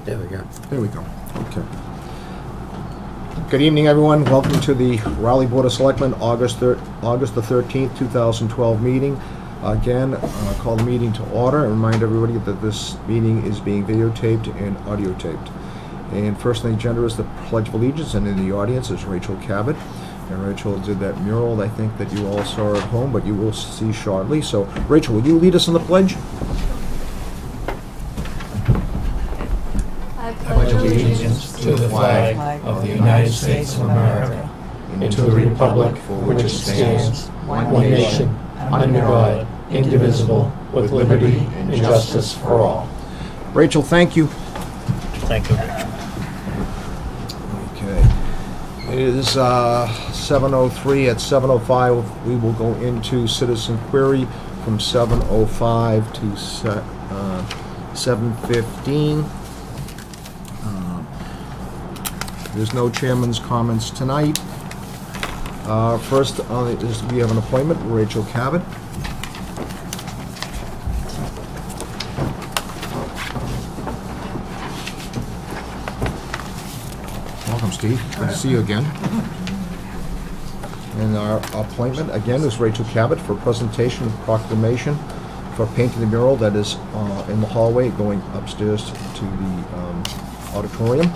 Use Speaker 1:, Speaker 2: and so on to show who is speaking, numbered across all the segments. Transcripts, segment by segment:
Speaker 1: There we go.
Speaker 2: There we go. Okay. Good evening, everyone. Welcome to the Raleigh Board of Selectmen, August the 13th, 2012 meeting. Again, call the meeting to order and remind everybody that this meeting is being videotaped and audio taped. And first on the agenda is the Pledge of Allegiance, and in the audience is Rachel Cabot. And Rachel did that mural, I think, that you all saw at home, but you will see shortly. So, Rachel, will you lead us in the pledge?
Speaker 3: I pledge allegiance to the flag of the United States of America and to the republic for which it stands, one nation, under God, indivisible, with liberty and justice for all.
Speaker 2: Rachel, thank you.
Speaker 1: Thank you.
Speaker 2: Okay. It is 7:03. At 7:05, we will go into citizen query from 7:05 to 7:15. There's no chairman's comments tonight. First, we have an appointment, Rachel Cabot. Welcome, Steve. Good to see you again. And our appointment, again, is Rachel Cabot for presentation of proclamation for painting the mural that is in the hallway going upstairs to the auditorium.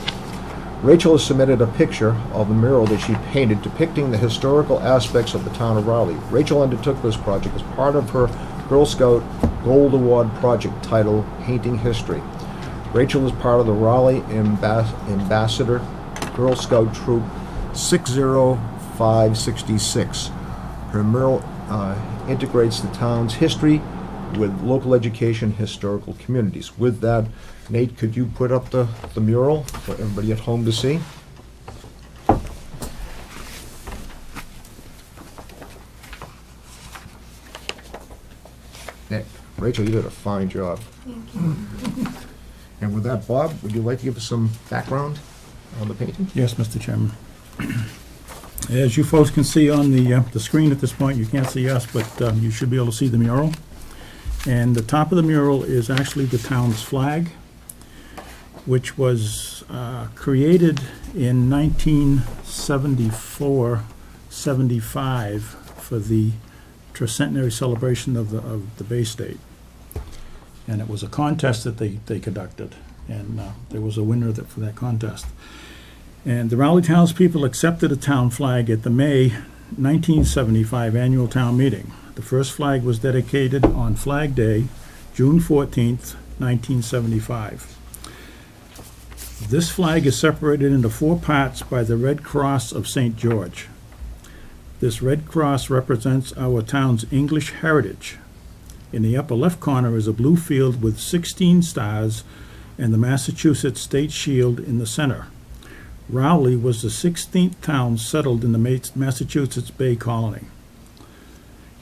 Speaker 2: Rachel has submitted a picture of the mural that she painted depicting the historical aspects of the town of Raleigh. Rachel undertook this project as part of her Girl Scout Gold Award project titled Painting History. Rachel is part of the Raleigh Ambassador Girl Scout Troop 60566. Her mural integrates the town's history with local education and historical communities. With that, Nate, could you put up the mural for everybody at home to see? Nick, Rachel, you did a fine job.
Speaker 3: Thank you.
Speaker 2: And with that, Bob, would you like to give us some background on the painting?
Speaker 4: Yes, Mr. Chairman. As you folks can see on the screen at this point, you can't see us, but you should be able to see the mural. And the top of the mural is actually the town's flag, which was created in 1974-75 for the tricentenary celebration of the Bay State. And it was a contest that they conducted, and there was a winner for that contest. And the Raleigh townspeople accepted a town flag at the May 1975 annual town meeting. The first flag was dedicated on Flag Day, June 14th, 1975. This flag is separated into 4 parts by the Red Cross of St. George. This Red Cross represents our town's English heritage. In the upper left corner is a blue field with 16 stars and the Massachusetts State Shield in the center. Raleigh was the 16th town settled in the Massachusetts Bay Colony.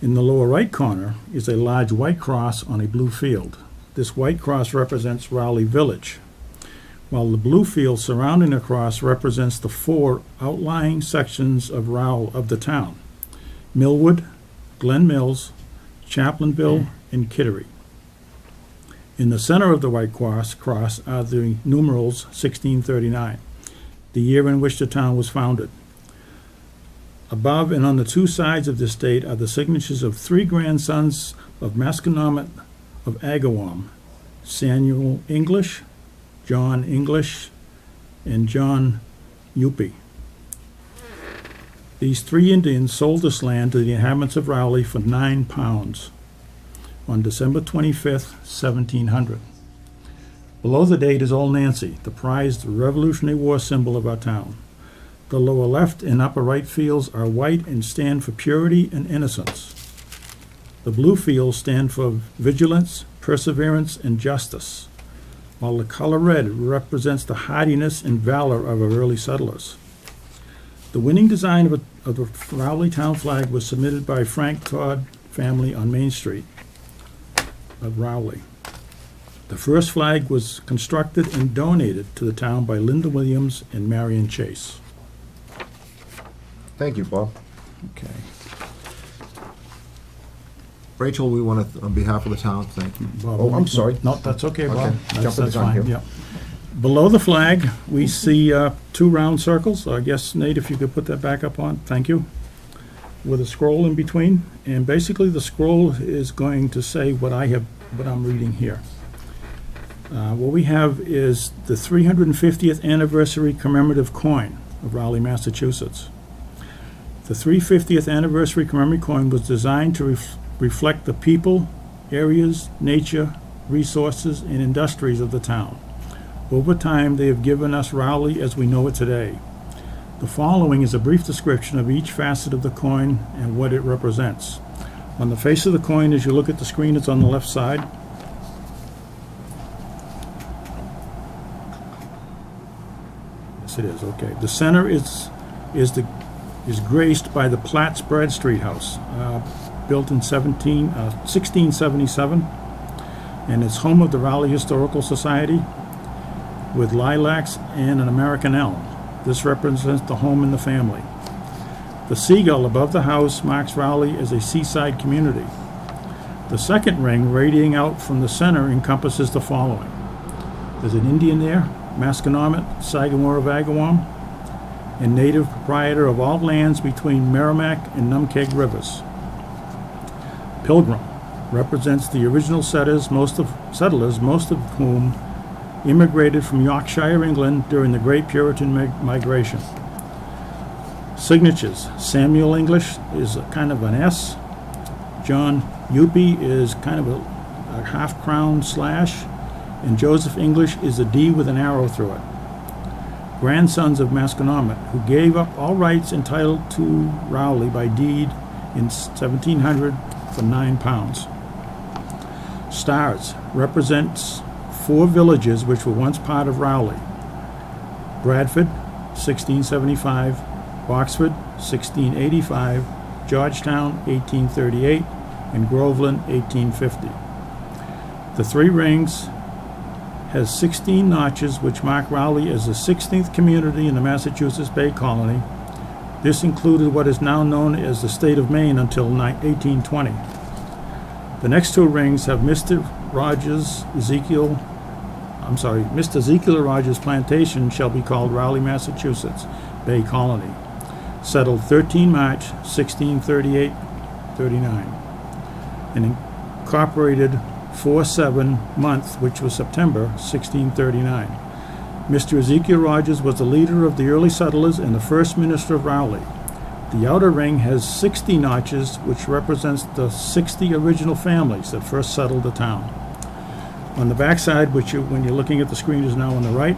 Speaker 4: In the lower right corner is a large white cross on a blue field. This white cross represents Raleigh Village, while the blue field surrounding the cross represents the 4 outlying sections of the town: Millwood, Glen Mills, Chaplinville, and Kittery. In the center of the white cross are the numerals 1639, the year in which the town was founded. Above and on the 2 sides of the state are the signatures of 3 grandsons of Masconomet of Agawam: Samuel English, John English, and John Yuppie. These 3 Indians sold this land to the inhabitants of Raleigh for £9 on December 25th, 1700. Below the date is Old Nancy, the prized Revolutionary War symbol of our town. The lower left and upper right fields are white and stand for purity and innocence. The blue fields stand for vigilance, perseverance, and justice, while the color red represents the hardiness and valor of our early settlers. The winning design of the Raleigh town flag was submitted by Frank Todd family on Main Street of Raleigh. The first flag was constructed and donated to the town by Linda Williams and Marion Chase.
Speaker 2: Thank you, Bob.
Speaker 4: Okay.
Speaker 2: Rachel, we want to, on behalf of the town, thank you.
Speaker 4: Bob,
Speaker 2: Oh, I'm sorry.
Speaker 4: No, that's okay, Bob.
Speaker 2: Okay, jumping the
Speaker 4: That's
Speaker 2: gun
Speaker 4: fine,
Speaker 2: here.
Speaker 4: yeah. Below the flag, we see two round circles. I guess, Nate, if you could put that back up on, thank you, with a scroll in between. And basically, the scroll is going to say what I'm reading here. What we have is the 350th anniversary commemorative coin of Raleigh, Massachusetts. The 350th anniversary commemorative coin was designed to reflect the people, areas, nature, resources, and industries of the town. Over time, they have given us Raleigh as we know it today. The following is a brief description of each facet of the coin and what it represents. On the face of the coin, as you look at the screen, it's on the left side. Yes, it is. Okay. The center is graced by the Platt's Bread Street House, built in 1677, and it's home of the Raleigh Historical Society, with lilacs and an American elm. This represents the home and the family. The seagull above the house marks Raleigh as a seaside community. The second ring, radiating out from the center, encompasses the following. There's an Indian there, Masconomet, Sagamore of Agawam, and native proprietor of all lands between Merrimack and Numkeg rivers. Pilgrim represents the original settlers, most of whom immigrated from Yorkshire, England during the Great Puritan Migration. Signatures. Samuel English is kind of an S. John Uppy is kind of a half-crown slash. And Joseph English is a D with an arrow through it. Grandsons of Masconomet, who gave up all rights entitled to Raleigh by deed in 1700 for £9. Stars represents 4 villages which were once part of Raleigh. Bradford, 1675, Boxford, 1685, Georgetown, 1838, and Groveland, 1850. The 3 rings has 16 notches which mark Raleigh as the 16th community in the Massachusetts Bay Colony. This included what is now known as the state of Maine until 1820. The next 2 rings have Mr. Ezekiel Rogers' plantation shall be called Raleigh, Massachusetts Bay Colony, settled 13 March 1638-39, and incorporated 4/7 month, which was September 1639. Mr. Ezekiel Rogers was the leader of the early settlers and the first minister of Raleigh. The outer ring has 60 notches, which represents the 60 original families that first settled the town. On the backside, which when you're looking at the screen is now on the right,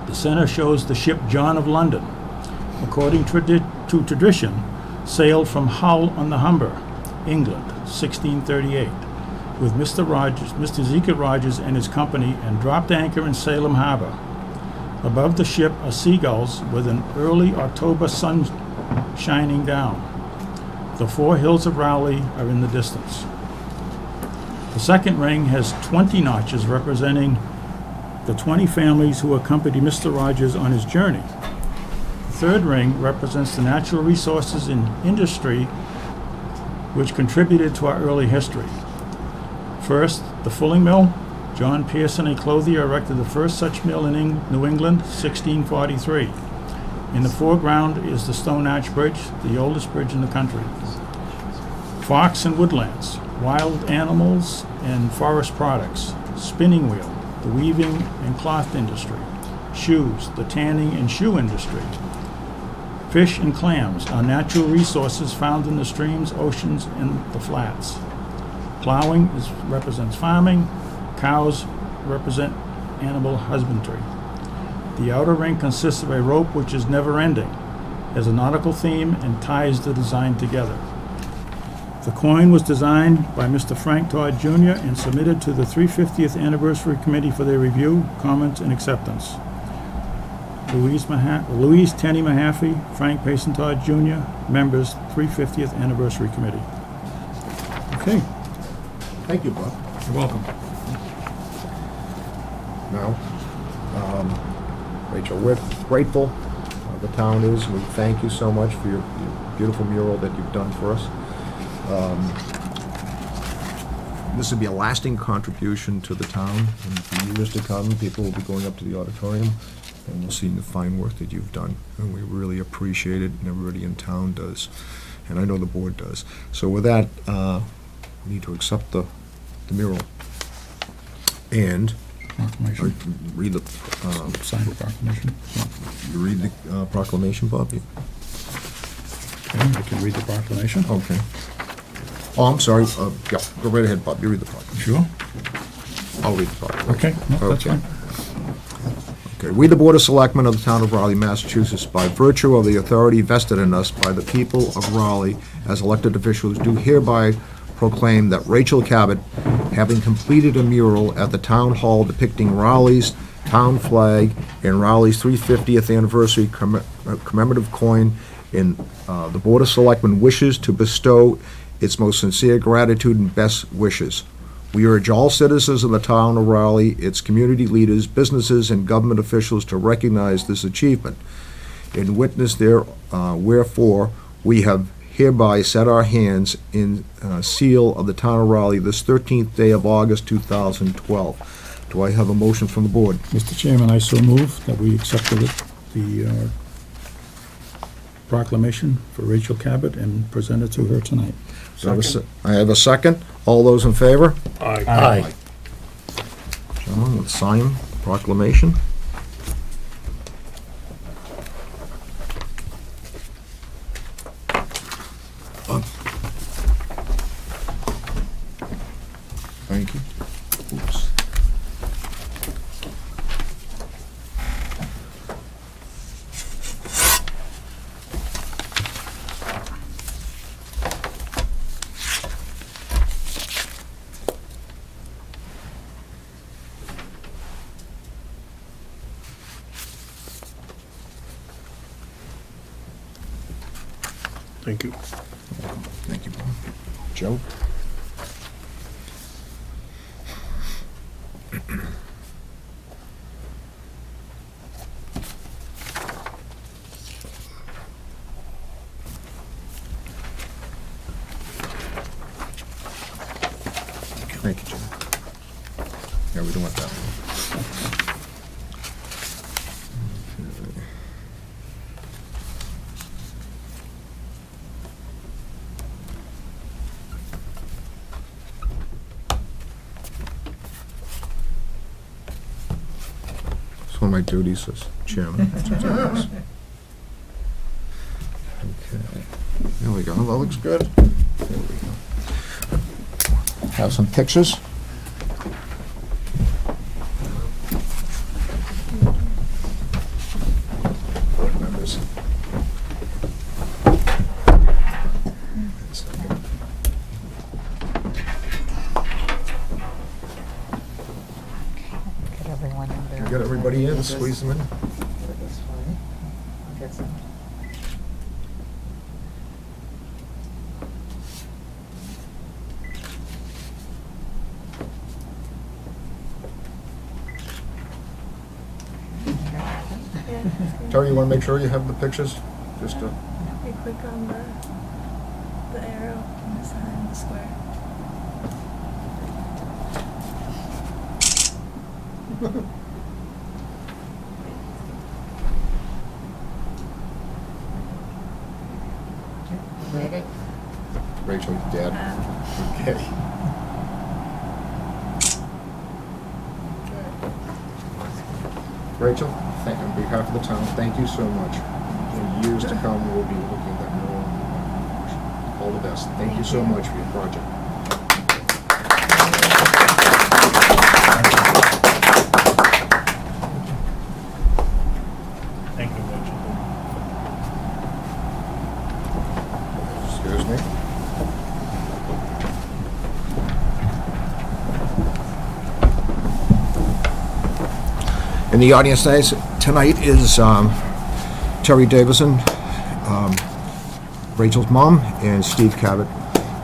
Speaker 4: the center shows the ship John of London. According to tradition, sailed from Hull on the Humber, England, 1638, with Mr. Ezekiel Rogers and his company, and dropped anchor in Salem Harbor. Above the ship are seagulls with an early October sun shining down. The 4 hills of Raleigh are in the distance. The second ring has 20 notches representing the 20 families who accompanied Mr. Rogers on his journey. The third ring represents the natural resources and industry which contributed to our early history. First, the fulling mill. John Pearson, a clothier, erected the first such mill in New England, 1643. In the foreground is the Stone Arch Bridge, the oldest bridge in the country. Fox and woodlands, wild animals and forest products, spinning wheel, the weaving and cloth industry, shoes, the tanning and shoe industry. Fish and clams are natural resources found in the streams, oceans, and the flats. Plowing represents farming. Cows represent animal husbandry. The outer ring consists of a rope which is never-ending, has a nautical theme, and ties the design together. The coin was designed by Mr. Frank Todd Jr. and submitted to the 350th Anniversary Committee for their review, comments, and acceptance. Louise Tenney Mahaffey, Frank Payson Todd Jr., members, 350th Anniversary Committee. Okay.
Speaker 2: Thank you, Bob.
Speaker 4: You're welcome.
Speaker 2: Now, Rachel, we're grateful, the town is. We thank you so much for your beautiful mural that you've done for us. This would be a lasting contribution to the town, and for years to come, people will be going up to the auditorium, and we'll see the fine work that you've done, and we really appreciate it, and everybody in town does, and I know the board does. So with that, we need to accept the mural. And
Speaker 4: Proclamation.
Speaker 2: read the,
Speaker 4: Sign the proclamation. Yeah.
Speaker 2: you read the proclamation, Bob? You-
Speaker 4: Okay, I can read the proclamation.
Speaker 2: Okay. Oh, I'm sorry, yeah, go right ahead, Bob, you read the proclamation.
Speaker 4: Sure.
Speaker 2: I'll read the proclamation.
Speaker 4: Okay, no, that's
Speaker 2: Okay.
Speaker 4: fine.
Speaker 2: Okay, we, the Board of Selectmen of the Town of Raleigh, Massachusetts, by virtue of the authority vested in us by the people of Raleigh as elected officials, do hereby proclaim that Rachel Cabot, having completed a mural at the Town Hall depicting Raleigh's town flag and Raleigh's 350th anniversary commemorative coin, in the Board of Selectmen wishes to bestow its most sincere gratitude and best wishes. We urge all citizens of the town of Raleigh, its community leaders, businesses, and government officials to recognize this achievement. In witness there, wherefore, we have hereby set our hands in seal of the town of Raleigh this 13th day of August 2012. Do I have a motion from the board?
Speaker 4: Mr. Chairman, I so move that we accept the proclamation for Rachel Cabot and present it to her tonight.
Speaker 2: I have a second. All those in favor?
Speaker 3: Aye.
Speaker 2: Gentlemen, let's sign proclamation. Thank you. Oops.
Speaker 4: Thank you.
Speaker 2: Thank you, Bob. Joe? Thank you, Joe. Yeah, we don't want that one. It's one of my duties as chairman. Okay. There we go. That looks good. There we go. Have some pictures. Board members.
Speaker 1: Get everyone in there.
Speaker 2: Get everybody in, squeeze them in.
Speaker 1: This way. I'll get some.
Speaker 2: Terry, you want to make sure you have the pictures? Just
Speaker 5: You click on the arrow on the side of the square.
Speaker 1: Ready?
Speaker 2: Rachel, Dad. Okay. Rachel, on behalf of the town, thank you so much. For years to come, we'll be looking at that mural. All the best. Thank you so much for your project.
Speaker 4: Thank you, Rachel.
Speaker 2: Excuse me. In the audience tonight is Terry Davison, Rachel's mom, and Steve Cabot.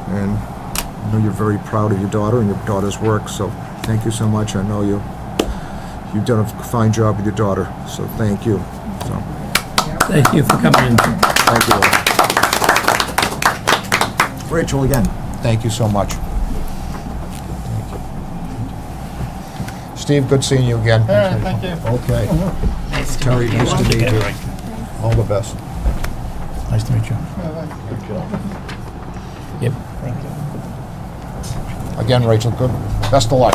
Speaker 2: And I know you're very proud of your daughter and your daughter's work, so thank you so much. I know you've done a fine job with your daughter, so thank you. So,
Speaker 3: Thank you for coming in.
Speaker 2: thank you. Rachel, again, thank you so much. Steve, good seeing you again.
Speaker 3: Thank you.
Speaker 2: Okay.
Speaker 1: Nice to
Speaker 2: Terry,
Speaker 1: meet you.
Speaker 2: nice to meet you. All the best.
Speaker 4: Nice to meet you.
Speaker 3: Good job. Yep.
Speaker 1: Thank you.
Speaker 2: Again, Rachel, good. Best of luck.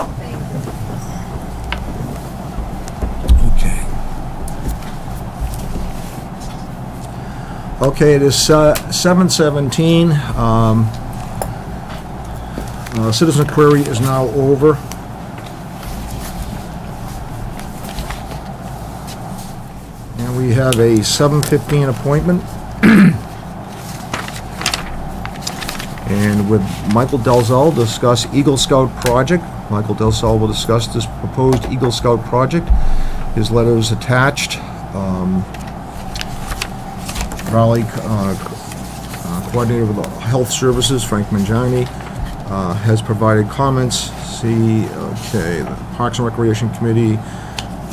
Speaker 2: Okay. Okay, it is 7:17. Citizen query is now over. And we have a 7:15 appointment. And with Michael Delzell, discuss Eagle Scout project. Michael Delzell will discuss this proposed Eagle Scout project. His letter is attached. Raleigh coordinator with the Health Services, Frank Mangini, has provided comments. See, okay, the Parks and Recreation Committee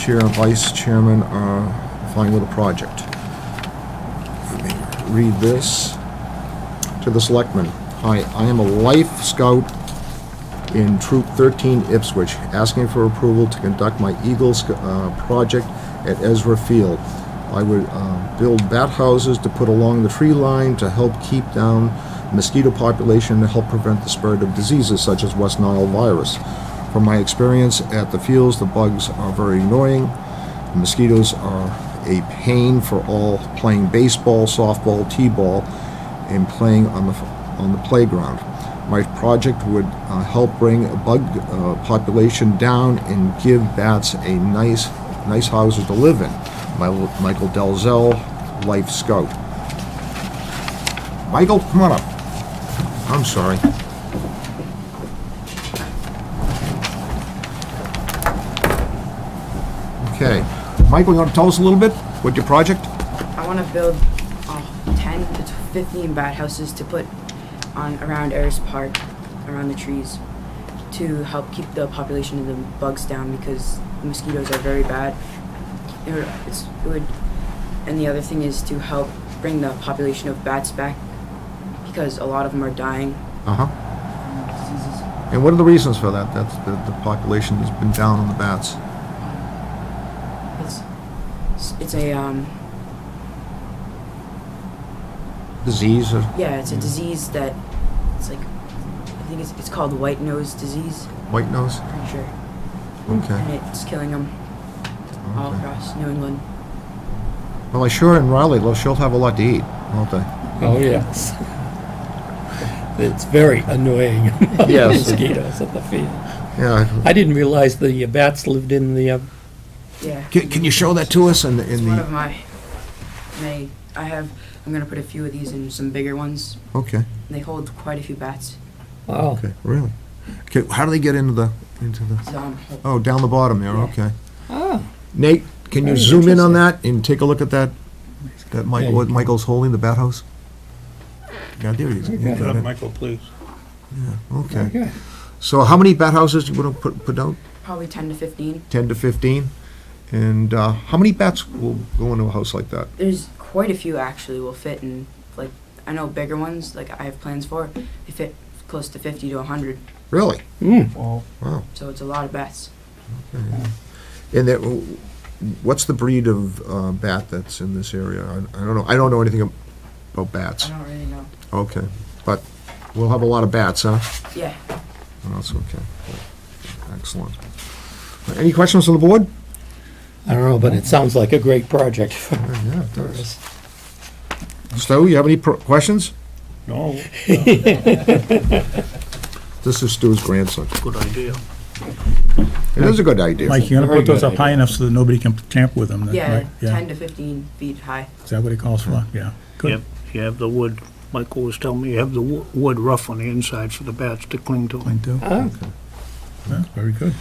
Speaker 2: chair and vice chairman are fine with the project. Let me read this to the selectmen. Hi, I am a Life Scout in Troop 13 Ipswich, asking for approval to conduct my Eagle project at Ezra Field. I would build bat houses to put along the tree line to help keep down mosquito population and help prevent the spread of diseases such as West Nile virus. From my experience at the fields, the bugs are very annoying. The mosquitoes are a pain for all playing baseball, softball, t-ball, and playing on the playground. My project would help bring a bug population down and give bats a nice houses to live in. Michael Delzell, Life Scout. Michael, come on up. I'm sorry. Okay. Michael, you want to tell us a little bit what your project?
Speaker 6: I want to build 10 to 15 bat houses to put on around Ayers Park, around the trees, to help keep the population of the bugs down because the mosquitoes are very bad. And the other thing is to help bring the population of bats back because a lot of them are dying.
Speaker 2: Uh-huh.
Speaker 6: From diseases.
Speaker 2: And what are the reasons for that? That's the population has been down on the bats.
Speaker 6: It's a
Speaker 2: Disease or
Speaker 6: it's a disease that it's like I think it's called white nose disease.
Speaker 2: white nose?
Speaker 6: Pretty sure.
Speaker 2: Okay.
Speaker 6: And it's killing them all
Speaker 2: Okay.
Speaker 6: across New England.
Speaker 2: Well, I sure in Raleigh, she'll have a lot to eat, won't they?
Speaker 3: Oh, yes. It's very annoying.
Speaker 2: Yes.
Speaker 3: Mosquitoes at the field.
Speaker 2: Yeah.
Speaker 3: I didn't realize the bats lived in the,
Speaker 6: Yeah.
Speaker 2: Can you show that to us in
Speaker 6: It's one of
Speaker 2: the?
Speaker 6: my. I'm gonna put a few of these in some bigger ones.
Speaker 2: Okay.
Speaker 6: They hold quite a few bats.
Speaker 3: wow.
Speaker 2: Okay. Really? Okay. How do they get into the?
Speaker 6: So,
Speaker 2: Oh, down the bottom there.
Speaker 6: Yeah.
Speaker 2: Okay.
Speaker 3: Ah,
Speaker 2: Nate, can you
Speaker 3: Very
Speaker 2: zoom in on
Speaker 3: interesting.
Speaker 2: that and take a look at that? That Michael,
Speaker 3: Yeah,
Speaker 2: what
Speaker 3: you-
Speaker 2: Michael's holding, the bat house? Yeah, there he is.
Speaker 3: Okay.
Speaker 2: You got it.
Speaker 4: Michael, please.
Speaker 2: Okay.
Speaker 3: okay.
Speaker 2: So how many bat houses you want to put down?
Speaker 6: probably 10 to 15.
Speaker 2: 10 to 15? And how many bats will go into a house like that?
Speaker 6: There's quite a few actually will fit in. Like I know bigger ones. Like I have plans for. They fit close to 50 to 100.
Speaker 2: Really?
Speaker 3: Mm.
Speaker 2: Wow.
Speaker 6: So it's a lot of bats.
Speaker 2: And that, what's the breed of bat that's in this area? I don't know. I don't know anything about bats.
Speaker 6: I don't really know.
Speaker 2: Okay. But we'll have a lot of bats, huh?
Speaker 6: Yeah.
Speaker 2: Oh, that's okay. Excellent. Any questions on the board?
Speaker 3: I don't know, but it sounds like a great project.
Speaker 2: Yeah, it does. Stu, you have any questions?
Speaker 4: No,
Speaker 2: This is Stu's grandson.
Speaker 4: good idea.
Speaker 2: It is a good idea.
Speaker 4: Mike, you're gonna
Speaker 3: Very
Speaker 4: put those
Speaker 3: good
Speaker 4: up high enough so that nobody can tamp with them, then,
Speaker 6: Yeah.
Speaker 4: right?
Speaker 6: 10 to 15 feet high.
Speaker 4: Is that what it calls for? Yeah. Good.
Speaker 7: Yep, you have the wood, Michael was telling me, you have the wood rough on the inside for the bats to cling to.
Speaker 4: Clean too.
Speaker 3: Ah,
Speaker 4: Yeah, very good.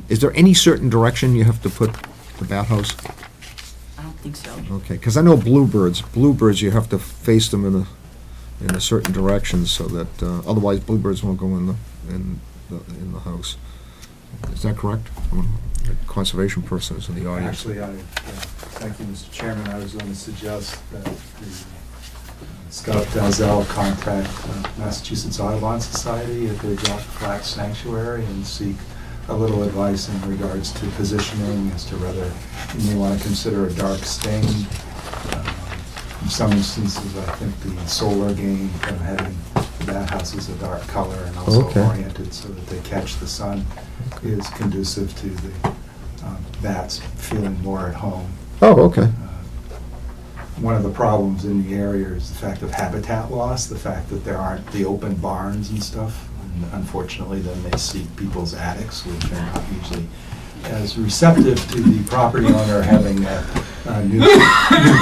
Speaker 2: Is there any certain direction you have to put the bat house?
Speaker 6: I don't think so.
Speaker 2: Okay, because I know bluebirds, you have to face them in a certain direction so that, otherwise bluebirds won't go in the house. Is that correct? The conservation person is in the audience.
Speaker 8: Actually, thank you, Mr. Chairman. I was going to suggest that the Scout Dalzell contact Massachusetts Audubon Society at their Jock Flat Sanctuary and seek a little advice in regards to positioning as to whether you may want to consider a dark stain. In some instances, I think the solar gain from having the bat houses a dark color and also
Speaker 2: Okay.
Speaker 8: oriented so that they catch the sun is conducive to the bats feeling more at home.
Speaker 2: Oh, okay.
Speaker 8: One of the problems in the area is the fact of habitat loss, the fact that there aren't the open barns and stuff. And unfortunately, then they seek people's attics, which are not usually as receptive to the property owner having new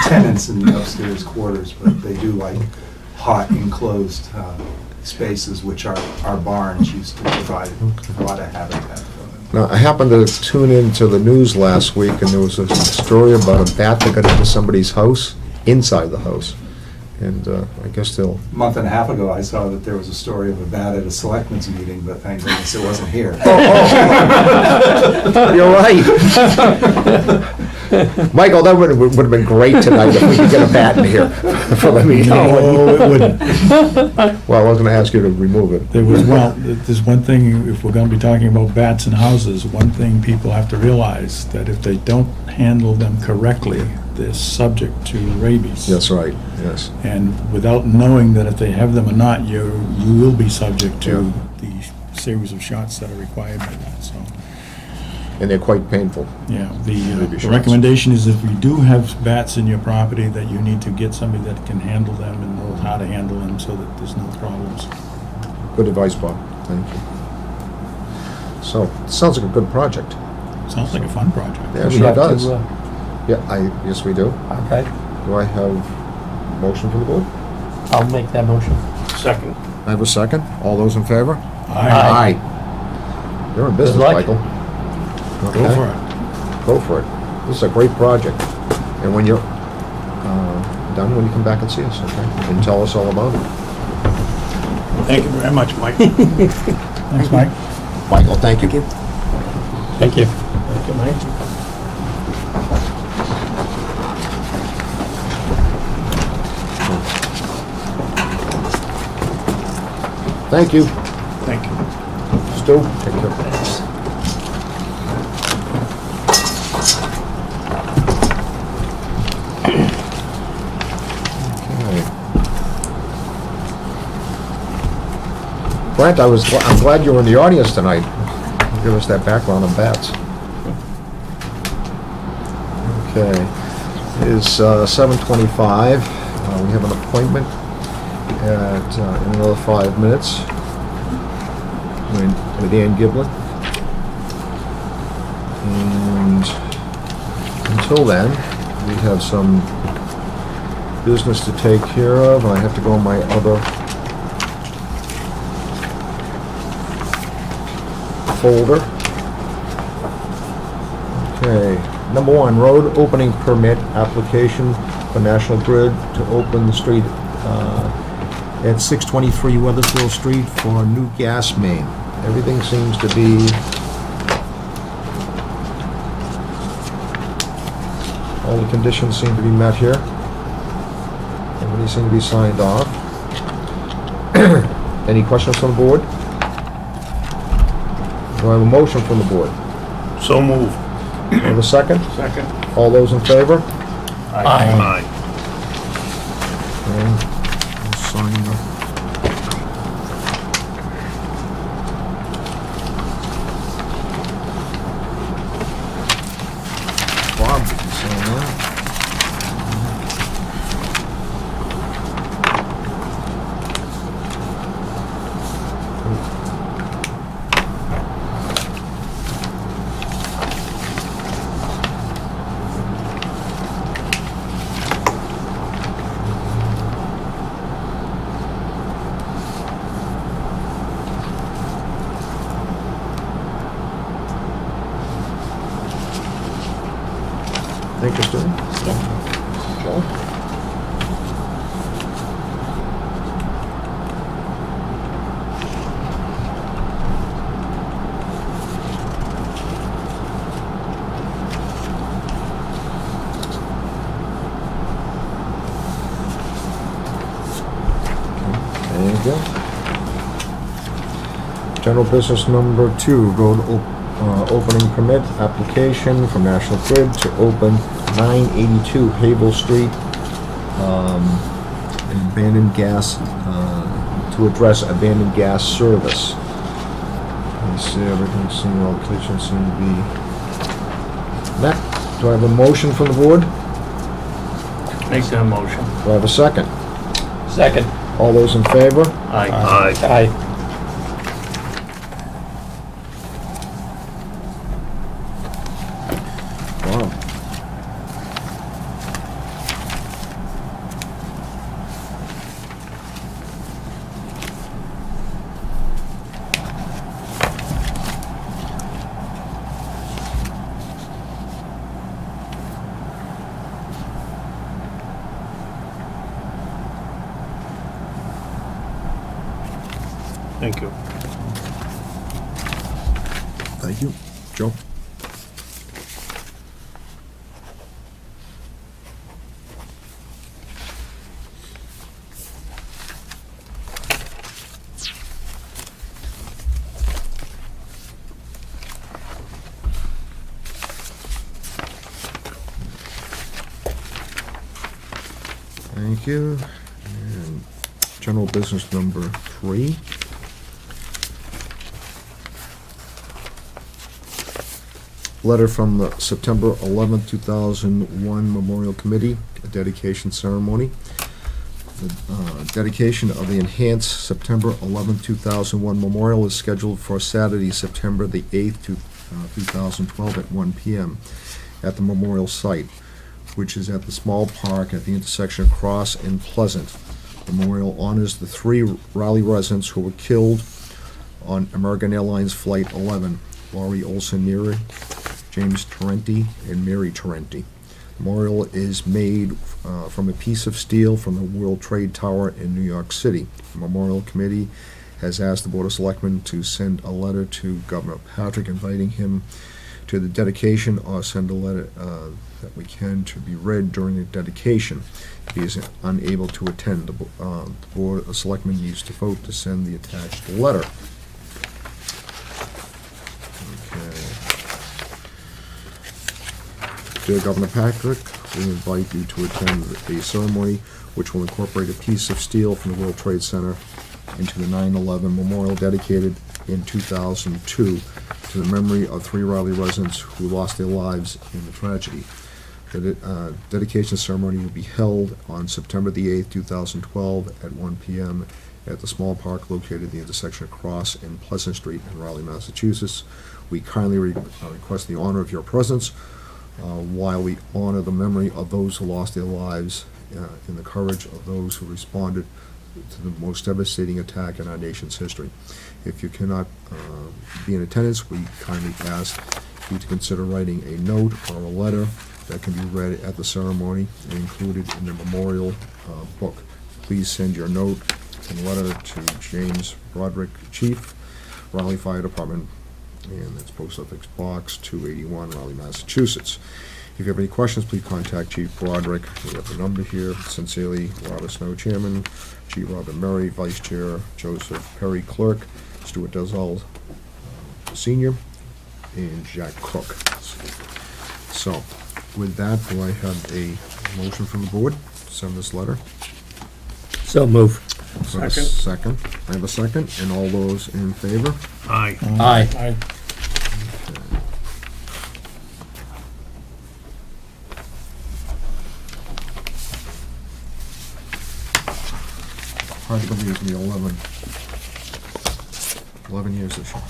Speaker 8: tenants in the upstairs quarters, but they do like hot enclosed spaces, which our barns used to provide a lot of habitat for them.
Speaker 2: Now, I happened to tune into the news last week, and there was a story about a bat that got into somebody's house, inside the house. And I guess they'll...
Speaker 8: A month and a half ago, I saw that there was a story of a bat at a selectmen's meeting, but thank goodness it wasn't here.
Speaker 2: You're right. Michael, that would have been great tonight if we could get a bat in here for the meeting.
Speaker 4: No, it wouldn't.
Speaker 2: Well, I was gonna ask you to remove it.
Speaker 4: There's one thing, if we're gonna be talking about bats in houses, one thing people have to realize, that if they don't handle them correctly, they're subject to rabies.
Speaker 2: That's right, yes.
Speaker 4: And without knowing that if they have them or not, you will be subject to the series of shots that are required by that, so.
Speaker 2: And they're quite painful.
Speaker 4: Yeah,
Speaker 2: Maybe
Speaker 4: the
Speaker 2: shots.
Speaker 4: recommendation is if you do have bats in your property, that you need to get somebody that can handle them and knows how to handle them so that there's no problems.
Speaker 2: Good advice, Bob. Thank you. So, sounds like a good project.
Speaker 4: Sounds like a fun project.
Speaker 2: Yeah, it
Speaker 3: We
Speaker 2: sure
Speaker 3: have to,
Speaker 2: does. Yes, we do.
Speaker 3: Okay,
Speaker 2: Do I have motion from the board?
Speaker 3: I'll make that motion.
Speaker 7: Second.
Speaker 2: I have a second. All those in favor?
Speaker 3: Aye.
Speaker 2: You're in business,
Speaker 3: luck.
Speaker 2: Michael.
Speaker 4: Go
Speaker 2: Okay.
Speaker 4: for it.
Speaker 2: Go for it. This is a great project. And when you're done, when you come back and see us, okay? And tell us all about it.
Speaker 4: Thank you very much, Mike. Thanks, Mike.
Speaker 2: Michael, thank you.
Speaker 3: Thank you. Thank you, Mike.
Speaker 2: Thank you.
Speaker 4: Thank you.
Speaker 2: Stu, take care. Okay. Brent, I'm glad you were in the audience tonight. Give us that background on bats. Okay. It is 7:25. We have an appointment at, in another 5 minutes with Ann Giblin. And until then, we have some business to take care of, and I have to go on my other folder. Okay, number 1, road opening permit application for National Grid to open the street at 623 Weathersfield Street for a new gas main. Everything seems to be all the conditions seem to be met here. Everybody seems to be signed off. Any questions from the board? Do I have a motion from the board?
Speaker 7: So moved.
Speaker 2: Do I have a second?
Speaker 7: Second.
Speaker 2: All those in favor?
Speaker 7: Aye.
Speaker 2: Okay, we'll sign the- Bob, you can sign that. Thank you, Stu. Joe? There you go. General business number 2, road opening permit application from National Grid to open 982 Havel Street, an abandoned gas, to address abandoned gas service. Let's see, everything seems, all conditions seem to be met. Do I have a motion from the board?
Speaker 7: Make that motion.
Speaker 2: Do I have a second?
Speaker 3: Second.
Speaker 2: All those in favor?
Speaker 7: Aye.
Speaker 3: Aye.
Speaker 2: Wow.
Speaker 7: Thank you.
Speaker 2: Thank you. Joe? Thank you. And general business number 3. Letter from the September 11th, 2001 Memorial Committee, a dedication ceremony. The dedication of the enhanced September 11th, 2001 memorial is scheduled for Saturday, September the 8th, 2012 at 1 p.m. at the memorial site, which is at the small park at the intersection of Cross and Pleasant. The memorial honors the 3 Raleigh residents who were killed on American Airlines Flight 11, Laurie Olson-Neary, James Tarenti, and Mary Tarenti. The memorial is made from a piece of steel from the World Trade Tower in New York City. The Memorial Committee has asked the Board of Selectmen to send a letter to Governor Patrick inviting him to the dedication, or send a letter that we can to be read during the dedication. If he is unable to attend, the Board of Selectmen needs to vote to send the attached letter. Dear Governor Patrick, we invite you to attend a ceremony which will incorporate a piece of steel from the World Trade Center into the 9/11 memorial dedicated in 2002 to the memory of 3 Raleigh residents who lost their lives in the tragedy. The dedication ceremony will be held on September the 8th, 2012 at 1 p.m. at the small park located at the intersection of Cross and Pleasant Street in Raleigh, Massachusetts. We kindly request the honor of your presence while we honor the memory of those who lost their lives in the courage of those who responded to the most devastating attack in our nation's history. If you cannot be in attendance, we kindly ask you to consider writing a note or a letter that can be read at the ceremony and included in the memorial book. Please send your note and letter to James Broderick, Chief, Raleigh Fire Department, and that's Post Office Box 281, Raleigh, Massachusetts. If you have any questions, please contact Chief Broderick. We have the number here. Sincerely, Robert Snow, Chairman, G. Robert Murray, Vice Chair, Joseph Perry, Clerk, Stuart Dezald, Senior, and Jack Cook. So, with that, do I have a motion from the board to send this letter?
Speaker 3: So move.
Speaker 2: Second. I have a second, and all those in favor?
Speaker 7: Aye.
Speaker 3: Aye.
Speaker 2: Hard to believe it's gonna be 11 years this year.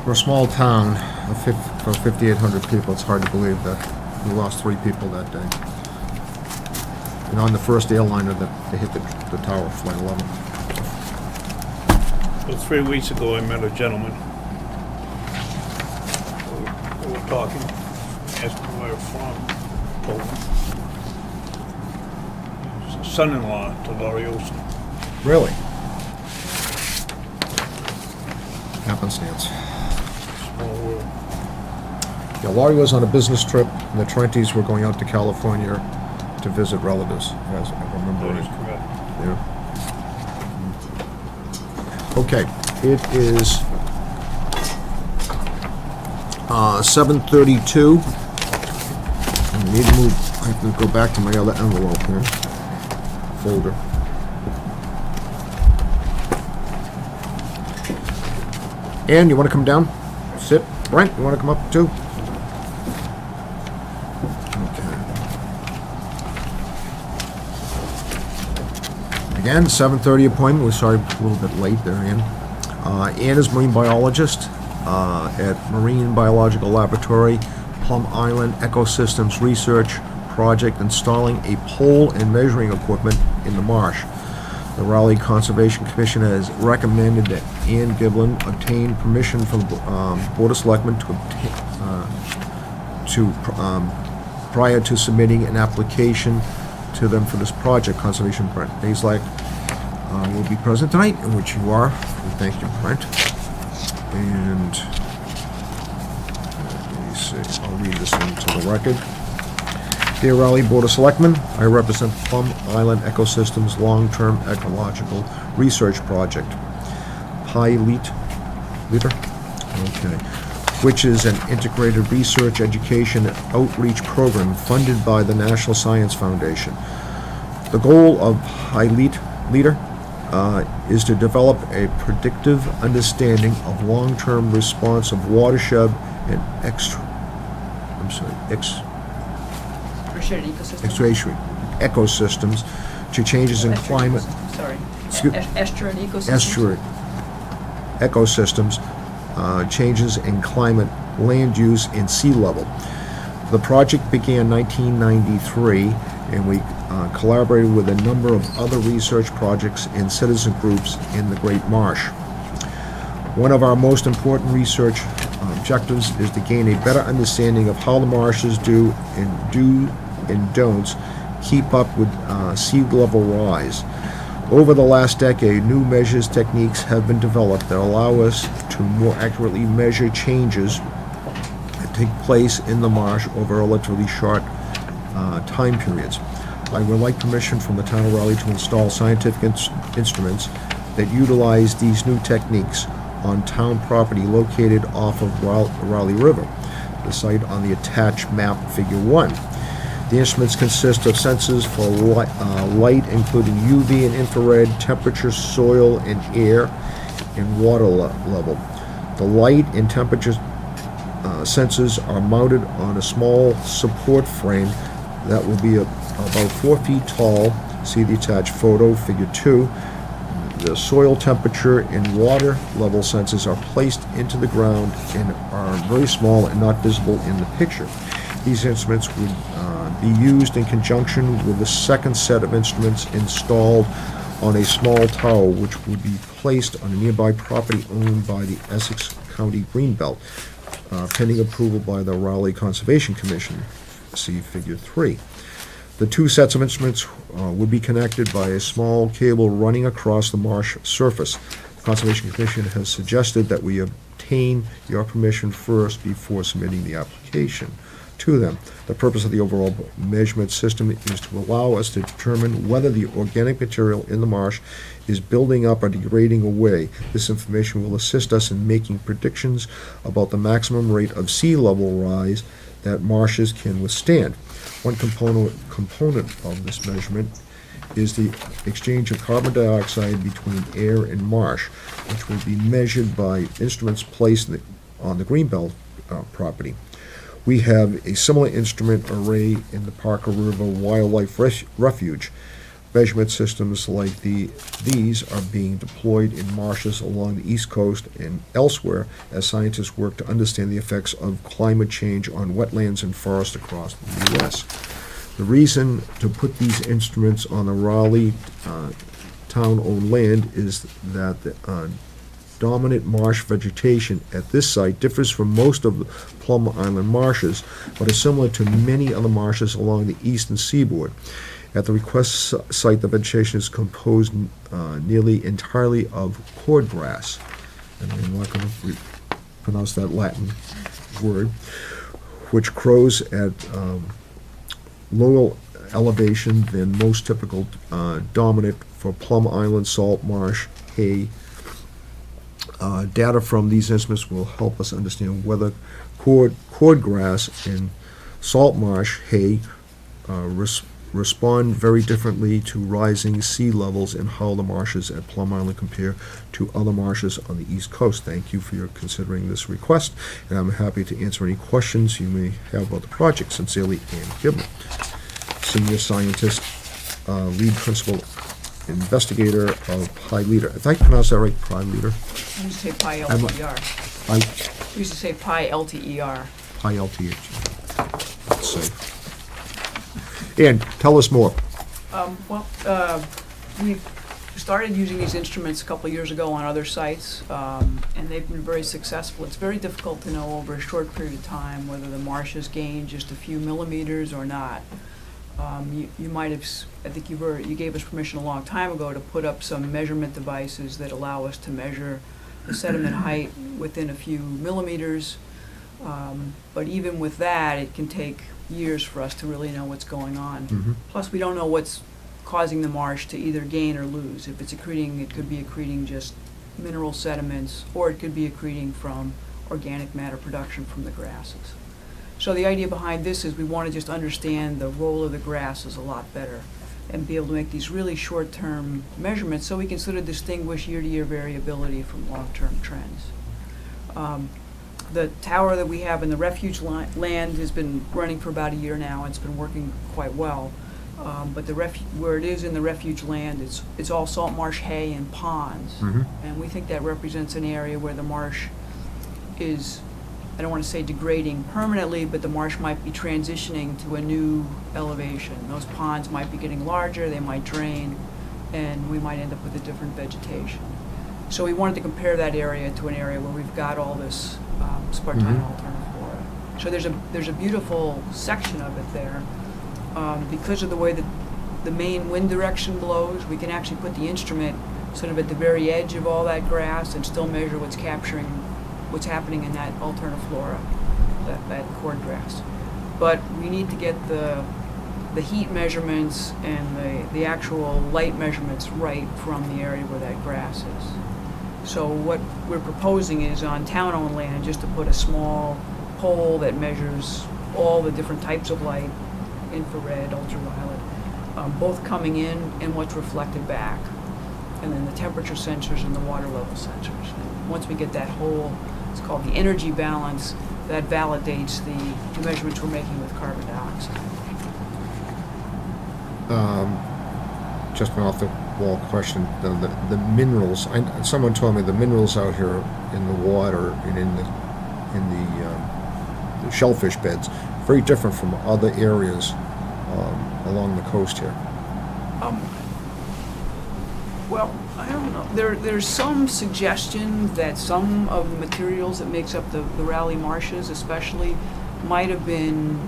Speaker 2: For a small town for 5,800 people, it's hard to believe that we lost 3 people that day. And on the first airliner that they hit the tower, Flight 11.
Speaker 7: Well, 3 weeks ago, I met a gentleman. We were talking, asked him where from, told him. He's a son-in-law to Laurie Olson.
Speaker 2: Really? Happenstance.
Speaker 7: Small world.
Speaker 2: Yeah, Laurie was on a business trip, and the Trentys were going out to California to visit relatives, as I remember
Speaker 7: That is
Speaker 2: it.
Speaker 7: correct.
Speaker 2: Yeah. Okay, it is 7:32. I need to move. I have to go back to my other envelope here, folder. Ann, you want to come down? Sit. Brent, you want to come up too? Okay. Again, 7:30 appointment. We're sorry, a little bit late there, Ann. Ann is marine biologist at Marine Biological Laboratory, Plum Island Ecosystems Research Project, installing a pole and measuring equipment in the marsh. The Raleigh Conservation Commission has recommended that Ann Giblin obtain permission from the Board of Selectmen prior to submitting an application to them for this project. Conservation Brent Bazelak will be present tonight, in which you are. We thank you, Brent. And let me see, I'll read this into the record. Dear Raleigh Board of Selectmen, I represent Plum Island Ecosystems Long-Term Ecological Research Project, PILEAT, which is an integrated research, education, and outreach program funded by the National Science Foundation. The goal of PILEAT is to develop a predictive understanding of long-term response of watershed and ecosystems to changes in climate.
Speaker 9: Estuarine ecosystems.
Speaker 2: Estuary ecosystems, changes in climate, land use, and sea level. The project began in 1993, and we collaborated with a number of other research projects and citizen groups in the Great Marsh. One of our most important research objectives is to gain a better understanding of how the marshes do and don'ts keep up with sea level rise. Over the last decade, new measures techniques have been developed that allow us to more accurately measure changes that take place in the marsh over relatively short time periods. I would like permission from the town of Raleigh to install scientific instruments that utilize these new techniques on town property located off of Raleigh River, the site on the attached map, Figure 1. The instruments consist of sensors for light, including UV and infrared, temperature, soil and air, and water level. The light and temperature sensors are mounted on a small support frame that will be about 4 feet tall. See the attached photo, Figure 2. The soil temperature and water level sensors are placed into the ground and are very small and not visible in the picture. These instruments would be used in conjunction with the second set of instruments installed on a small tower, which would be placed on a nearby property owned by the Essex County Greenbelt, pending approval by the Raleigh Conservation Commission. See Figure 3. The two sets of instruments would be connected by a small cable running across the marsh surface. The Conservation Commission has suggested that we obtain your permission first before submitting the application to them. The purpose of the overall measurement system is to allow us to determine whether the organic material in the marsh is building up or degrading away. This information will assist us in making predictions about the maximum rate of sea level rise that marshes can withstand. One component of this measurement is the exchange of carbon dioxide between air and marsh, which will be measured by instruments placed on the Greenbelt property. We have a similar instrument array in the Parker River Wildlife Refuge. Measurement systems like these are being deployed in marshes along the East Coast and elsewhere as scientists work to understand the effects of climate change on wetlands and forests across the U.S. The reason to put these instruments on the Raleigh town-owned land is that the dominant marsh vegetation at this site differs from most of the Plum Island marshes, but is similar to many other marshes along the eastern seaboard. At the request site, the vegetation is composed nearly entirely of cordgrass, and I'm not going to pronounce that Latin word, which grows at lower elevation than most typical dominant for Plum Island salt marsh hay. Data from these instruments will help us understand whether cordgrass and salt marsh hay respond very differently to rising sea levels and how the marshes at Plum Island compare to other marshes on the East Coast. Thank you for your considering this request, and I'm happy to answer any questions you may have about the project. Sincerely, Ann Giblin, Senior Scientist, Lead Principal Investigator of Pi Leader. If I pronounce that right, Pi Leader?
Speaker 9: We used to say Pi LTER. We used to say Pi LTER.
Speaker 2: Pi LTH. That's safe. And tell us more.
Speaker 9: We've started using these instruments a couple of years ago on other sites, and they've been very successful. It's very difficult to know over a short period of time whether the marsh has gained just a few millimeters or not. You might have, I think you gave us permission a long time ago to put up some measurement devices that allow us to measure the sediment height within a few millimeters. But even with that, it can take years for us to really know what's going on.
Speaker 2: Mm-hmm.
Speaker 9: Plus, we don't know what's causing the marsh to either gain or lose. If it's accreting, it could be accreting just mineral sediments, or it could be accreting from organic matter production from the grasses. So the idea behind this is we want to just understand the role of the grasses a lot better and be able to make these really short-term measurements so we can sort of distinguish year-to-year variability from long-term trends. The tower that we have in the refuge land has been running for about a year now. It's been working quite well. But where it is in the refuge land, it's all salt marsh hay and ponds.
Speaker 2: Mm-hmm.
Speaker 9: And we think that represents an area where the marsh is, I don't want to say degrading permanently, but the marsh might be transitioning to a new elevation. Those ponds might be getting larger, they might drain, and we might end up with a different vegetation. So we wanted to compare that area to an area where we've got all this spartina alterniflora. So there's a beautiful section of it there. Because of the way that the main wind direction blows, we can actually put the instrument sort of at the very edge of all that grass and still measure what's happening in that alterniflora, that cordgrass. But we need to get the heat measurements and the actual light measurements right from the area where that grass is. So what we're proposing is on town-owned land just to put a small pole that measures all the different types of light, infrared, ultraviolet, both coming in and what's reflected back, and then the temperature sensors and the water level sensors. And once we get that whole, it's called the energy balance, that validates the measurements we're making with carbon dioxide.
Speaker 2: Just an off-the-wall question. The minerals. Someone told me the minerals out here in the water and in the shellfish beds very different from other areas along the coast here.
Speaker 9: Well, I don't know. There's some suggestion that some of the materials that makes up the Raleigh marshes especially might have been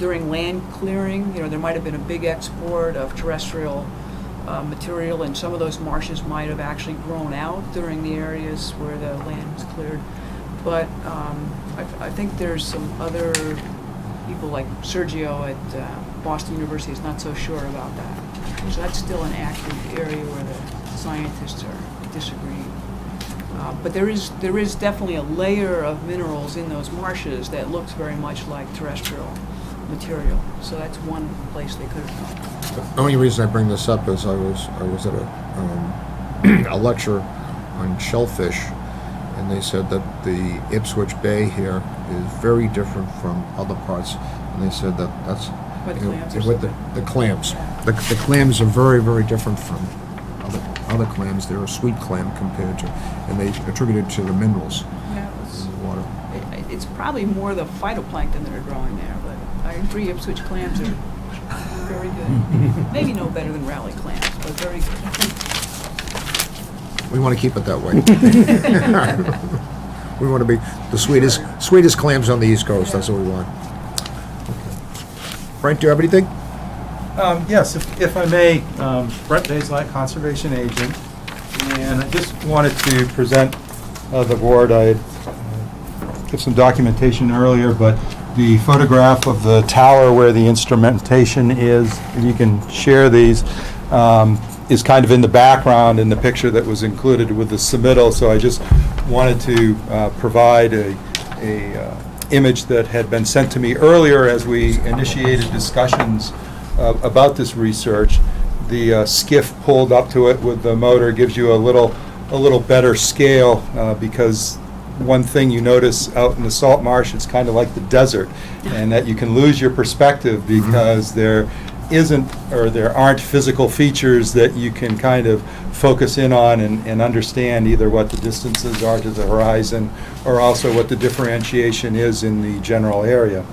Speaker 9: during land clearing. You know, there might have been a big export of terrestrial material, and some of those marshes might have actually grown out during the areas where the land was cleared. But I think there's some other people like Sergio at Boston University is not so sure about that. So that's still an active area where the scientists are disagreeing. But there is definitely a layer of minerals in those marshes that looks very much like terrestrial material. So that's one place they could have gone.
Speaker 2: The only reason I bring this up is I was at a lecture on shellfish, and they said that the Ipswich Bay here is very different from other parts, and they said that that's
Speaker 9: But the clams are
Speaker 2: with
Speaker 9: so
Speaker 2: the clams.
Speaker 9: Yeah.
Speaker 2: The clams are very, very different from other clams. They're a sweet clam compared to, and they attribute it to the minerals
Speaker 9: Yeah,
Speaker 2: in the water.
Speaker 9: it's probably more the phytoplankton that are growing there, but I agree Ipswich clams are very good. Maybe no better than Raleigh clams, but very good.
Speaker 2: We want to keep it that way. We want to be the sweetest clams on the East Coast. That's what we want. Frank, do you have anything?
Speaker 10: Yes, if I may, Brett Bazelak, Conservation Agent, and I just wanted to present the board. I give some documentation earlier, but the photograph of the tower where the instrumentation is, if you can share these, is kind of in the background in the picture that was included with the submittal. So I just wanted to provide a image that had been sent to me earlier as we initiated discussions about this research. The skiff pulled up to it with the motor gives you a little better scale because one thing you notice out in the salt marsh, it's kind of like the desert, and that you can lose your perspective because there aren't physical features that you can kind of focus in on and understand either what the distances are to the horizon or also what the differentiation is in the general area.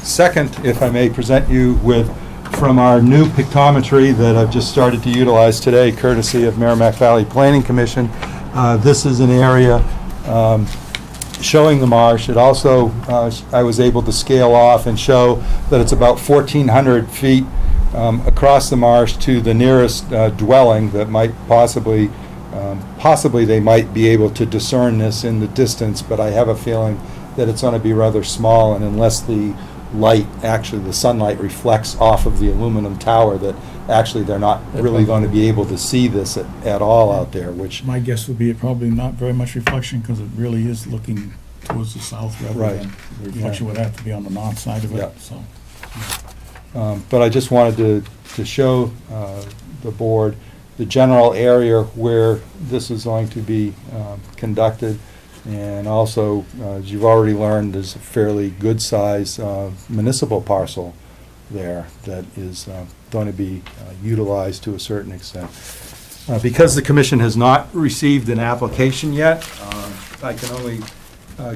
Speaker 10: Second, if I may present you with from our new pictometry that I've just started to utilize today, courtesy of Merrimack Valley Planning Commission. This is an area showing the marsh. It also, I was able to scale off and show that it's about 1,400 feet across the marsh to the nearest dwelling that might possibly they might be able to discern this in the distance, but I have a feeling that it's going to be rather small, and unless the light, actually the sunlight reflects off of the aluminum tower, that actually they're not really going to be able to see this at all out there, which...
Speaker 4: My guess would be it probably not very much reflection because it really is looking towards the south rather
Speaker 10: Right.
Speaker 4: than the reflection would have to be on the north side of it,
Speaker 10: Yeah.
Speaker 4: so.
Speaker 10: But I just wanted to show the board the general area where this is going to be conducted. And also, as you've already learned, there's a fairly good-sized municipal parcel there that is going to be utilized to a certain extent. Because the commission has not received an application yet, I can only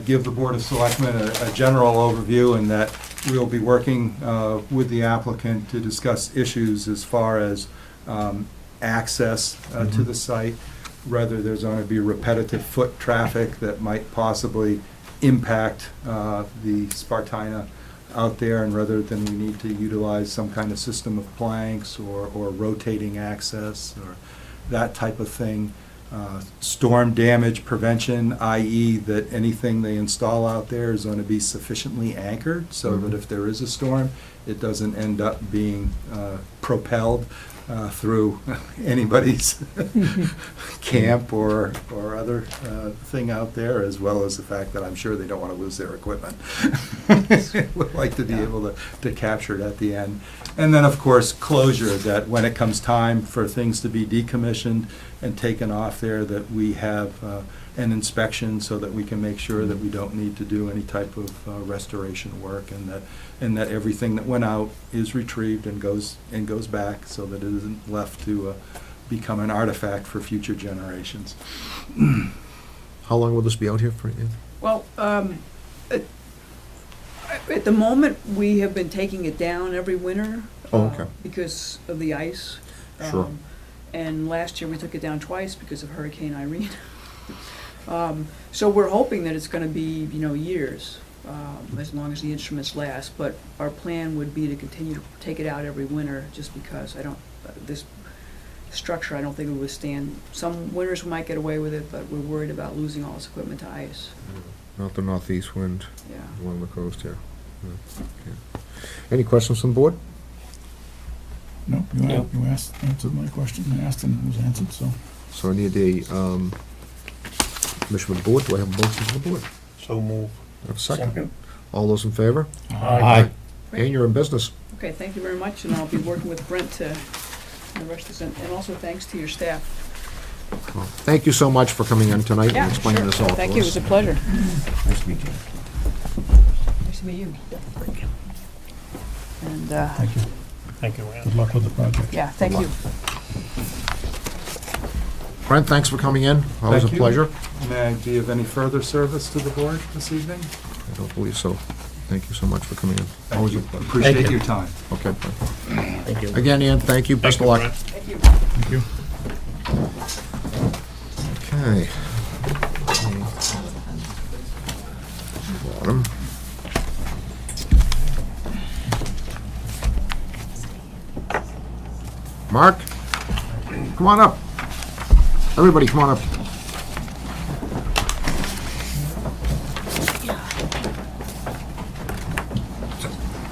Speaker 10: give the Board of Selectmen a general overview, in that we'll be working with the applicant to discuss issues as far as access to the site, whether there's going to be repetitive foot traffic that might possibly impact the Spartina out there, and rather than we need to utilize some kind of system of planks or rotating access or that type of thing. Storm damage prevention, i.e. that anything they install out there is going to be sufficiently anchored so that if there is a storm, it doesn't end up being propelled through anybody's camp or other thing out there, as well as the fact that I'm sure they don't want to lose their equipment. Would like to be able to capture it at the end. And then, of course, closure, that when it comes time for things to be decommissioned and taken off there, that we have an inspection so that we can make sure that we don't need to do any type of restoration work, and that everything that went out is retrieved and goes back, so that it isn't left to become an artifact for future generations.
Speaker 2: How long will this be out here for?
Speaker 9: Well, at the moment, we have been taking it down every winter.
Speaker 2: Oh, okay.
Speaker 9: Because of the ice.
Speaker 2: Sure.
Speaker 9: And last year, we took it down twice because of Hurricane Irene. So we're hoping that it's going to be, years, as long as the instruments last. But our plan would be to continue to take it out every winter, just because this structure, I don't think it would withstand. Some winters we might get away with it, but we're worried about losing all this equipment to ice.
Speaker 2: Not the northeast wind
Speaker 9: Yeah.
Speaker 2: along the coast here. Okay. Any questions from the board?
Speaker 4: No, you answered my question. I asked and it was answered, so.
Speaker 2: So I need a permission from the board. Do I have a motion from the board?
Speaker 7: So move.
Speaker 2: I have a second. All those in favor?
Speaker 4: Aye.
Speaker 2: And you're in business.
Speaker 9: Okay, thank you very much, and I'll be working with Brent to rush this in. And also thanks to your staff.
Speaker 2: Well, thank you so much for coming in tonight and explaining this all to us.
Speaker 9: Thank you, it was a pleasure.
Speaker 2: Nice to meet you.
Speaker 9: Nice to meet you. And
Speaker 4: Thank you.
Speaker 7: Thank you, Ann.
Speaker 4: Good luck with the project.
Speaker 9: Yeah, thank you.
Speaker 2: Brent, thanks for coming in. Always
Speaker 10: Thank
Speaker 2: a
Speaker 10: you.
Speaker 2: pleasure.
Speaker 10: May I be of any further service to the board this evening?
Speaker 2: I don't believe so. Thank you so much for coming in. Always a pleasure.
Speaker 10: Appreciate
Speaker 7: Thank you.
Speaker 10: your time.
Speaker 2: Okay, Brent.
Speaker 7: Thank you.
Speaker 2: Again, Ian, thank you. Best of luck.
Speaker 7: Brent.
Speaker 9: Thank you.
Speaker 4: Thank you.
Speaker 2: Okay. Bottom. Mark, come on up. Everybody, come on up.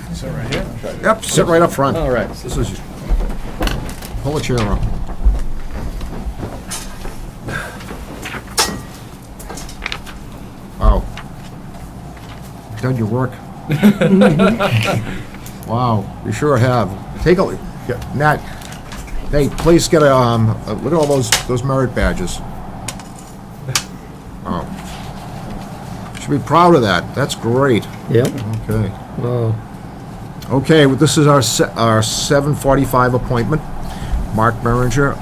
Speaker 3: Is that right here?
Speaker 2: Yep, sit right up front.
Speaker 3: All right.
Speaker 2: This is, pull a chair up. Wow. Done your work. Wow, you sure have. Take a, Nat, hey, please get look at all those merit badges. Wow. Should be proud of that. That's great.
Speaker 7: Yep.
Speaker 2: Okay.
Speaker 7: Well,
Speaker 2: Okay, well, this is our 7:45 appointment. Mark Berenger,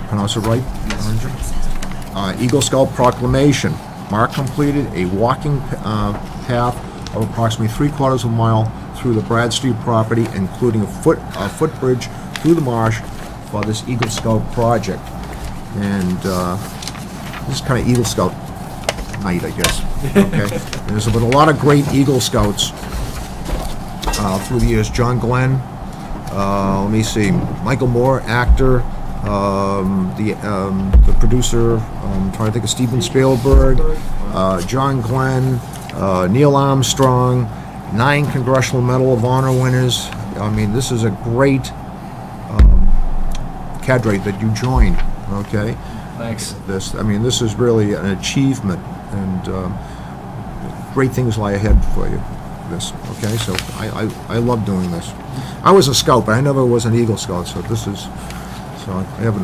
Speaker 2: pronounce it right? Berenger? Eagle Scout proclamation. Mark completed a walking path of approximately 3/4 of a mile through the Bradstreet property, including a footbridge through the marsh for this Eagle Scout project. And this is kind of Eagle Scout night, I guess. Okay. There's been a lot of great Eagle Scouts through the years. John Glenn, let me see, Michael Moore, actor, the producer, I'm trying to think of Steven Spielberg, John Glenn, Neil Armstrong, 9 Congressional Medal of Honor winners. I mean, this is a great cadre that you joined, okay?
Speaker 3: Thanks.
Speaker 2: This is really an achievement, and great things lie ahead for you. This, okay, so I love doing this. I was a scout, but I never was an Eagle Scout, so I have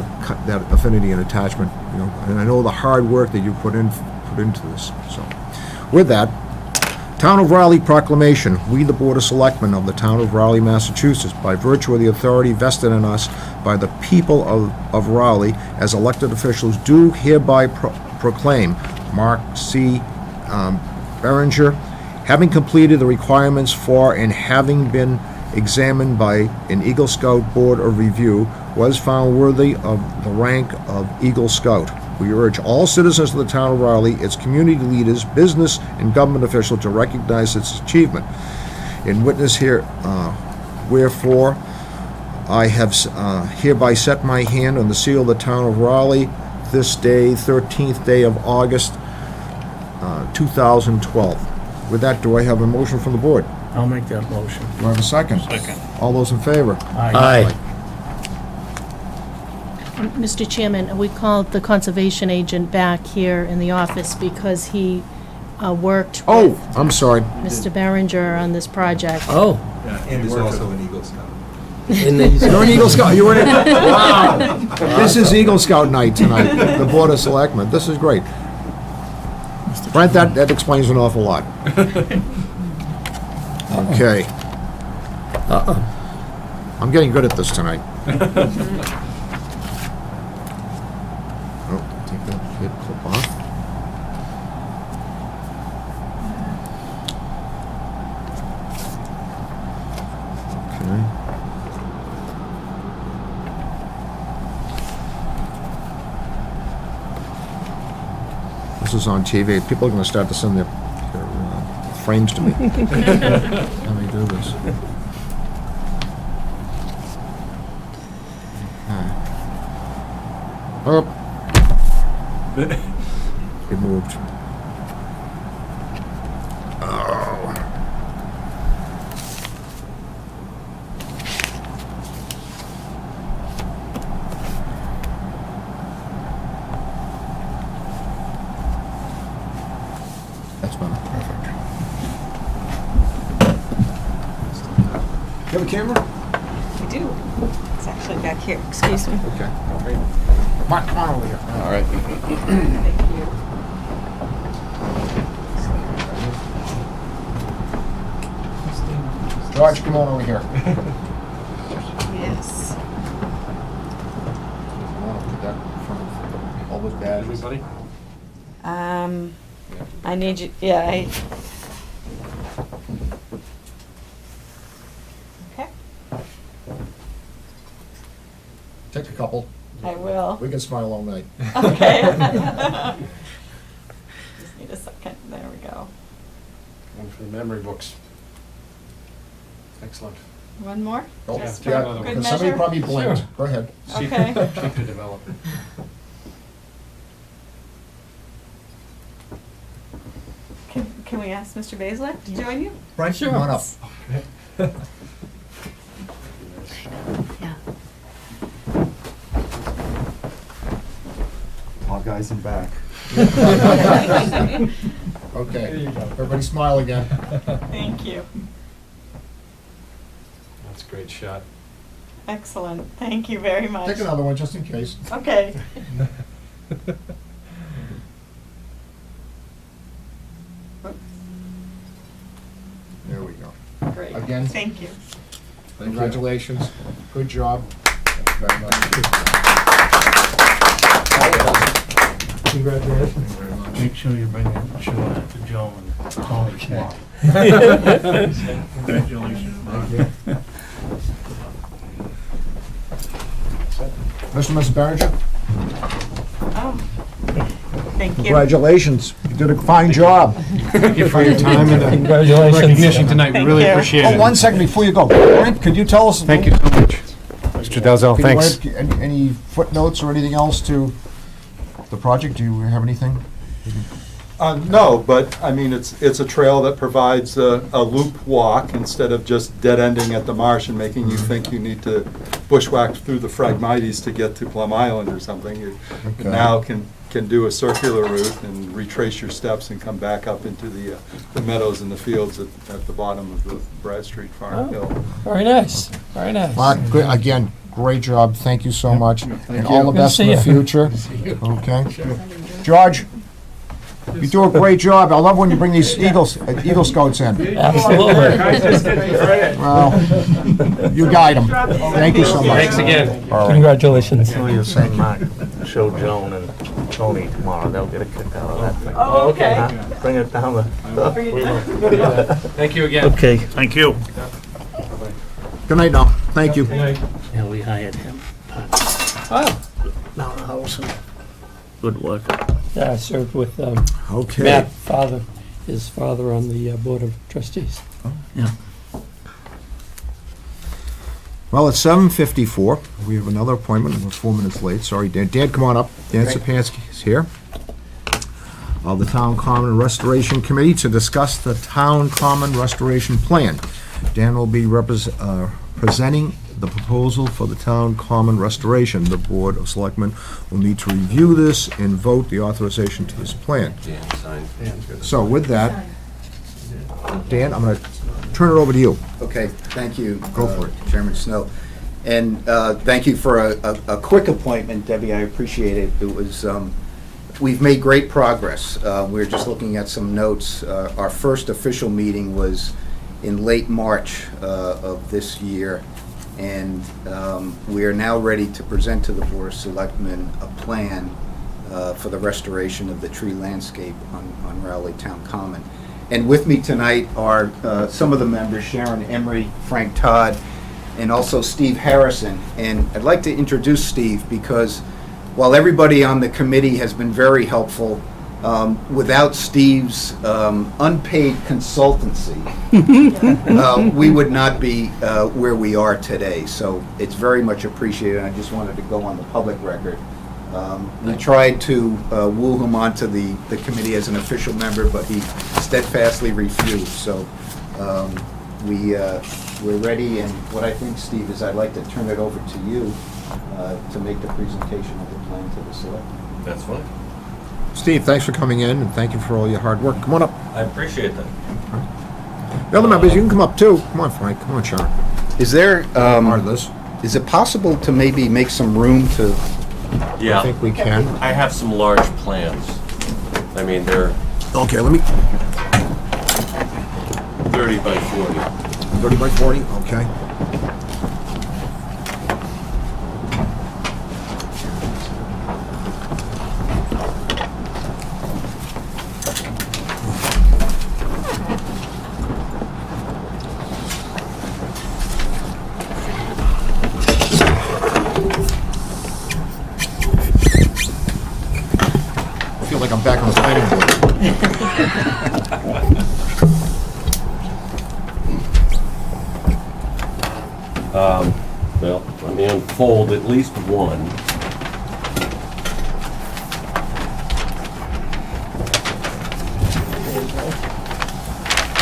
Speaker 2: that affinity and attachment, you know, and I know the hard work that you put into this. So, with that, Town of Raleigh proclamation. We, the Board of Selectmen of the Town of Raleigh, Massachusetts, by virtue of the authority vested in us by the people of Raleigh as elected officials, do hereby proclaim Mark C. Berenger, having completed the requirements for and having been examined by an Eagle Scout Board of Review, was found worthy of the rank of Eagle Scout. We urge all citizens of the town of Raleigh, its community leaders, business, and government officials to recognize its achievement. In witness here, wherefore, I have hereby set my hand on the seal of the town of Raleigh this day, 13th day of August, 2012. With that, do I have a motion from the board?
Speaker 7: I'll make that motion.
Speaker 2: Do I have a second?
Speaker 7: Second.
Speaker 2: All those in favor?
Speaker 7: Aye.
Speaker 11: Mr. Chairman, we called the conservation agent back here in the office because he worked
Speaker 2: Oh,
Speaker 11: with
Speaker 2: I'm sorry.
Speaker 11: Mr. Berenger on this project.
Speaker 7: Oh,
Speaker 8: And is also an Eagle Scout.
Speaker 7: and then
Speaker 2: You're an Eagle Scout. You were in it. Wow. This is Eagle Scout night tonight. The Board of Selectmen. This is great. Brent, that explains an awful lot. Okay. I'm getting good at this tonight. Oh, take that hit clip off. Okay. This is on TV. People are going to start to send their frames to me. Let me do this. Up. It moved. Oh. That's better. Perfect. You have a camera?
Speaker 1: I do. It's actually back here. Excuse me.
Speaker 2: Okay. Mark, come on over here.
Speaker 3: All right.
Speaker 1: Thank you.
Speaker 2: George, come on over here.
Speaker 1: Yes.
Speaker 2: Put that in front of all those badges.
Speaker 3: Everybody?
Speaker 1: I need you, yeah, Okay,
Speaker 2: Take a couple.
Speaker 1: I will.
Speaker 2: We can smile all night.
Speaker 1: Okay. Just need a second, there we go.
Speaker 3: One for the memory books. Excellent.
Speaker 1: One more?
Speaker 2: Oh,
Speaker 1: Just
Speaker 3: yeah,
Speaker 1: for
Speaker 3: good
Speaker 1: good
Speaker 2: because somebody
Speaker 1: measure?
Speaker 2: probably blinked.
Speaker 3: Sure.
Speaker 2: Go ahead.
Speaker 1: Okay.
Speaker 3: Cheap to develop.
Speaker 1: Can we ask Mr. Bazelak to join you?
Speaker 2: Frank, come on up.
Speaker 11: Yeah.
Speaker 8: All guys in back.
Speaker 2: Okay, everybody smile again.
Speaker 1: Thank you.
Speaker 3: That's a great shot.
Speaker 1: Excellent, thank you very much.
Speaker 2: Take another one just in case.
Speaker 1: Okay.
Speaker 2: There we go.
Speaker 1: Great.
Speaker 2: Again.
Speaker 1: Thank you.
Speaker 2: Congratulations. Good job. Thank you very much.
Speaker 10: Congratulations.
Speaker 2: Very much.
Speaker 7: Make sure you bring it, show that to Joe and Tony tomorrow. Congratulations, Mark.
Speaker 2: Mr. and Mrs. Barringer,
Speaker 1: Oh, thank you.
Speaker 2: congratulations. You did a fine job.
Speaker 3: Thank you for your time and
Speaker 10: Congratulations.
Speaker 3: recognition tonight. We
Speaker 1: Thank
Speaker 3: really
Speaker 1: you.
Speaker 3: appreciate
Speaker 2: Oh,
Speaker 3: it.
Speaker 2: 1 second before you go. Frank, could you tell us?
Speaker 3: Thank you so much. Mr. Dalzell,
Speaker 2: Could you
Speaker 3: thanks.
Speaker 2: add any footnotes or anything else to the project? Do you have anything?
Speaker 10: No, but, I mean, it's a trail that provides a loop walk instead of just dead-ending at the marsh and making you think you need to bushwhack through the Phragmites to get to Plum Island or something. You
Speaker 2: Okay.
Speaker 10: now can do a circular route and retrace your steps and come back up into the meadows and the fields at the bottom of the Bradstreet Farm Hill.
Speaker 12: Very nice, very nice.
Speaker 2: Mark, again, great job. Thank you so much. And all the
Speaker 12: Good to
Speaker 2: best in
Speaker 12: see
Speaker 2: the
Speaker 12: you.
Speaker 2: future. Okay. George, you do a great job. I love when you bring these Eagle Scouts in.
Speaker 12: Absolutely.
Speaker 2: Well, you guide them. Thank you so much.
Speaker 3: Thanks again.
Speaker 12: Congratulations.
Speaker 7: So you're saying, Mark, show Joan and Tony tomorrow, they'll get a kick out of that thing.
Speaker 1: Oh, okay.
Speaker 7: Huh? Bring it down the.
Speaker 3: Thank you again.
Speaker 7: Okay, thank you.
Speaker 2: Good night now. Thank you.
Speaker 7: Yeah, we hired him.
Speaker 12: Oh,
Speaker 7: Now the house and good worker.
Speaker 12: yeah, I served with
Speaker 2: Okay.
Speaker 12: Matt, his father on the Board of Trustees.
Speaker 7: Yeah.
Speaker 2: Well, it's 7:54. We have another appointment. We're 4 minutes late. Sorry, Dan. Dan, come on up. Dan Sapansky is here. Of the Town Common Restoration Committee to discuss the Town Common Restoration Plan. Dan will be presenting the proposal for the Town Common Restoration. The Board of Selectmen will need to review this and vote the authorization to this plan. So with that, Dan, I'm going to turn it over to you.
Speaker 13: Okay, thank you.
Speaker 2: Go for it.
Speaker 13: Chairman Snow. And thank you for a quick appointment, Debbie, I appreciate it. It was, we've made great progress. We're just looking at some notes. Our first official meeting was in late March of this year, and we are now ready to present to the Board of Selectmen a plan for the restoration of the tree landscape on Rowley Town Common. And with me tonight are some of the members, Sharon Emery, Frank Todd, and also Steve Harrison. And I'd like to introduce Steve because while everybody on the committee has been very helpful, without Steve's unpaid consultancy, we would not be where we are today. So it's very much appreciated. I just wanted to go on the public record. We tried to woo him onto the committee as an official member, but he steadfastly refused. So we're ready, and what I think, Steve, is I'd like to turn it over to you to make the presentation of the plan to the selectmen.
Speaker 14: That's fine.
Speaker 2: Steve, thanks for coming in, and thank you for all your hard work. Come on up.
Speaker 14: I appreciate that.
Speaker 2: The other members, you can come up too. Come on, Frank. Come on, Sharon.
Speaker 13: Is there,
Speaker 2: Part of this.
Speaker 13: is it possible to maybe make some room to,
Speaker 14: Yeah.
Speaker 2: I think we can.
Speaker 14: I have some large plans. I mean, they're
Speaker 2: Okay, let me,
Speaker 14: 30 by 40.
Speaker 2: 30 by 40, okay. feel like I'm back on the planning board.
Speaker 14: Well, let me unfold at least one.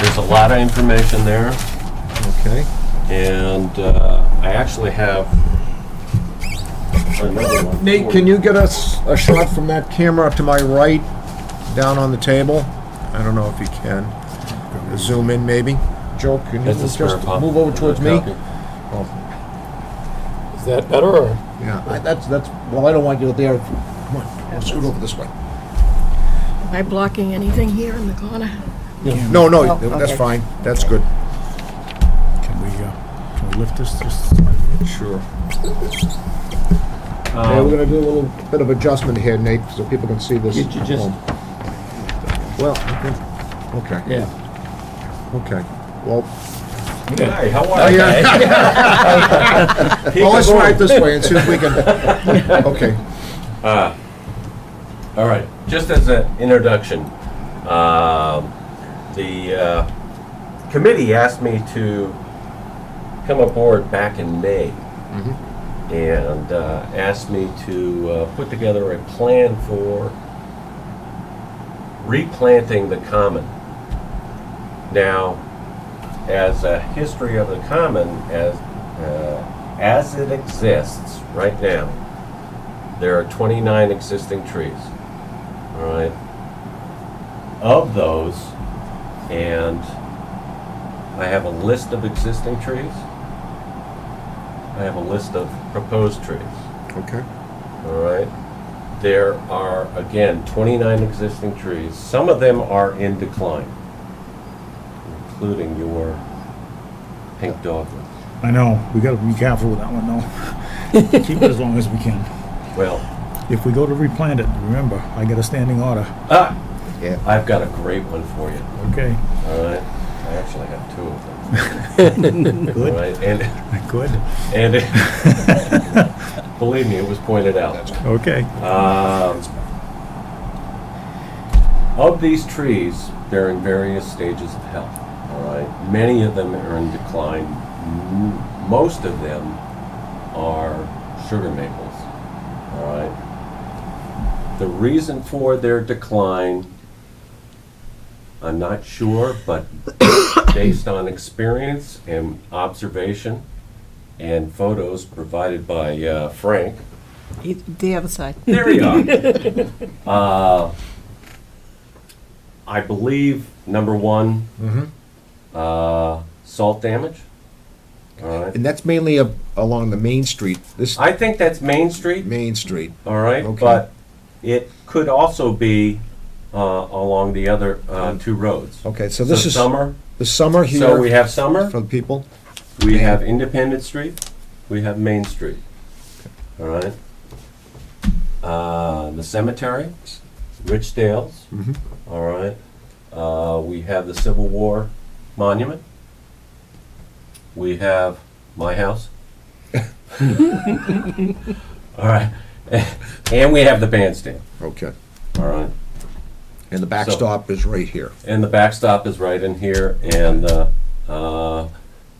Speaker 14: There's a lot of information there,
Speaker 2: Okay.
Speaker 14: and I actually have another one.
Speaker 2: Nate, can you get us a shot from that camera to my right, down on the table? I don't know if you can. Zoom in, maybe. Joe, can you
Speaker 14: That's a
Speaker 2: just
Speaker 14: spare copy.
Speaker 2: move over towards me?
Speaker 14: Copy.
Speaker 2: Oh,
Speaker 12: Is that better, or?
Speaker 2: yeah, that's, well, I don't want you there. Come on, let's scoot over this way.
Speaker 11: Am I blocking anything here in the corner?
Speaker 2: No, no,
Speaker 11: Oh,
Speaker 2: that's
Speaker 11: okay.
Speaker 2: fine. That's good.
Speaker 4: Can we lift this just?
Speaker 2: Sure. Okay, we're gonna do a little bit of adjustment here, Nate, so people can see this.
Speaker 12: You just-
Speaker 2: Well, I think, okay,
Speaker 12: Yeah.
Speaker 2: okay. Well,
Speaker 14: Hi, how
Speaker 2: oh,
Speaker 14: are you?
Speaker 2: yeah. Well, let's try it this way and see if we can, okay.
Speaker 14: All right, just as an introduction, the committee asked me to come aboard back in May and asked me to put together a plan for replanting the common. Now, as a history of the common, as it exists right now, there are 29 existing trees. All right. Of those, and I have a list of existing trees. I have a list of proposed trees.
Speaker 2: Okay.
Speaker 14: All right. There are, again, 29 existing trees. Some of them are in decline, including your pink dogwood.
Speaker 4: I know, we gotta be careful with that one, though. Keep it as long as we can.
Speaker 14: Well,
Speaker 4: If we go to replant it, remember, I get a standing order.
Speaker 2: Yeah.
Speaker 14: I've got a great one for you.
Speaker 4: Okay,
Speaker 14: All right. I actually have two of them. All
Speaker 4: good,
Speaker 14: right. And
Speaker 4: good.
Speaker 14: believe me, it was pointed out.
Speaker 4: Okay.
Speaker 14: Of these trees, they're in various stages of health. All right. Many of them are in decline. Most of them are sugar maples. All right. The reason for their decline, I'm not sure, but based on experience and observation and photos provided by Frank.
Speaker 1: The other side.
Speaker 14: There you are. I believe, number one, salt damage. All right.
Speaker 2: And that's mainly along the Main Street, this
Speaker 14: I think that's Main Street,
Speaker 2: Main Street.
Speaker 14: all right,
Speaker 2: Okay.
Speaker 14: but it could also be along the other two roads.
Speaker 2: Okay, so this is
Speaker 14: Summer,
Speaker 2: the summer here.
Speaker 14: so we have Summer,
Speaker 2: for the people.
Speaker 14: we have Independence Street, we have Main Street, all right? The cemetery, Richdale's, all right? We have the Civil War Monument. We have my house. All right. And we have the bandstand,
Speaker 2: Okay.
Speaker 14: all right?
Speaker 2: And the backstop is right here.
Speaker 14: And the backstop is right in here, and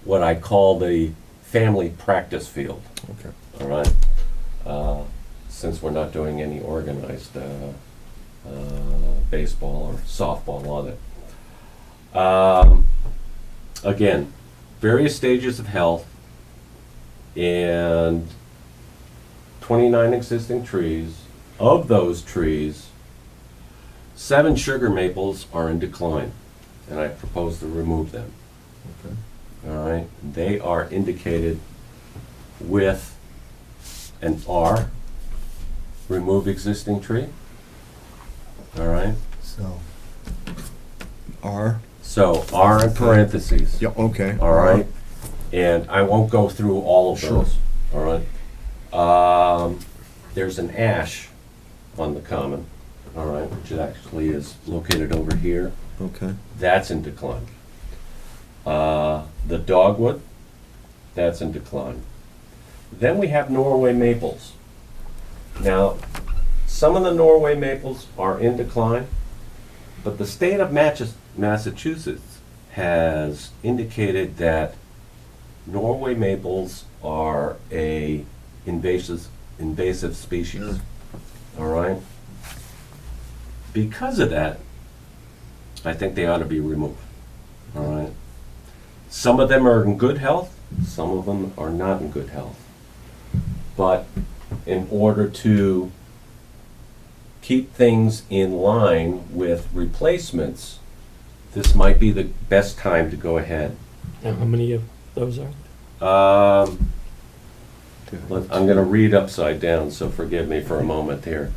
Speaker 14: what I call the family practice field,
Speaker 2: Okay.
Speaker 14: all right? Since we're not doing any organized baseball or softball on it. Again, various stages of health, and 29 existing trees. Of those trees, 7 sugar maples are in decline, and I propose to remove them.
Speaker 2: Okay.
Speaker 14: All right, they are indicated with an R, remove existing tree. All right,
Speaker 2: So R.
Speaker 14: so R in parentheses.
Speaker 2: Yeah. Okay.
Speaker 14: All right, and I won't go through all of
Speaker 2: Sure.
Speaker 14: those. All right, there's an ash on the common. All right, which actually is located over here.
Speaker 2: Okay.
Speaker 14: That's in decline. The dogwood, that's in decline. Then we have Norway maples. Now, Some of the Norway maples are in decline, but the state of Massachusetts has indicated that Norway maples are a invasive species. All right? Because of that, I think they ought to be removed. All right? Some of them are in good health, some of them are not in good health. But in order to keep things in line with replacements, this might be the best time to go ahead.
Speaker 12: Now, how many of those are?
Speaker 14: I'm going to read upside down, so forgive me for a moment here.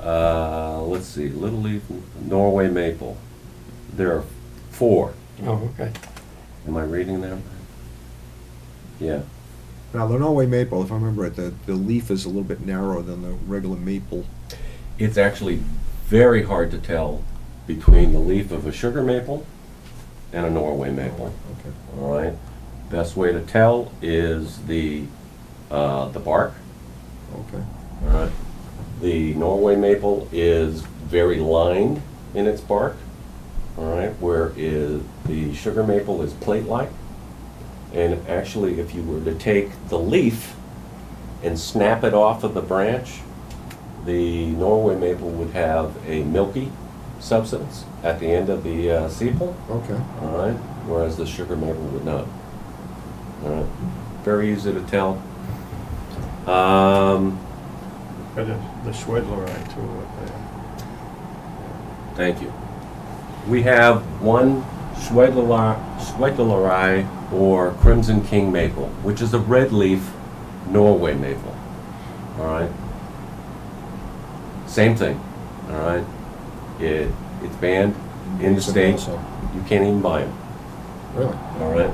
Speaker 14: Let's see, Little Leaf Norway Maple. There are 4.
Speaker 12: Oh, okay.
Speaker 14: Am I reading that right? Yeah.
Speaker 2: Now, the Norway maple, if I remember it, the leaf is a little bit narrower than the regular maple.
Speaker 14: It's actually very hard to tell between the leaf of a sugar maple and a Norway maple.
Speaker 2: Okay.
Speaker 14: All right. Best way to tell is the bark.
Speaker 2: Okay.
Speaker 14: All right. The Norway maple is very lined in its bark. All right. Whereas the sugar maple is plate-like. And actually, if you were to take the leaf and snap it off of the branch, the Norway maple would have a milky substance at the end of the sepal.
Speaker 2: Okay.
Speaker 14: All right. Whereas the sugar maple would not. All right. Very easy to tell.
Speaker 4: But the Schwedleri too.
Speaker 14: Thank you. We have one Schwedleri or Crimson King maple, which is a red leaf Norway maple. All right. Same thing. All right. It's banned in the state.
Speaker 2: Also.
Speaker 14: You can't even buy them.
Speaker 2: Really?
Speaker 14: All right.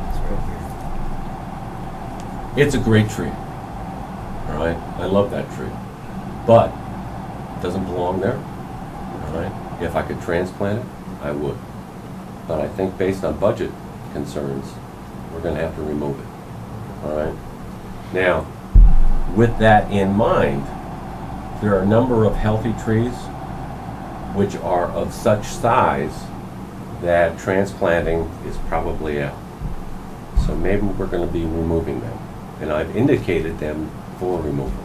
Speaker 14: It's a great tree. All right. I love that tree, but it doesn't belong there. All right. If I could transplant it, I would. But I think based on budget concerns, we're going to have to remove it. All right. Now, with that in mind, there are a number of healthy trees which are of such size that transplanting is probably out. So maybe we're going to be removing them. And I've indicated them for removal.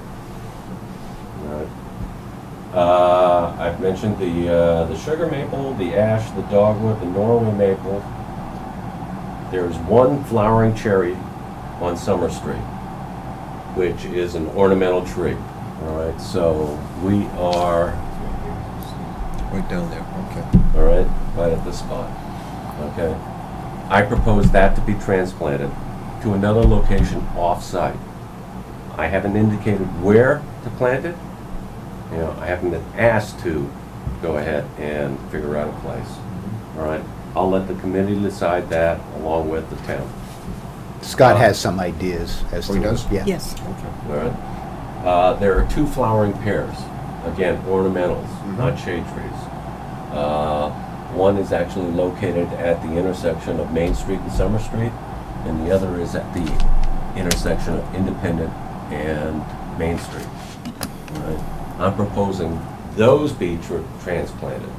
Speaker 14: All right. I've mentioned the sugar maple, the ash, the dogwood, the Norway maple. There's one flowering cherry on Summer Street, which is an ornamental tree. All right, so we are
Speaker 2: Right down there, okay.
Speaker 14: all right, right at this spot. Okay, I propose that to be transplanted to another location off-site. I haven't indicated where to plant it. You know, I haven't been asked to go ahead and figure out a place. All right, I'll let the committee decide that along with the town.
Speaker 13: Scott has some ideas as to.
Speaker 2: Oh, he does?
Speaker 13: Yeah.
Speaker 1: Yes.
Speaker 2: Okay.
Speaker 14: All right. There are 2 flowering pairs, again, ornamentals, not shade trees. One is actually located at the intersection of Main Street and Summer Street, and the other is at the intersection of Independent and Main Street. All right. I'm proposing those be transplanted.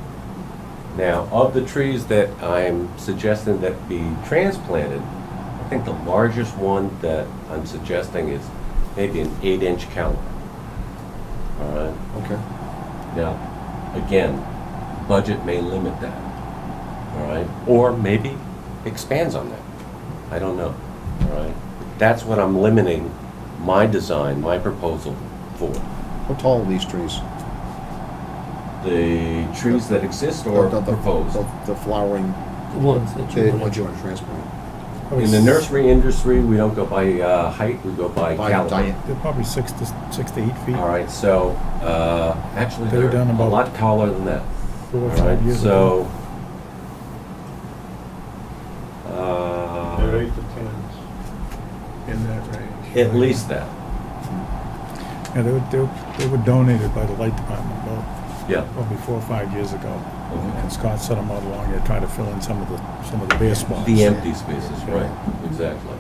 Speaker 14: Now, of the trees that I'm suggesting that be transplanted, I think the largest one that I'm suggesting is maybe an 8-inch caliber. All right.
Speaker 2: Okay.
Speaker 14: Now, again, budget may limit that. All right. Or maybe expands on that. I don't know. All right. That's what I'm limiting my design, my proposal for.
Speaker 2: How tall are these trees?
Speaker 14: The trees that exist or
Speaker 2: The
Speaker 14: proposed.
Speaker 2: The flowering,
Speaker 12: The ones that you
Speaker 2: the
Speaker 12: want
Speaker 2: ones
Speaker 12: to.
Speaker 2: you want to transplant.
Speaker 14: In the nursery industry, we don't go by height, we go by caliber.
Speaker 2: diet.
Speaker 4: They're probably 6 to 8 feet.
Speaker 14: All right, so actually
Speaker 4: They were
Speaker 14: they're
Speaker 4: down
Speaker 14: a
Speaker 4: about
Speaker 14: lot taller than that.
Speaker 4: 4 or
Speaker 14: All
Speaker 4: 5
Speaker 14: right,
Speaker 4: years
Speaker 14: so
Speaker 4: ago.
Speaker 3: They're 8 to 10s, in that range.
Speaker 14: at least that.
Speaker 4: Yeah, they were donated by the light department about
Speaker 14: Yeah.
Speaker 4: probably 4 or 5 years ago.
Speaker 14: Okay.
Speaker 4: And Scott set them out along there, trying to fill in some of the bare spots.
Speaker 14: The empty spaces, right? Exactly.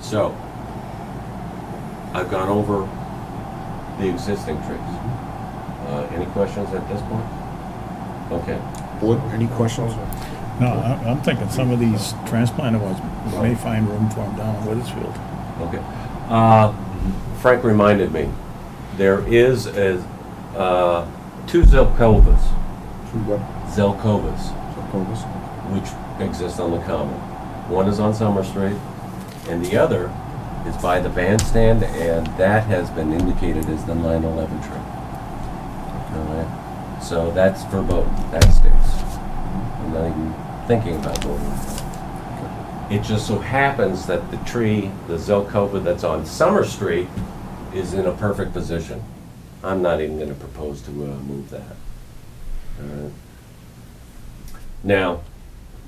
Speaker 14: So I've gone over the existing trees. Any questions at this point? Okay.
Speaker 2: Board, any questions?
Speaker 4: No, I'm thinking some of these transplanted ones, we may find room for them down in Weathersfield.
Speaker 14: Okay. Frank reminded me, there is two Zelkovas.
Speaker 2: Two what?
Speaker 14: Zelkovas,
Speaker 2: Zelkovas?
Speaker 14: which exist on the common. One is on Summer Street, and the other is by the bandstand, and that has been indicated as the 9/11 tree. All right. So that's verboten. That stays. I'm not even thinking about voting. It just so happens that the tree, the Zelkova that's on Summer Street, is in a perfect position. I'm not even going to propose to move that. All right. Now,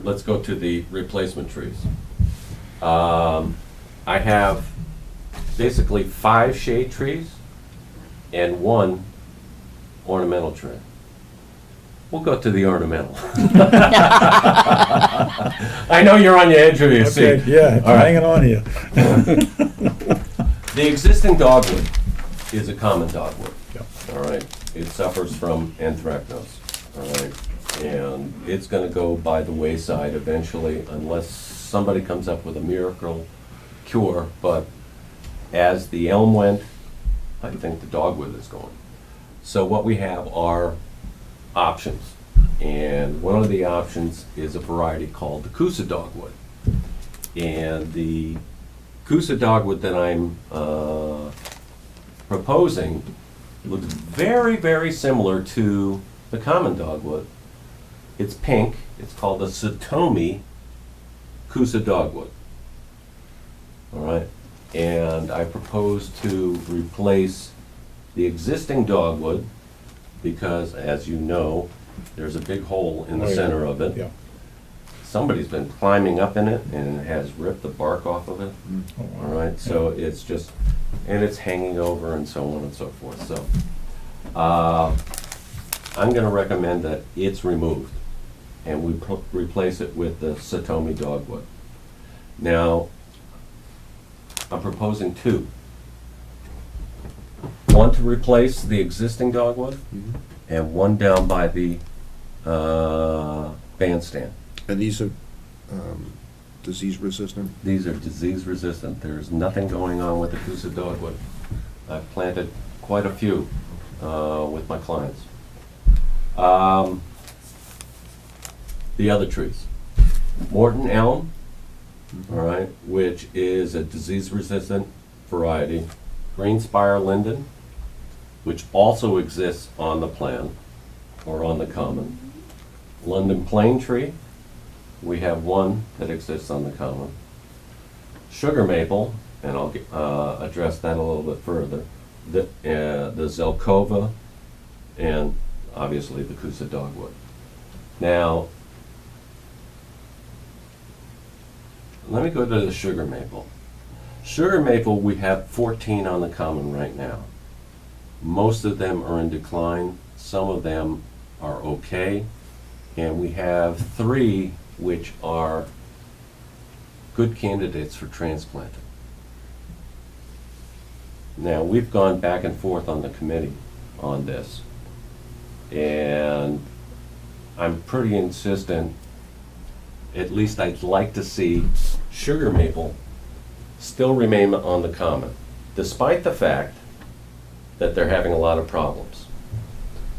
Speaker 14: let's go to the replacement trees. I have basically 5 shade trees and 1 ornamental tree. We'll go to the ornamental. I know you're on your edge of your seat.
Speaker 4: Okay, yeah,
Speaker 14: All right.
Speaker 4: hanging on here.
Speaker 14: The existing dogwood is a common dogwood.
Speaker 4: Yep.
Speaker 14: All right. It suffers from anthracnose. All right. And it's going to go by the wayside eventually unless somebody comes up with a miracle cure. But as the elm went, I think the dogwood is going. So what we have are options. And one of the options is a variety called the Coosa dogwood. And the Coosa dogwood that I'm proposing looks very, very similar to the common dogwood. It's pink. It's called the Satomi Coosa dogwood. All right. And I propose to replace the existing dogwood because, as you know, there's a big hole in the center of it.
Speaker 4: Yeah.
Speaker 14: Somebody's been climbing up in it and it has ripped the bark off of it.
Speaker 4: Oh, wow.
Speaker 14: All right, so it's just, and it's hanging over and so on and so forth. So I'm going to recommend that it's removed and we replace it with the Satomi dogwood. Now, I'm proposing 2. One to replace the existing dogwood and one down by the bandstand.
Speaker 2: And these are disease resistant?
Speaker 14: These are disease resistant. There's nothing going on with the Coosa dogwood. I've planted quite a few with my clients. The other trees. Morton elm, all right, which is a disease resistant variety. Green spire linden, which also exists on the plan or on the common. London plane tree, we have one that exists on the common. Sugar maple, and I'll address that a little bit further. The Zelkova, and obviously the Coosa dogwood. Now, let me go to the sugar maple. Sugar maple, we have 14 on the common right now. Most of them are in decline. Some of them are okay. And we have 3 which are good candidates for transplanting. Now, we've gone back and forth on the committee on this. And I'm pretty insistent, at least I'd like to see sugar maple still remain on the common, despite the fact that they're having a lot of problems.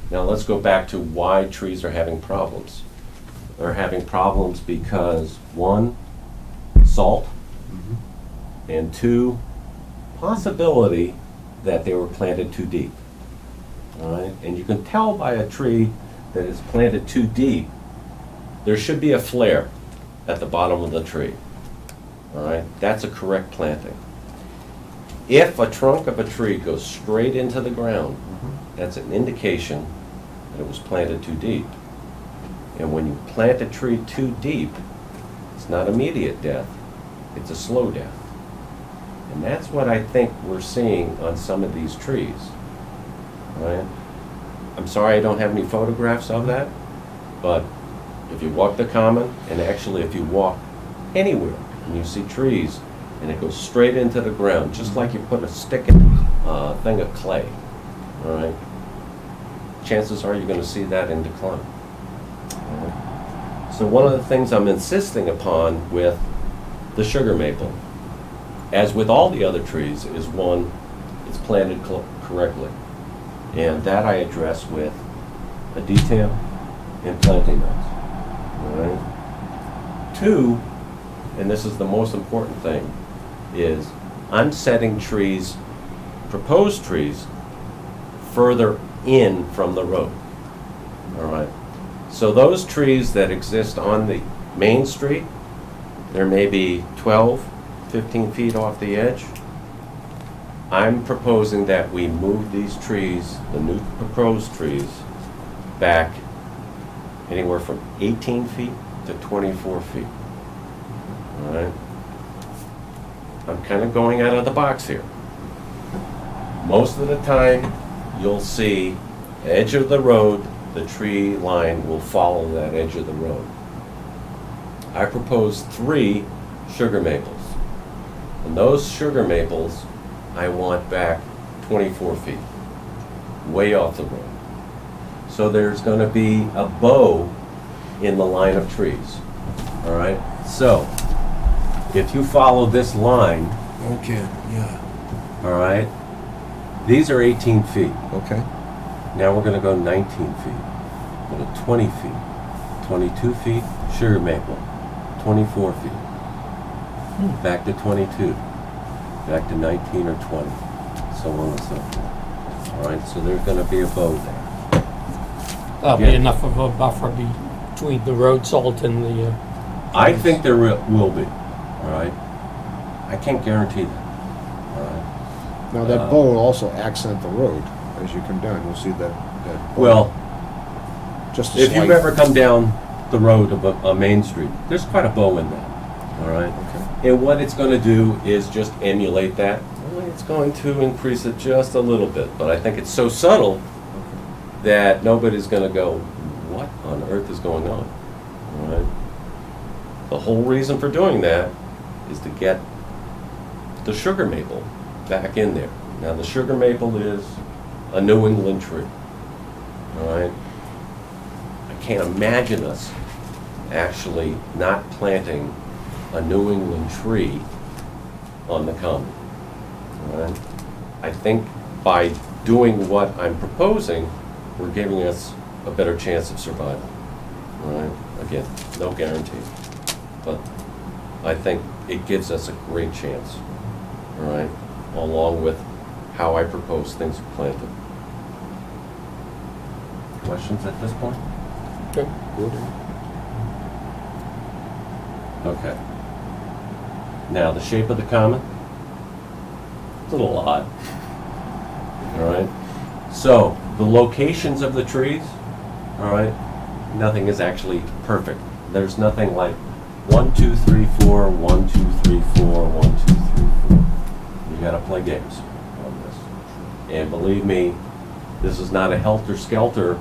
Speaker 14: Now let's go back to why trees are having problems. They're having problems because 1, salt, and 2, possibility that they were planted too deep. All right, and you can tell by a tree that is planted too deep, there should be a flare at the bottom of the tree. All right, that's a correct planting. If a trunk of a tree goes straight into the ground, that's an indication that it was planted too deep. And when you plant a tree too deep, it's not immediate death, it's a slow death. And that's what I think we're seeing on some of these trees. All right? I'm sorry I don't have any photographs of that, but if you walk the common, and actually if you walk anywhere and you see trees and it goes straight into the ground, just like you put a stick in a thing of clay, all right? Chances are you're going to see that in decline. All right? So one of the things I'm insisting upon with the sugar maple, as with all the other trees, is one, it's planted correctly. And that I address with a detail and planting notes. All right? Two, and this is the most important thing, is I'm setting trees, proposed trees, further in from the road. All right? So those trees that exist on the main street, there may be 12, 15 feet off the edge. I'm proposing that we move these trees, the new proposed trees, back anywhere from 18 feet to 24 feet. All right? I'm kind of going out of the box here. Most of the time, you'll see edge of the road, the tree line will follow that edge of the road. I propose 3 sugar maples. And those sugar maples, I want back 24 feet, way off the road. So there's going to be a bow in the line of trees. All right? So, if you follow this line,
Speaker 2: Okay, yeah.
Speaker 14: all right, these are 18 feet.
Speaker 2: Okay.
Speaker 14: Now we're going to go 19 feet. Go to 20 feet, 22 feet, sugar maple, 24 feet. Back to 22, back to 19 or 20, so on and so forth. All right, so there's going to be a bow there.
Speaker 12: That'll be
Speaker 14: Again,
Speaker 12: enough of a buffer between the road salt and the...
Speaker 14: I think there will be, all right? I can't guarantee that, all right?
Speaker 2: Now, that bow will also accent the road as you come down. You'll see that bow.
Speaker 14: Well,
Speaker 2: Just a
Speaker 14: if you've
Speaker 2: slight-
Speaker 14: ever come down the road of a main street, there's quite a bow in that, all right?
Speaker 2: Okay.
Speaker 14: And what it's going to do is just emulate that. Only it's going to increase it just a little bit, but I think it's so subtle that nobody's going to go, what on earth is going on? All right? The whole reason for doing that is to get the sugar maple back in there. Now, the sugar maple is a New England tree. All right? I can't imagine us actually not planting a New England tree on the common. All right? I think by doing what I'm proposing, we're giving us a better chance of survival. All right? Again, no guarantee. But I think it gives us a great chance. All right? Along with how I propose things are planted. Questions at this point?
Speaker 12: Good.
Speaker 14: Okay. Now, the shape of the common, it's a little odd. All right? So, the locations of the trees, all right, nothing is actually perfect. There's nothing like 1, 2, 3, 4, 1, 2, 3, 4, 1, 2, 3, 4. You gotta play games on this. And believe me, this is not a helter-skelter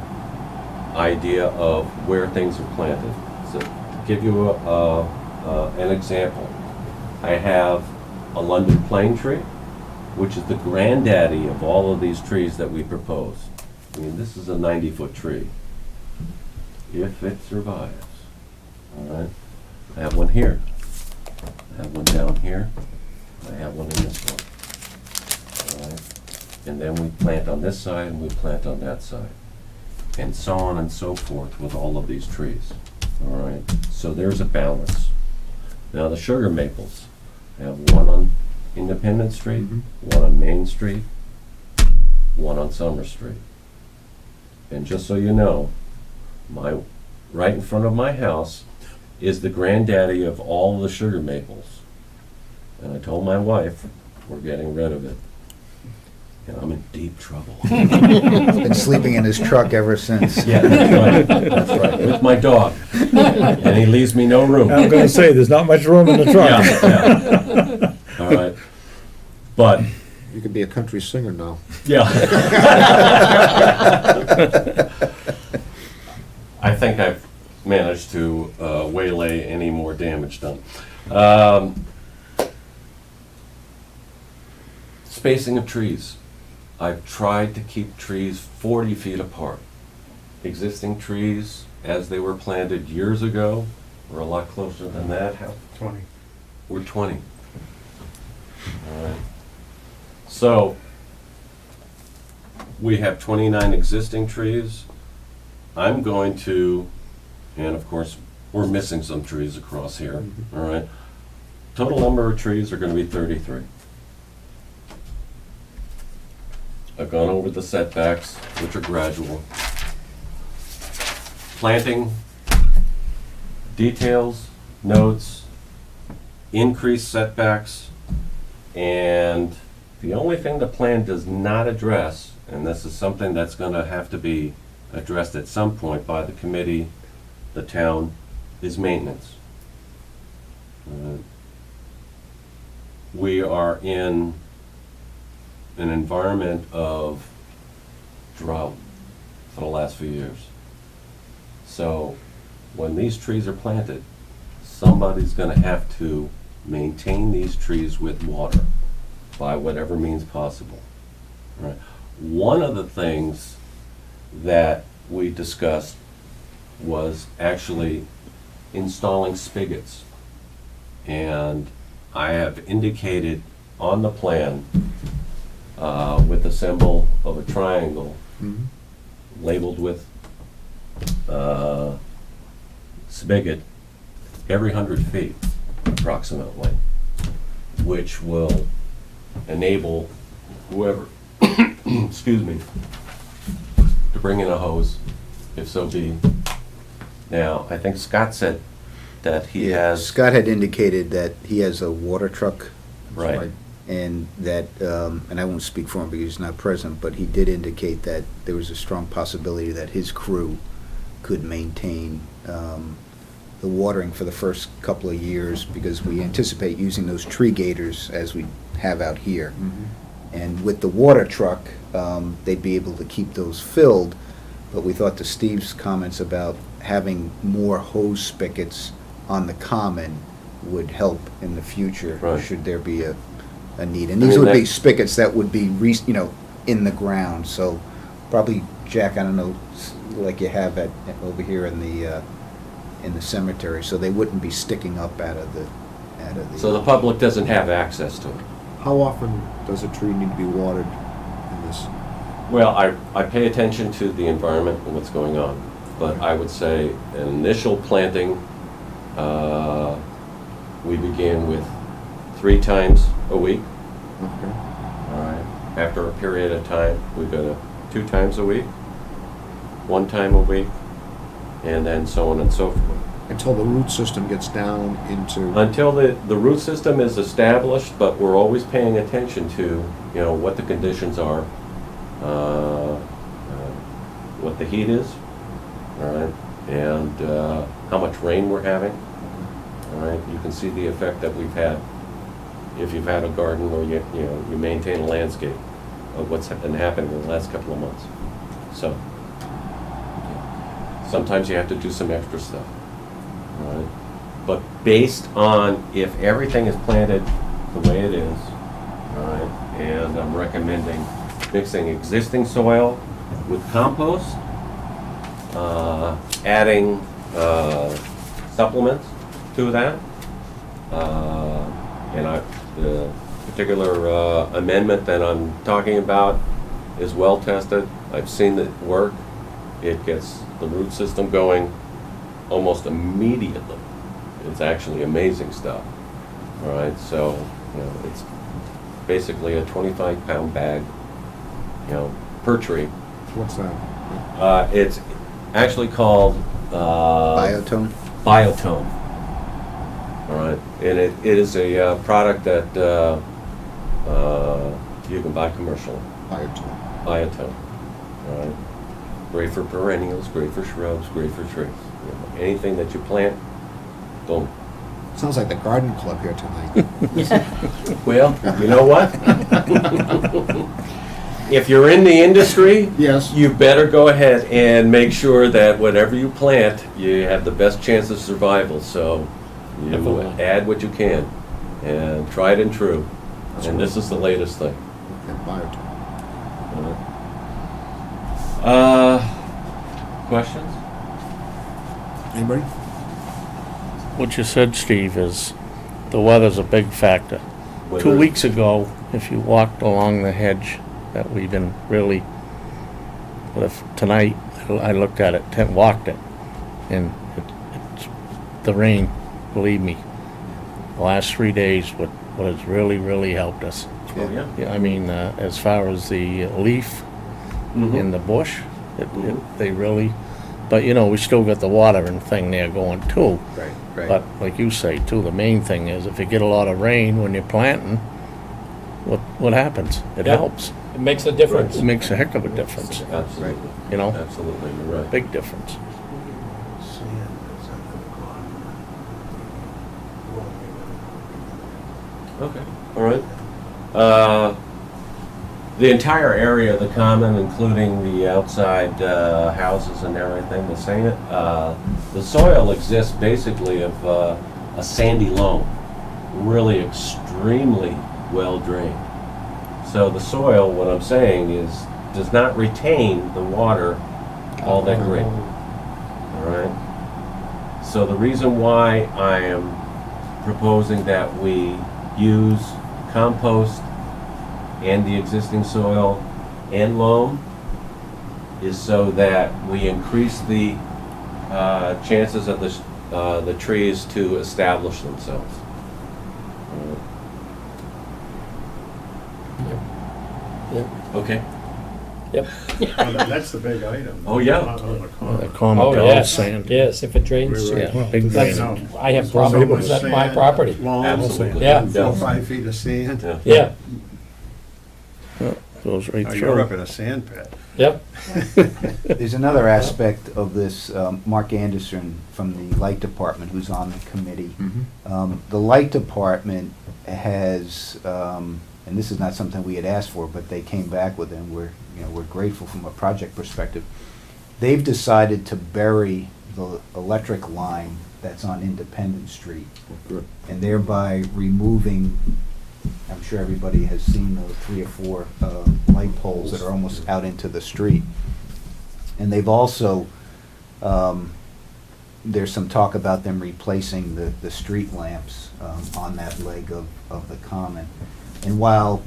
Speaker 14: idea of where things are planted. So, to give you an example, I have a London plane tree, which is the granddaddy of all of these trees that we propose. I mean, this is a 90-foot tree, if it survives. All right? I have one here. I have one down here. I have one in this one. All right? And then we plant on this side and we plant on that side. And so on and so forth with all of these trees. All right? So there's a balance. Now the sugar maples. I have one on Independence Street, one on Main Street, one on Summer Street. And just so you know, right in front of my house is the granddaddy of all the sugar maples. And I told my wife, we're getting rid of it. And I'm in deep trouble.
Speaker 13: Been sleeping in his truck ever since.
Speaker 14: Yeah, that's right. That's right. With my dog. And he leaves me no room.
Speaker 4: I'm gonna say, there's not much room in the truck.
Speaker 14: Yeah. All right. But
Speaker 2: You could be a country singer now.
Speaker 14: yeah. I think I've managed to waylay any more damage done. Spacing of trees. I've tried to keep trees 40 feet apart. Existing trees, as they were planted years ago, were a lot closer than that. How?
Speaker 10: 20.
Speaker 14: We're 20. All right. So, we have 29 existing trees. I'm going to, and of course, we're missing some trees across here, all right? Total number of trees are going to be 33. I've gone over the setbacks, which are gradual. Planting details, notes, increased setbacks, and the only thing the plan does not address, and this is something that's going to have to be addressed at some point by the committee, the town, is maintenance. We are in an environment of drought for the last few years. So when these trees are planted, somebody's going to have to maintain these trees with water by whatever means possible. Right? One of the things that we discussed was actually installing spigots. And I have indicated on the plan with the symbol of a triangle labeled with spigot every 100 feet approximately, which will enable whoever, excuse me, to bring in a hose, if so be. Now, I think Scott said that he has...
Speaker 13: Scott had indicated that he has a water truck.
Speaker 14: Right.
Speaker 13: And that, and I won't speak for him because he's not present, but he did indicate that there was a strong possibility that his crew could maintain the watering for the first couple of years, because we anticipate using those tree gators as we have out here. And with the water truck, they'd be able to keep those filled, but we thought to Steve's comments about having more hose spigots on the common would help in the future,
Speaker 14: Right.
Speaker 13: should there be a need. And these would be spigots that would be, in the ground, so probably, Jack, I don't know, like you have over here in the cemetery, so they wouldn't be sticking up out of the.
Speaker 14: So the public doesn't have access to it.
Speaker 2: How often does a tree need to be watered in this?
Speaker 14: Well, I pay attention to the environment and what's going on, but I would say an initial planting, we begin with 3 times a week.
Speaker 2: Okay.
Speaker 14: All right. After a period of time, we go to 2 times a week, 1 time a week, and then so on and so forth.
Speaker 2: Until the root system gets down into...
Speaker 14: Until the root system is established, but we're always paying attention to, what the conditions are, what the heat is, all right, and how much rain we're having. All right, you can see the effect that we've had if you've had a garden or you maintain a landscape of what's been happening in the last couple of months. So sometimes you have to do some extra stuff. All right, but based on if everything is planted the way it is, all right, and I'm recommending mixing existing soil with compost, adding supplements to that, and the particular amendment that I'm talking about is well tested. I've seen it work. It gets the root system going almost immediately. It's actually amazing stuff. All right, so it's basically a 25-pound bag, per tree.
Speaker 2: What's that?
Speaker 14: It's actually called
Speaker 13: Biotone?
Speaker 14: Biotone. All right, and it is a product that you can buy commercially.
Speaker 2: Biotone.
Speaker 14: Biotone. All right, great for perennials, great for shrubs, great for trees. Anything that you plant, boom.
Speaker 2: Sounds like the garden club here tonight.
Speaker 14: Well, you know what? If you're in the industry,
Speaker 2: Yes.
Speaker 14: you better go ahead and make sure that whatever you plant, you have the best chance of survival. So you
Speaker 12: Definitely.
Speaker 14: add what you can and try it and true. And this is the latest thing.
Speaker 2: and biotin.
Speaker 14: Questions?
Speaker 2: Anybody?
Speaker 7: What you said, Steve, is the weather's a big factor.
Speaker 14: Weather.
Speaker 7: 2 weeks ago, if you walked along the hedge that we've been really, but if tonight, I looked at it, walked it, and it's the rain, believe me, the last 3 days, what has really, really helped us.
Speaker 14: Oh, yeah.
Speaker 7: Yeah, I mean, as far as the leaf in the bush, they really, but you know, we still got the water and thing there going too.
Speaker 13: Right, right.
Speaker 7: But like you say too, the main thing is if you get a lot of rain when you're planting, what happens? It
Speaker 12: Yeah.
Speaker 7: helps.
Speaker 12: It makes a difference.
Speaker 7: It makes a heck of a difference,
Speaker 14: Absolutely.
Speaker 7: you know?
Speaker 14: Absolutely, you're right.
Speaker 7: Big difference.
Speaker 14: Okay, all right. The entire area of the common, including the outside houses and everything, the soil exists basically of a sandy loam, really extremely well drained. So the soil, what I'm saying is, does not retain the water all that great. All right. So the reason why I am proposing that we use compost and the existing soil and loam is so that we increase the chances of the trees to establish themselves.
Speaker 12: Yep.
Speaker 14: Okay.
Speaker 12: Yep.
Speaker 3: That's the big item.
Speaker 14: Oh, yeah.
Speaker 7: The common
Speaker 12: Oh,
Speaker 7: bell
Speaker 12: yes,
Speaker 7: sand.
Speaker 12: yes, if it drains.
Speaker 3: Right,
Speaker 7: Yeah, big
Speaker 12: That's,
Speaker 7: drainage.
Speaker 12: I have problems at my property.
Speaker 14: Absolutely.
Speaker 12: Yeah.
Speaker 3: 4 or 5 feet of sand.
Speaker 12: Yeah,
Speaker 7: Goes right
Speaker 3: Oh, you're up
Speaker 7: through.
Speaker 3: in a sand pit.
Speaker 12: yep.
Speaker 13: There's another aspect of this, Mark Anderson from the Light Department, who's on the committee. The Light Department has, and this is not something we had asked for, but they came back with it, and we're grateful from a project perspective. They've decided to bury the electric line that's on Independence Street, and thereby removing, I'm sure everybody has seen those 3 or 4 light poles that are almost out into the street. And they've also, there's some talk about them replacing the street lamps on that leg of the common. And while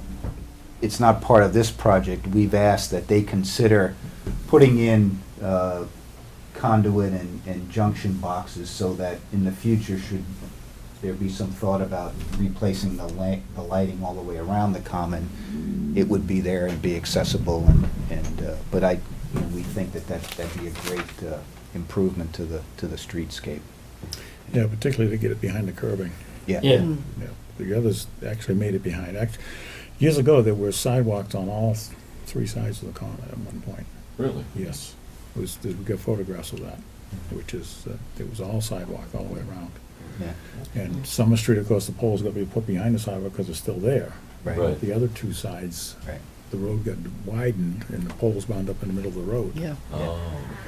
Speaker 13: it's not part of this project, we've asked that they consider putting in conduit and junction boxes so that in the future, should there be some thought about replacing the lighting all the way around the common, it would be there and be accessible, but we think that'd be a great improvement to the streetscape.
Speaker 4: Yeah, particularly to get it behind the curbing.
Speaker 13: Yeah.
Speaker 12: Yeah.
Speaker 4: Yeah, the others actually made it behind. Years ago, there were sidewalks on all 3 sides of the common at one point.
Speaker 14: Really?
Speaker 4: Yes. We got photographs of that, which is, it was all sidewalk all the way around.
Speaker 13: Yeah.
Speaker 4: And Summer Street, of course, the pole's got to be put behind the sidewalk because it's still there.
Speaker 14: Right.
Speaker 4: The other 2 sides,
Speaker 13: Right.
Speaker 4: the road got widened and the poles wound up in the middle of the road.
Speaker 11: Yeah.
Speaker 14: Oh,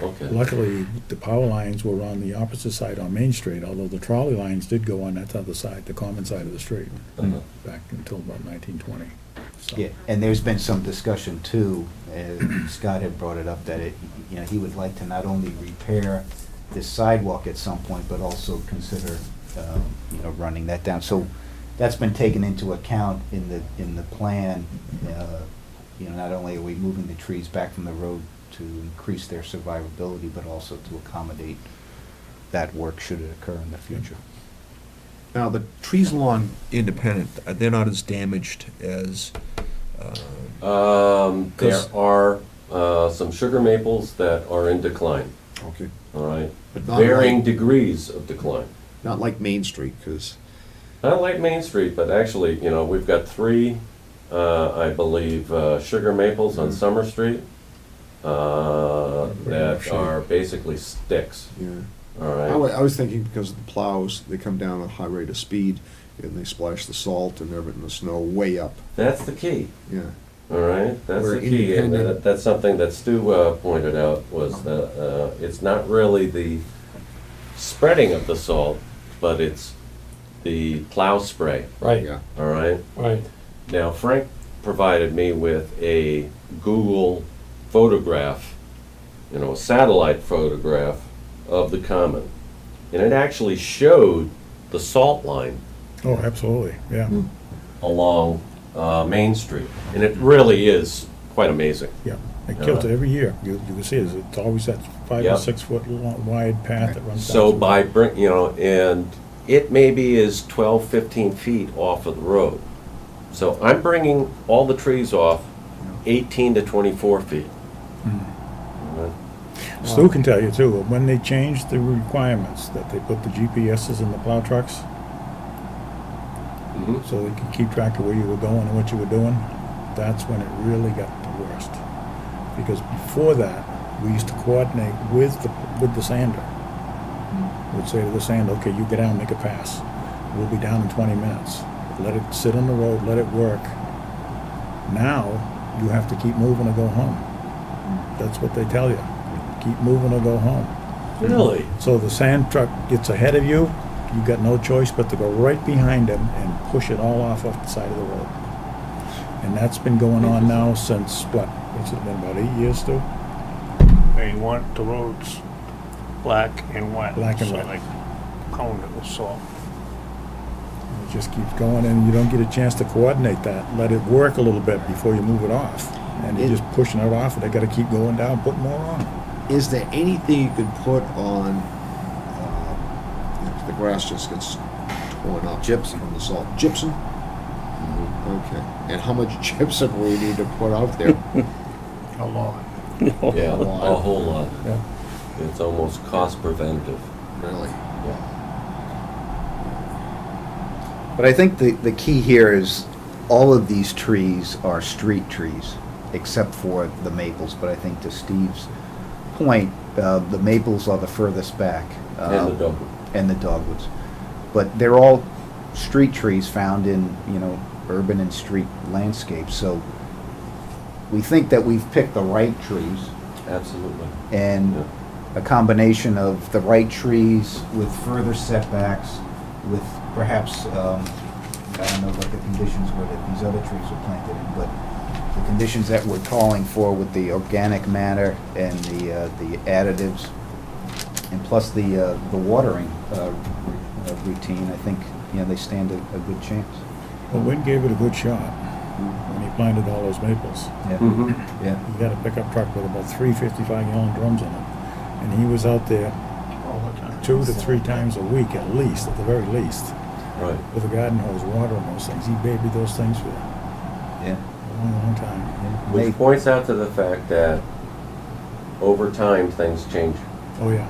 Speaker 14: okay.
Speaker 4: Luckily, the power lines were on the opposite side on Main Street, although the trolley lines did go on that other side, the common side of the street, back until about 1920. So-
Speaker 13: Yeah, and there's been some discussion too, Scott had brought it up, that he would like to not only repair this sidewalk at some point, but also consider, running that down. So that's been taken into account in the plan. Not only are we moving the trees back from the road to increase their survivability, but also to accommodate that work should it occur in the future.
Speaker 2: Now, the trees along Independent, they're not as damaged as,
Speaker 14: There are some sugar maples that are in decline,
Speaker 2: okay,
Speaker 14: all right?
Speaker 2: But not
Speaker 14: Varying
Speaker 2: like-
Speaker 14: degrees of decline.
Speaker 2: not like Main Street, because,
Speaker 14: Not like Main Street, but actually, we've got 3, I believe, sugar maples on Summer Street that are basically sticks,
Speaker 2: yeah.
Speaker 14: all
Speaker 2: I
Speaker 14: right?
Speaker 2: was thinking because of the plows, they come down at a high rate of speed, and they splash the salt and everything, the snow way up,
Speaker 14: That's the key,
Speaker 2: yeah.
Speaker 14: all right? That's
Speaker 2: Where
Speaker 14: the key, and
Speaker 2: independent-
Speaker 14: that's something that Stu pointed out, was that it's not really the spreading of the salt, but it's the plow spray,
Speaker 12: Right,
Speaker 2: Yeah.
Speaker 14: all right?
Speaker 12: right.
Speaker 14: Now, Frank provided me with a Google photograph, a satellite photograph of the common. And it actually showed the salt line
Speaker 4: Oh, absolutely, yeah,
Speaker 14: along Main Street. And it really is quite amazing.
Speaker 4: yeah. It kills it every year. You can see it. It's always that 5 or
Speaker 14: Yep.
Speaker 4: 6 foot wide path that runs down.
Speaker 14: So
Speaker 4: through.
Speaker 14: by, and it maybe is 12, 15 feet off of the road. So I'm bringing all the trees off 18 to 24 feet.
Speaker 4: Stu can tell you too, when they changed the requirements, that they put the GPSs in the plow trucks,
Speaker 14: Mhm.
Speaker 4: so they could keep track of where you were going and what you were doing, that's when it really got the worst. Because before that, we used to coordinate with the sander. We'd say to the sander, okay, you get down, make a pass. We'll be down in 20 minutes. Let it sit on the road, let it work. Now, you have to keep moving or go home. That's what they tell you. Keep moving or go home.
Speaker 14: Really?
Speaker 4: So the sand truck gets ahead of you, you got no choice but to go right behind him and push it all off the side of the road. And that's been going on now since, what's it been, about 8 years, Stu?
Speaker 3: They want the roads black and wet.
Speaker 4: Black and
Speaker 3: so
Speaker 4: wet.
Speaker 3: they pound it with salt.
Speaker 4: It just keeps going and you don't get a chance to coordinate that. Let it work a little bit before you move it off. And you're just pushing it off and they gotta keep going down, putting more on.
Speaker 2: Is there anything you could put on, if the grass just gets torn up?
Speaker 13: Gypsum.
Speaker 2: From the salt? Gypsum? Okay. And how much gypsum will we need to put out there?
Speaker 3: A lot.
Speaker 14: Yeah,
Speaker 2: A lot.
Speaker 14: a whole lot.
Speaker 4: Yeah.
Speaker 14: It's almost cost preventative.
Speaker 2: Really?
Speaker 13: But I think the key here is all of these trees are street trees, except for the maples. But I think to Steve's point, the maples are the furthest back.
Speaker 14: And the dogwood.
Speaker 13: And the dogwoods. But they're all street trees found in, urban and street landscapes. So we think that we've picked the right trees.
Speaker 14: Absolutely.
Speaker 13: And
Speaker 14: Yeah.
Speaker 13: a combination of the right trees with further setbacks, with perhaps, I don't know what the conditions were that these other trees were planted in, but the conditions that we're calling for with the organic matter and the additives, and plus the watering routine, I think, they stand a good chance.
Speaker 4: Well, Wynn gave it a good shot when he planted all those maples.
Speaker 13: Yeah.
Speaker 14: Mhm.
Speaker 13: Yeah.
Speaker 4: He got a pickup truck with about 3 55-gallon drums in it. And he was out there
Speaker 3: All the time.
Speaker 4: 2 to 3 times a week at least, at the very least,
Speaker 14: Right.
Speaker 4: with a garden hose watering those things. He babied those things for
Speaker 13: Yeah.
Speaker 4: a long, long time.
Speaker 14: Which points out to the fact that over time, things change.
Speaker 4: Oh, yeah,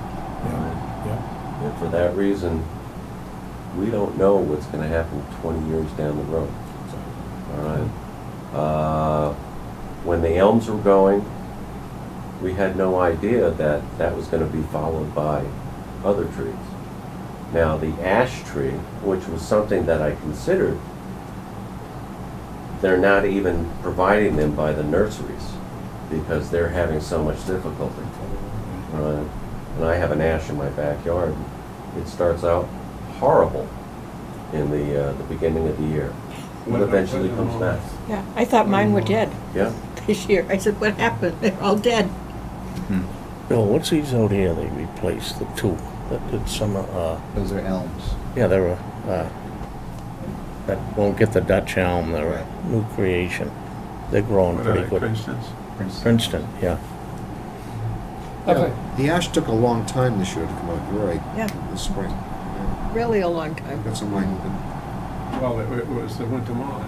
Speaker 4: yeah, yeah.
Speaker 14: And for that reason, we don't know what's gonna happen 20 years down the road. All right? When the elms were going, we had no idea that that was gonna be followed by other trees. Now, the ash tree, which was something that I considered, they're not even providing them by the nurseries because they're having so much difficulty. Right? And I have an ash in my backyard. It starts out horrible in the beginning of the year, but eventually comes back.
Speaker 1: Yeah, I thought mine were dead
Speaker 14: Yeah.
Speaker 1: this year. I said, what happened? They're all dead.
Speaker 7: Bill, what's these out here they replaced, the two, that did some,
Speaker 13: Those are elms.
Speaker 7: yeah, they're that won't get the Dutch elm, they're a new creation. They're growing
Speaker 3: What are
Speaker 7: pretty
Speaker 3: they,
Speaker 7: good.
Speaker 3: Princeton's?
Speaker 7: Princeton, yeah.
Speaker 3: Okay.
Speaker 2: The ash took a long time this year to come out, you're right.
Speaker 1: Yeah.
Speaker 2: This spring. Yeah.
Speaker 1: Really a long time.
Speaker 2: Got some like,
Speaker 3: Well, it was the winter moth.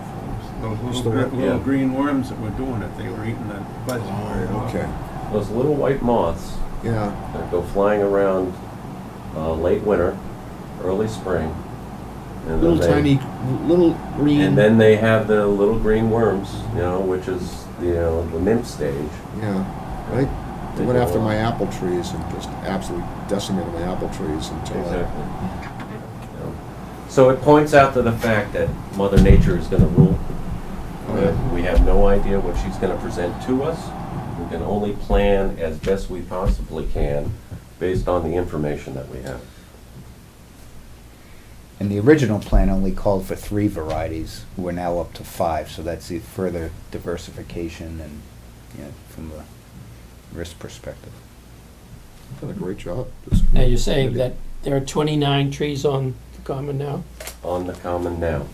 Speaker 3: It was
Speaker 2: Just
Speaker 3: those
Speaker 2: the
Speaker 3: little,
Speaker 2: one-
Speaker 3: little
Speaker 14: yeah.
Speaker 3: green worms that were doing it. They were eating the buds.
Speaker 2: oh, okay,
Speaker 14: Those little white moths
Speaker 2: yeah.
Speaker 14: that go flying around late winter, early spring. And
Speaker 2: Little
Speaker 14: then they-
Speaker 2: tiny, little green.
Speaker 14: And then they have the little green worms, which is, the nymph stage.
Speaker 2: Yeah, they went after my apple trees and just absolutely decimated my apple trees until
Speaker 14: Exactly. So it points out to the fact that Mother Nature is going to rule. We have no idea what she's going to present to us. We can only plan as best we possibly can based on the information that we have.
Speaker 13: And the original plan only called for 3 varieties. We're now up to 5, so that's a further diversification and, from a risk perspective.
Speaker 2: Done a great job.
Speaker 12: Now, you're saying that there are 29 trees on the common now?
Speaker 14: On the common now,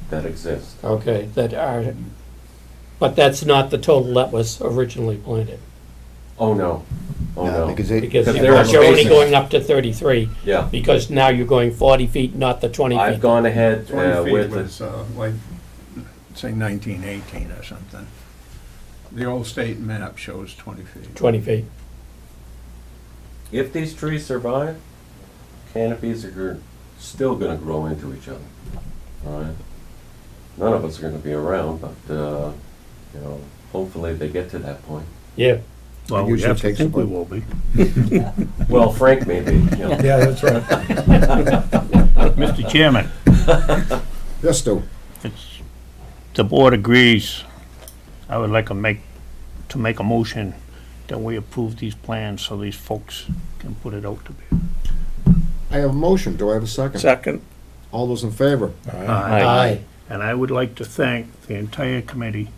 Speaker 14: that exists.
Speaker 12: Okay, that are, but that's not the total that was originally planted?
Speaker 14: Oh, no. Oh, no.
Speaker 12: Because
Speaker 14: Because
Speaker 12: you're
Speaker 14: there are
Speaker 12: only
Speaker 14: spaces.
Speaker 12: going up to 33.
Speaker 14: Yeah.
Speaker 12: Because now you're going 40 feet, not the 20 feet.
Speaker 14: I've gone ahead
Speaker 4: 20 feet
Speaker 14: with
Speaker 4: was,
Speaker 14: it.
Speaker 4: like, say 1918 or something. The old state map shows 20 feet.
Speaker 12: 20 feet.
Speaker 14: If these trees survive, canopies are still gonna grow into each other, all right? None of us are gonna be around, but, hopefully they get to that point.
Speaker 12: Yeah.
Speaker 4: Well, we
Speaker 2: Usually
Speaker 4: have to
Speaker 2: takes
Speaker 4: think we
Speaker 2: about-
Speaker 4: will be.
Speaker 14: Well, Frank may be,
Speaker 10: Yeah, that's right.
Speaker 15: Mr. Chairman,
Speaker 2: Yes, Stu.
Speaker 15: it's, the board agrees, I would like to make a motion that we approve these plans so these folks can put it out to bid.
Speaker 2: I have a motion. Do I have a second?
Speaker 7: Second.
Speaker 2: All those in favor?
Speaker 12: Aye.
Speaker 15: And I would like to thank the entire committee,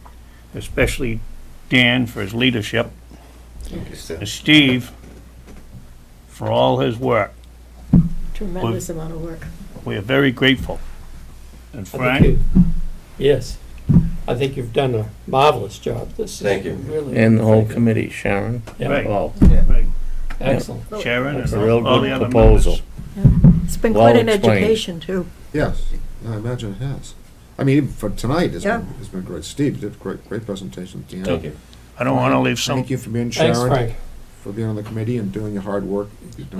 Speaker 15: especially Dan for his leadership, and Steve for all his work.
Speaker 11: Tremendous amount of work.
Speaker 15: We are very grateful. And
Speaker 12: I think
Speaker 15: Frank,
Speaker 12: Yes. I think you've done a marvelous job. This is
Speaker 14: Thank you.
Speaker 12: really.
Speaker 7: And the whole
Speaker 12: very good.
Speaker 7: committee, Sharon.
Speaker 12: Yeah.
Speaker 15: Right.
Speaker 7: All.
Speaker 15: right,
Speaker 12: Excellent.
Speaker 15: Sharon
Speaker 7: It's
Speaker 15: and
Speaker 7: a real
Speaker 15: all
Speaker 7: good
Speaker 15: the other
Speaker 7: proposal.
Speaker 15: members.
Speaker 11: It's been
Speaker 7: Well
Speaker 11: quite an
Speaker 7: explained.
Speaker 11: education, too.
Speaker 2: Yes, I imagine it has. I mean, even for tonight,
Speaker 11: Yeah.
Speaker 2: it's been great. Steve did a great presentation. Dan.
Speaker 14: Thank you.
Speaker 15: I don't want to leave some,
Speaker 2: Thank you for being
Speaker 12: Thanks,
Speaker 2: Sharon,
Speaker 12: Frank.
Speaker 2: for being on the committee and doing your hard work.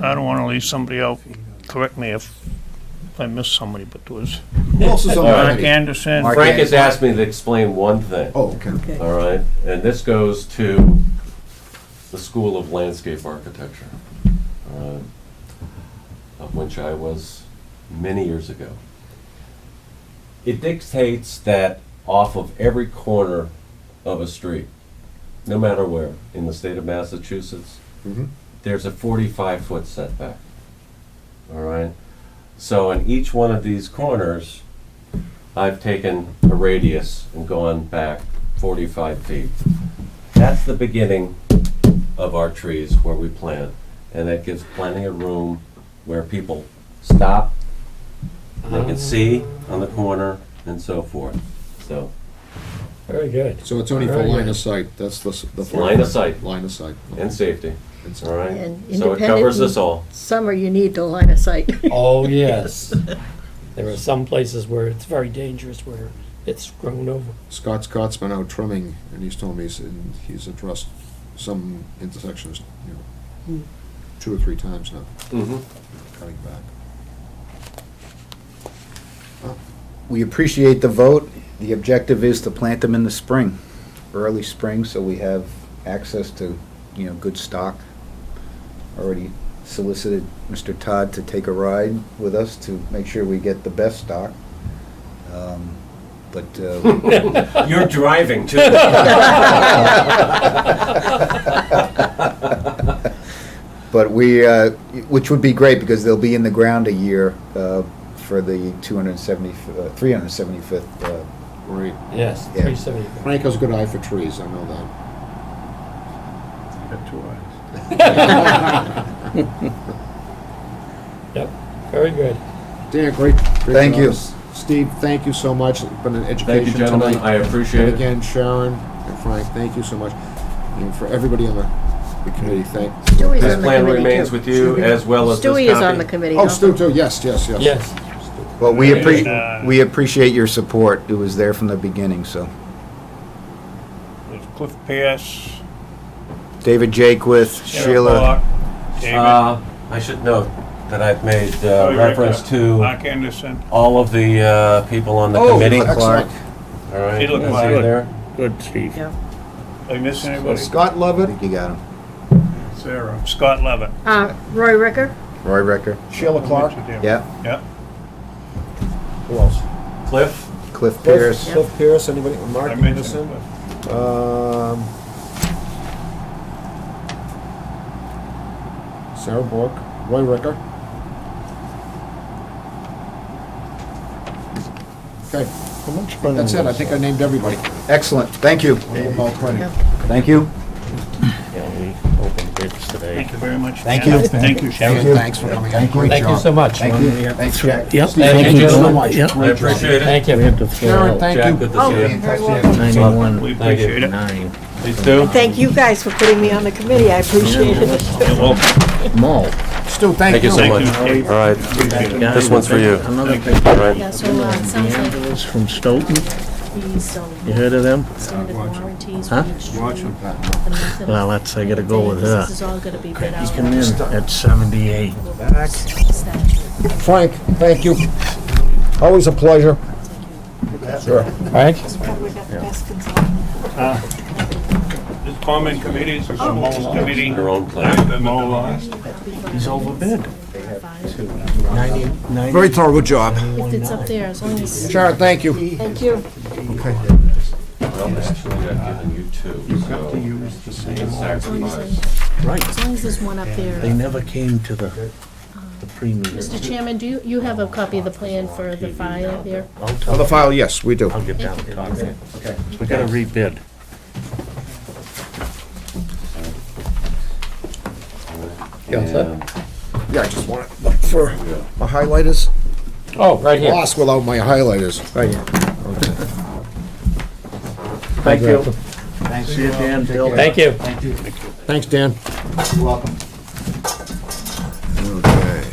Speaker 15: I don't want to leave somebody out. Correct me if I miss somebody, but there was
Speaker 2: Who else is on the
Speaker 15: Mark
Speaker 2: committee?
Speaker 15: Anderson.
Speaker 13: Mark
Speaker 14: Frank has asked me to explain one thing,
Speaker 2: Oh, okay.
Speaker 11: Okay.
Speaker 14: all right? And this goes to the School of Landscape Architecture, of which I was many years ago. It dictates that off of every corner of a street, no matter where, in the state of Massachusetts,
Speaker 2: Mhm.
Speaker 14: there's a 45-foot setback, all right? So in each one of these corners, I've taken a radius and gone back 45 feet. That's the beginning of our trees where we plant, and that gives plenty of room where people stop, they can see on the corner, and so forth. So,
Speaker 12: Very good.
Speaker 2: So it's only for
Speaker 12: Very
Speaker 2: line
Speaker 12: good.
Speaker 2: of sight. That's the
Speaker 14: Line of sight.
Speaker 2: Line of sight.
Speaker 14: and safety,
Speaker 2: And
Speaker 14: all right?
Speaker 11: And
Speaker 14: So it
Speaker 11: independent
Speaker 14: covers
Speaker 11: and
Speaker 14: us all.
Speaker 11: Summer, you need the line of sight.
Speaker 12: Oh, yes. There are some places where it's very dangerous, where it's grown over.
Speaker 2: Scott's been out trimming, and he's told me he's addressed some intersections, 2 or 3 times now,
Speaker 14: Mm-hmm.
Speaker 2: cutting back.
Speaker 13: We appreciate the vote. The objective is to plant them in the spring, early spring, so we have access to, good stock. Already solicited Mr. Todd to take a ride with us to make sure we get the best stock.
Speaker 14: You're driving too.
Speaker 13: But which would be great because they'll be in the ground a year for the 375th.
Speaker 2: Great.
Speaker 12: Yes,
Speaker 13: Yeah.
Speaker 12: 370.
Speaker 2: Frank has a good eye for trees, I know that.
Speaker 4: Got 2 eyes.
Speaker 12: Yep, very good.
Speaker 2: Dan, great
Speaker 13: Thank
Speaker 2: job.
Speaker 13: you.
Speaker 2: Steve, thank you so much. It's been an
Speaker 14: Thank you,
Speaker 2: education
Speaker 14: gentlemen.
Speaker 2: tonight.
Speaker 14: I appreciate
Speaker 2: And
Speaker 14: it.
Speaker 2: again, Sharon and Frank, thank you so much. And for everybody on the committee, thank
Speaker 11: Stewie's
Speaker 2: you.
Speaker 11: on
Speaker 14: This
Speaker 11: the
Speaker 14: plan
Speaker 11: committee,
Speaker 14: remains
Speaker 11: too.
Speaker 14: with you as well as this
Speaker 11: Stewie is on
Speaker 14: copy.
Speaker 11: the committee.
Speaker 2: Oh,
Speaker 11: no?
Speaker 2: Stu too, yes.
Speaker 12: Yes.
Speaker 13: Well, we
Speaker 15: And,
Speaker 13: we appreciate your support. It was there from the beginning, so.
Speaker 15: There's Cliff Pierce,
Speaker 13: David Jakewith, Sheila.
Speaker 15: Bullock, David,
Speaker 14: I should note that I've made
Speaker 15: Roy
Speaker 14: reference
Speaker 15: Ricker,
Speaker 14: to
Speaker 15: Mark Anderson.
Speaker 14: all of the people on the
Speaker 2: Oh,
Speaker 14: committee.
Speaker 2: excellent.
Speaker 14: All right,
Speaker 15: He looked
Speaker 14: see
Speaker 15: like-
Speaker 14: you there.
Speaker 7: Good, Steve.
Speaker 11: Yeah.
Speaker 15: Did I miss anybody?
Speaker 2: Scott
Speaker 13: I
Speaker 2: Levitt,
Speaker 13: think you got him.
Speaker 4: Sarah.
Speaker 15: Scott Levitt.
Speaker 11: Roy Ricker?
Speaker 13: Roy Recker.
Speaker 2: Sheila Clark,
Speaker 13: Yeah.
Speaker 15: Yeah.
Speaker 2: who else?
Speaker 14: Cliff?
Speaker 13: Cliff Pierce.
Speaker 2: Cliff Pierce, anybody? Mark
Speaker 15: I mentioned
Speaker 2: Anderson?
Speaker 15: Cliff.
Speaker 2: Sarah Bork, Roy Ricker. Okay,
Speaker 7: How much fun
Speaker 2: that's it. I think I named everybody.
Speaker 13: Excellent, thank you.
Speaker 2: All credit.
Speaker 13: Thank you.
Speaker 7: Yeah, we opened bids today.
Speaker 15: Thank you very much.
Speaker 13: Thank
Speaker 15: Sharon.
Speaker 13: you.
Speaker 15: Thank you, Sharon.
Speaker 2: Thanks for coming. Great job.
Speaker 12: Thank you so much.
Speaker 13: Thank you. Thanks, Jack.
Speaker 12: Yep.
Speaker 2: Thank you so much.
Speaker 12: Yep.
Speaker 14: I appreciate it.
Speaker 12: Thank
Speaker 7: We
Speaker 12: you.
Speaker 7: had to throw
Speaker 2: Sharon,
Speaker 7: out
Speaker 2: thank
Speaker 14: Jack,
Speaker 2: you.
Speaker 14: good to
Speaker 1: Oh,
Speaker 14: see
Speaker 1: you're
Speaker 14: you.
Speaker 1: very welcome.
Speaker 7: 91.
Speaker 15: We appreciate it.
Speaker 7: 9.
Speaker 15: Please do.
Speaker 1: Thank you guys for putting me on the committee. I appreciate it.
Speaker 15: You're welcome.
Speaker 7: Mall.
Speaker 2: Stu, thank you.
Speaker 14: so
Speaker 15: Thank
Speaker 14: much.
Speaker 15: you, Dave.
Speaker 14: All right, this one's for you.
Speaker 7: Another big
Speaker 14: All right.
Speaker 11: Yeah, so, it sounds like
Speaker 7: Andrews from Stoughton.
Speaker 11: these,
Speaker 7: You heard of them?
Speaker 11: standard warranties
Speaker 7: Huh?
Speaker 11: for each tree.
Speaker 7: Well, that's, I gotta go with
Speaker 11: This
Speaker 7: her.
Speaker 11: is all gonna be bid
Speaker 7: He
Speaker 11: out.
Speaker 7: come in at 78.
Speaker 11: Statute.
Speaker 2: Frank, thank you. Always a pleasure. Sure.
Speaker 12: Frank?
Speaker 1: Probably got the best consultant.
Speaker 15: This comment committees, the Mulls committee.
Speaker 14: Your own plan.
Speaker 15: Mulls.
Speaker 7: He's overbid. 90.
Speaker 2: Very thorough job.
Speaker 11: If it's up there, as long as,
Speaker 2: Sharon, thank you.
Speaker 1: Thank you.
Speaker 2: Okay.
Speaker 14: Well, actually, I've given you two,
Speaker 7: You've got to
Speaker 14: so
Speaker 7: use the same.
Speaker 14: it's sacrifice.
Speaker 7: Right.
Speaker 11: as long as there's one up
Speaker 7: They
Speaker 11: there.
Speaker 7: never came to the pre-meeting.
Speaker 11: Mr. Chairman, do you have a copy of the plan for the fire here?
Speaker 7: I'll
Speaker 2: On
Speaker 7: tell
Speaker 2: the
Speaker 7: him.
Speaker 2: file, yes, we do.
Speaker 7: I'll get down and talk to him. We gotta rebid.
Speaker 12: You all set?
Speaker 2: Yeah, I just want to look for my highlighters.
Speaker 12: Oh, right here.
Speaker 2: Lost without my highlighters.
Speaker 12: Right here.
Speaker 7: Thank you. See you, Dan, Bill.
Speaker 12: Thank you.
Speaker 2: Thanks, Dan.
Speaker 13: You're welcome.
Speaker 2: Okay.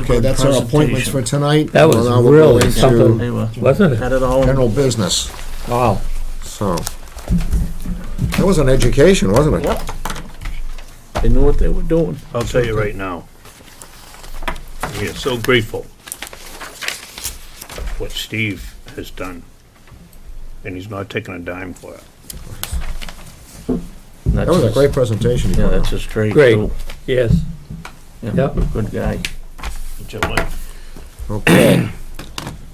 Speaker 2: Okay, that's our appointments for tonight.
Speaker 12: That was
Speaker 2: Well, now we'll go
Speaker 12: really
Speaker 2: into
Speaker 12: something.
Speaker 7: They were,
Speaker 12: Wasn't it?
Speaker 7: had it all.
Speaker 2: General business,
Speaker 12: Wow.
Speaker 2: so. That was an education, wasn't it?
Speaker 7: They knew what they were doing.
Speaker 15: I'll tell you right now, we are so grateful for what Steve has done, and he's not taking a dime for it.
Speaker 2: That was a great presentation. you
Speaker 7: Yeah,
Speaker 2: put on.
Speaker 7: that's a straight.
Speaker 12: Great.
Speaker 7: too.
Speaker 12: Yes.
Speaker 7: Yeah,
Speaker 12: Yep.
Speaker 7: good guy.
Speaker 15: What's your like?
Speaker 2: Okay,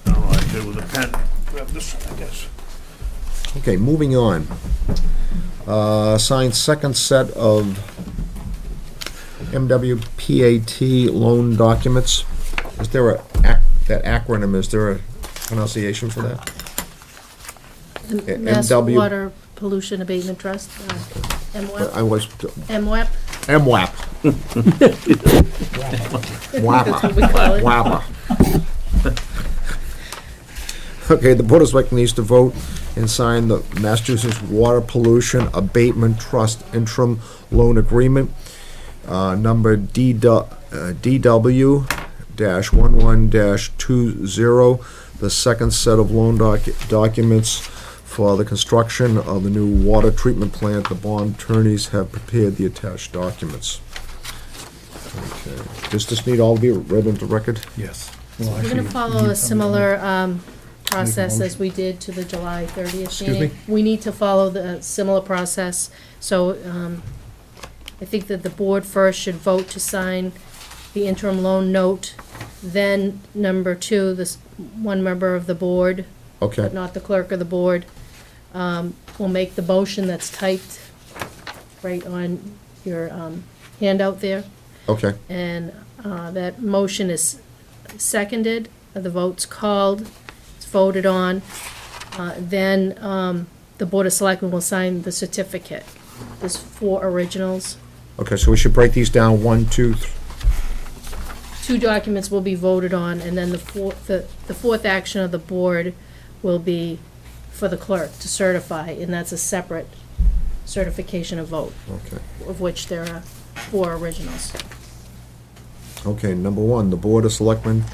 Speaker 15: Oh, I did with a pen. Grab this one, I guess.
Speaker 2: okay, moving on. Signed second set of MWPAT loan documents. Is there that acronym, is there a pronunciation for that?
Speaker 11: The Mass
Speaker 2: MW.
Speaker 11: Water Pollution Abatement Trust, MWAP,
Speaker 2: I was,
Speaker 11: MWAP,
Speaker 2: MWAP.
Speaker 11: that's what we call it.
Speaker 2: WAPA. Okay, the Board of Selectmen needs to vote and sign the Massachusetts Water Pollution Abatement Trust Interim Loan Agreement, number DW-11-20, the second set of loan documents for the construction of the new water treatment plant. The bond attorneys have prepared the attached documents. Okay. Does this need all to be read into record?
Speaker 4: Yes.
Speaker 11: We're gonna follow a similar process as we did to the July 30th
Speaker 2: Excuse
Speaker 11: meeting.
Speaker 2: me?
Speaker 11: We need to follow the similar process, so I think that the board first should vote to sign the interim loan note, then number two, this one member of the board,
Speaker 2: Okay,
Speaker 11: but not the clerk of the board, will make the motion that's typed right on your handout there.
Speaker 2: okay,
Speaker 11: And that motion is seconded, the vote's called, it's voted on. Then the Board of Selectmen will sign the certificate. There's 4 originals.
Speaker 2: okay, so we should break these down, 1, 2, 3.
Speaker 11: 2 documents will be voted on, and then the fourth action of the board will be for the clerk to certify, and that's a separate certification of vote,
Speaker 2: Okay.
Speaker 11: of which there are 4 originals.
Speaker 2: Okay, number 1, the Board of Selectmen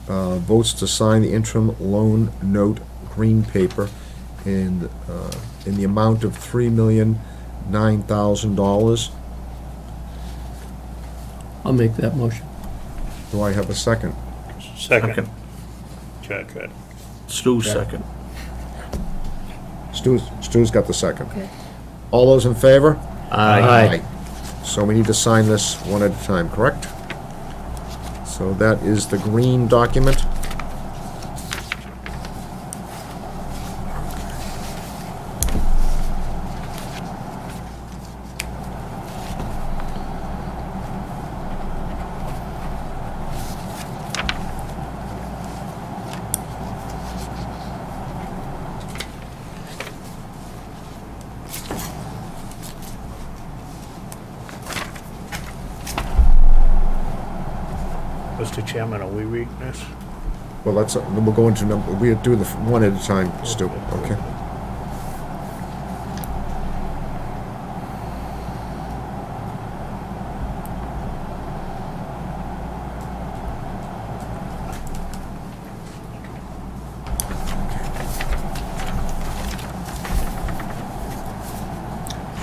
Speaker 2: votes to sign the interim loan note green paper in the amount of $3,009,000.
Speaker 12: I'll make that motion.
Speaker 2: Do I have a second?
Speaker 15: Second. Jack had it.
Speaker 7: Stu's second.
Speaker 2: Stu's got the second.
Speaker 11: Okay.
Speaker 2: All those in favor?
Speaker 12: Aye.
Speaker 2: So we need to sign this one at a time, correct? So that is the green document.
Speaker 15: Mr. Chairman, are we reading this?
Speaker 2: Well, that's, we'll go into number, we'll do the one at a time, Stu, okay?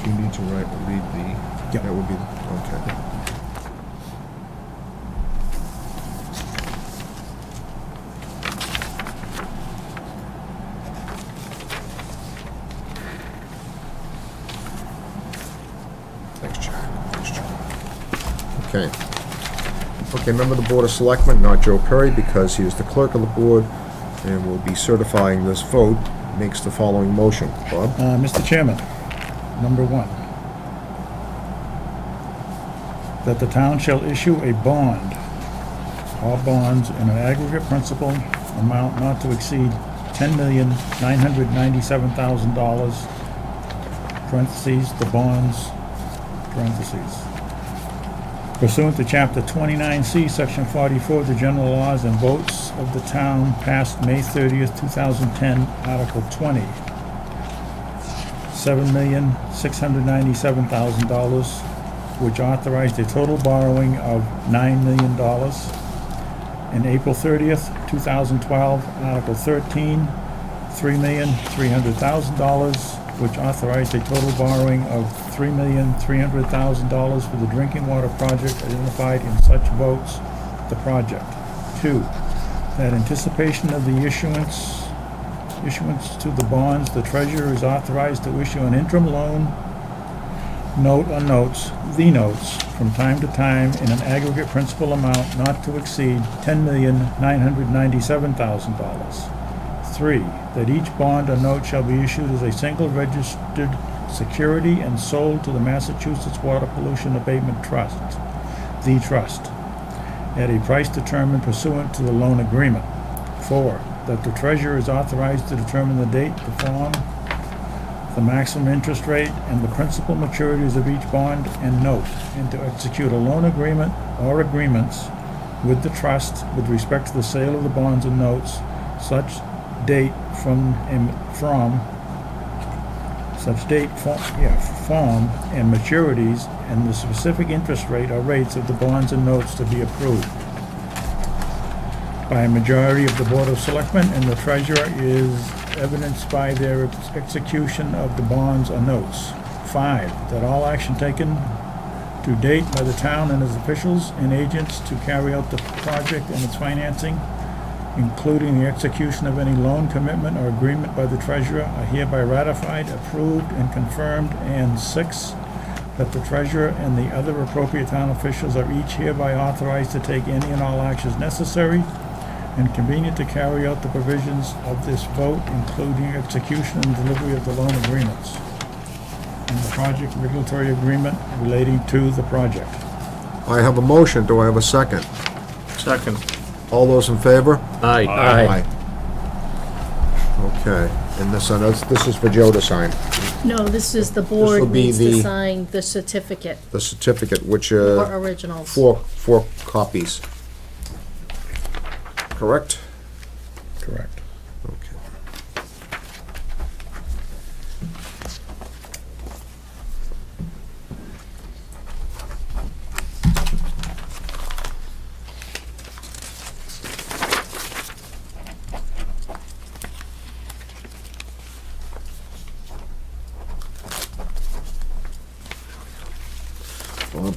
Speaker 2: You need to read the, that would be, okay. Thanks, Jack. Thanks, Jack. Okay. Okay, member of the Board of Selectmen, not Joe Perry, because he is the clerk of the board and will be certifying this vote, makes the following motion. Bob?
Speaker 4: Mr. Chairman, number 1, that the town shall issue a bond, all bonds in an aggregate principal amount not to exceed $10,997,000, parentheses, the bonds, parentheses. Pursuant to Chapter 29C, Section 44 of the General Laws and votes of the town passed May 30th, 2010, Article 20, $7,697,000, which authorized a total borrowing of $9 million. And April 30th, 2012, Article 13, $3,300,000, which authorized a total borrowing of $3,300,000 for the drinking water project identified in such votes, the project. 2, that anticipation of the issuance to the bonds, the treasurer is authorized to issue an interim loan note or notes, the notes, from time to time in an aggregate principal amount not to exceed $10,997,000. 3, that each bond or note shall be issued as a single registered security and sold to the Massachusetts Water Pollution Abatement Trust, the trust, at a price determined pursuant to the loan agreement. 4, that the treasurer is authorized to determine the date, the form, the maximum interest rate, and the principal maturities of each bond and note, and to execute a loan agreement or agreements with the trust with respect to the sale of the bonds and notes, such date form and maturities, and the specific interest rate or rates of the bonds and notes to be approved by a majority of the Board of Selectmen, and the treasurer is evidenced by their execution of the bonds or notes. 5, that all action taken to date by the town and its officials and agents to carry out the project and its financing, including the execution of any loan commitment or agreement by the treasurer, are hereby ratified, approved, and confirmed. And 6, that the treasurer and the other appropriate town officials are each hereby authorized to take any and all actions necessary and convenient to carry out the provisions of this vote, including execution and delivery of the loan agreements and the project regulatory agreement relating to the project.
Speaker 2: I have a motion, do I have a second?
Speaker 12: Second.
Speaker 2: All those in favor?
Speaker 12: Aye.
Speaker 2: Aye. Okay, and this is for Joe to sign,
Speaker 11: No, this is the
Speaker 2: will
Speaker 11: board
Speaker 2: be
Speaker 11: needs to
Speaker 2: the-
Speaker 11: sign the certificate,
Speaker 2: the certificate, which,
Speaker 11: or originals.
Speaker 2: four copies. Correct?
Speaker 4: Correct.
Speaker 2: Okay. Bob?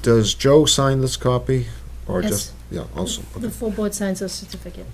Speaker 2: Does Joe sign this copy, or
Speaker 11: Yes.
Speaker 2: just, yeah, also,
Speaker 11: The
Speaker 2: okay.
Speaker 11: full board signs the certificate.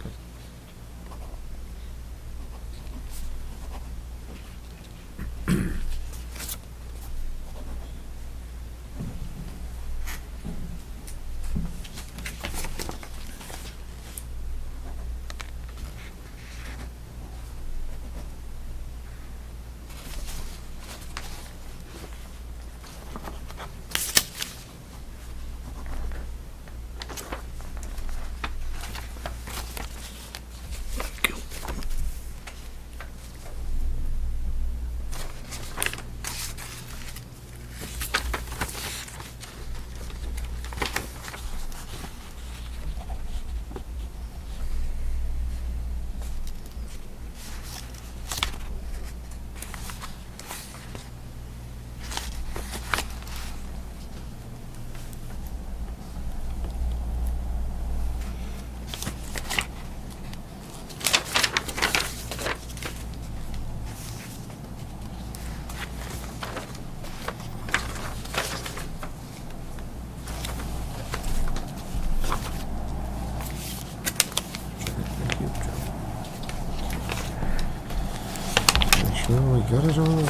Speaker 2: Thank you, Joe. Make sure we got it all.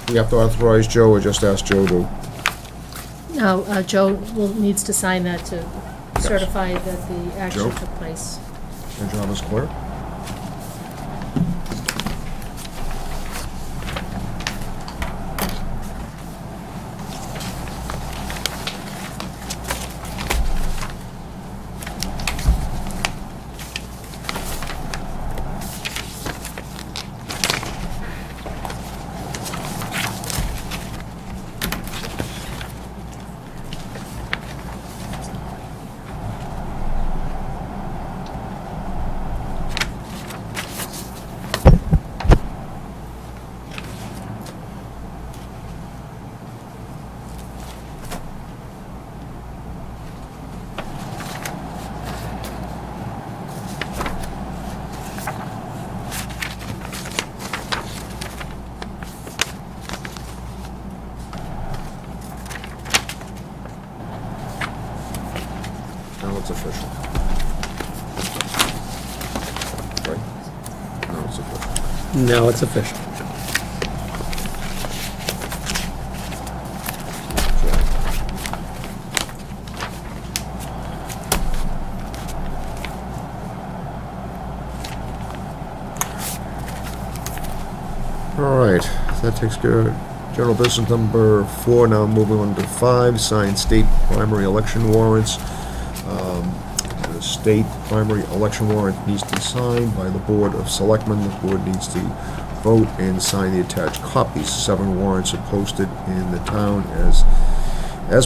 Speaker 2: We have to authorize Joe, or just ask Joe to?
Speaker 11: Now, needs to sign that to certify that the action
Speaker 2: Joe?
Speaker 11: took place.
Speaker 2: Your job is clear? Now it's official. Right? Now it's official.
Speaker 12: Now it's official.
Speaker 2: All right, that takes care of general business number 4. Now moving on to 5, sign state primary election warrants. The state primary election warrant needs to be signed by the Board of Selectmen. The board needs to vote and sign the attached copies. 7 warrants are posted in the town as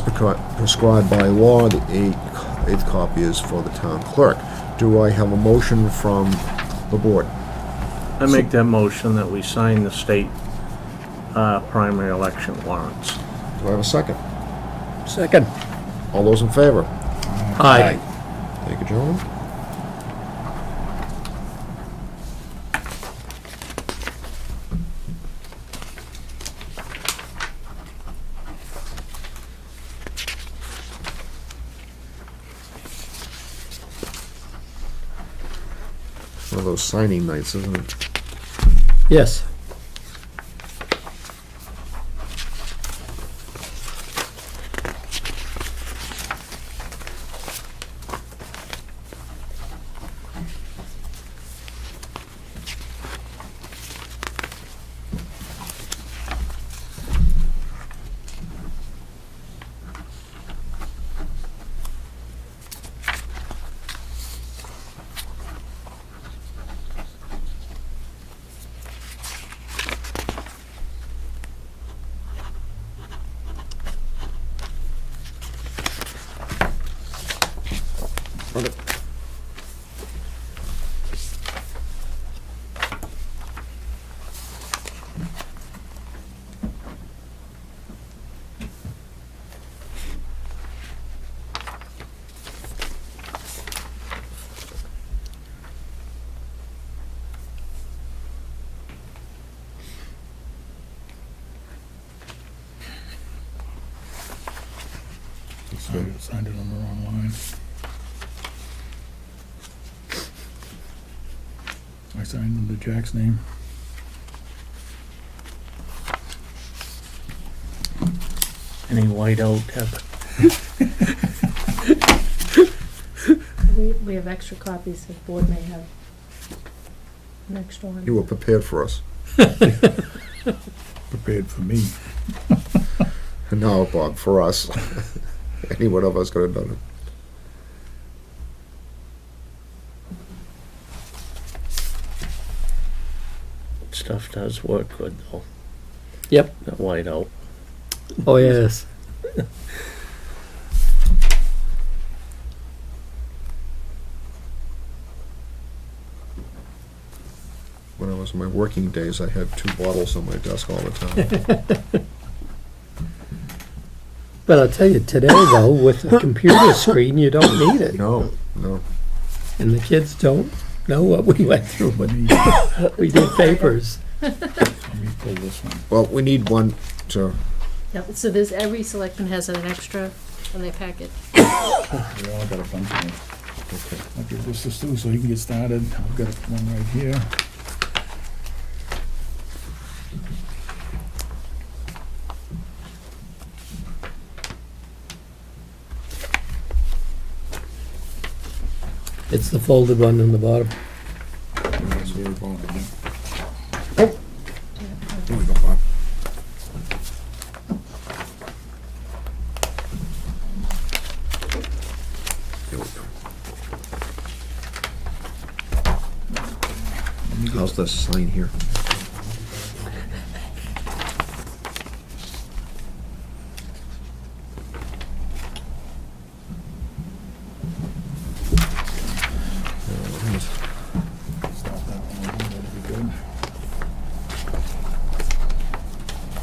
Speaker 2: prescribed by law. The eighth copy is for the town clerk. Do I have a motion from the board?
Speaker 7: I make that motion that we sign the state primary election warrants.
Speaker 2: Do I have a second?
Speaker 12: Second.
Speaker 2: All those in favor?
Speaker 12: Aye.
Speaker 2: Thank you, gentlemen. One of those signing nights, isn't it?
Speaker 12: Yes.
Speaker 2: Okay.
Speaker 4: I signed it on the wrong line. I signed under Jack's name.
Speaker 7: Any whiteout have
Speaker 11: We have extra copies, the board may have an extra one.
Speaker 2: You were prepared for us.
Speaker 4: Prepared for me.
Speaker 2: No, Bob, for us. Any one of us could have done it.
Speaker 7: stuff does work good though.
Speaker 12: Yep.
Speaker 7: That whiteout.
Speaker 12: Oh, yes.
Speaker 2: When I was in my working days, I had 2 bottles on my desk all the time.
Speaker 12: But I'll tell you, today though, with a computer screen, you don't need it.
Speaker 2: No, no.
Speaker 12: And the kids don't know what we went through when we did papers.
Speaker 4: Let me pull this one.
Speaker 2: Well, we need one to,
Speaker 11: Yep, so there's, every selectman has an extra in their packet.
Speaker 4: We all got a bunch of them. Okay. I'll give this to Stu so he can get started. I've got one right here.
Speaker 12: It's the folded one on the bottom.
Speaker 4: That's very bottom, yeah.
Speaker 2: here we go, Bob. Here we go. How's the sign here?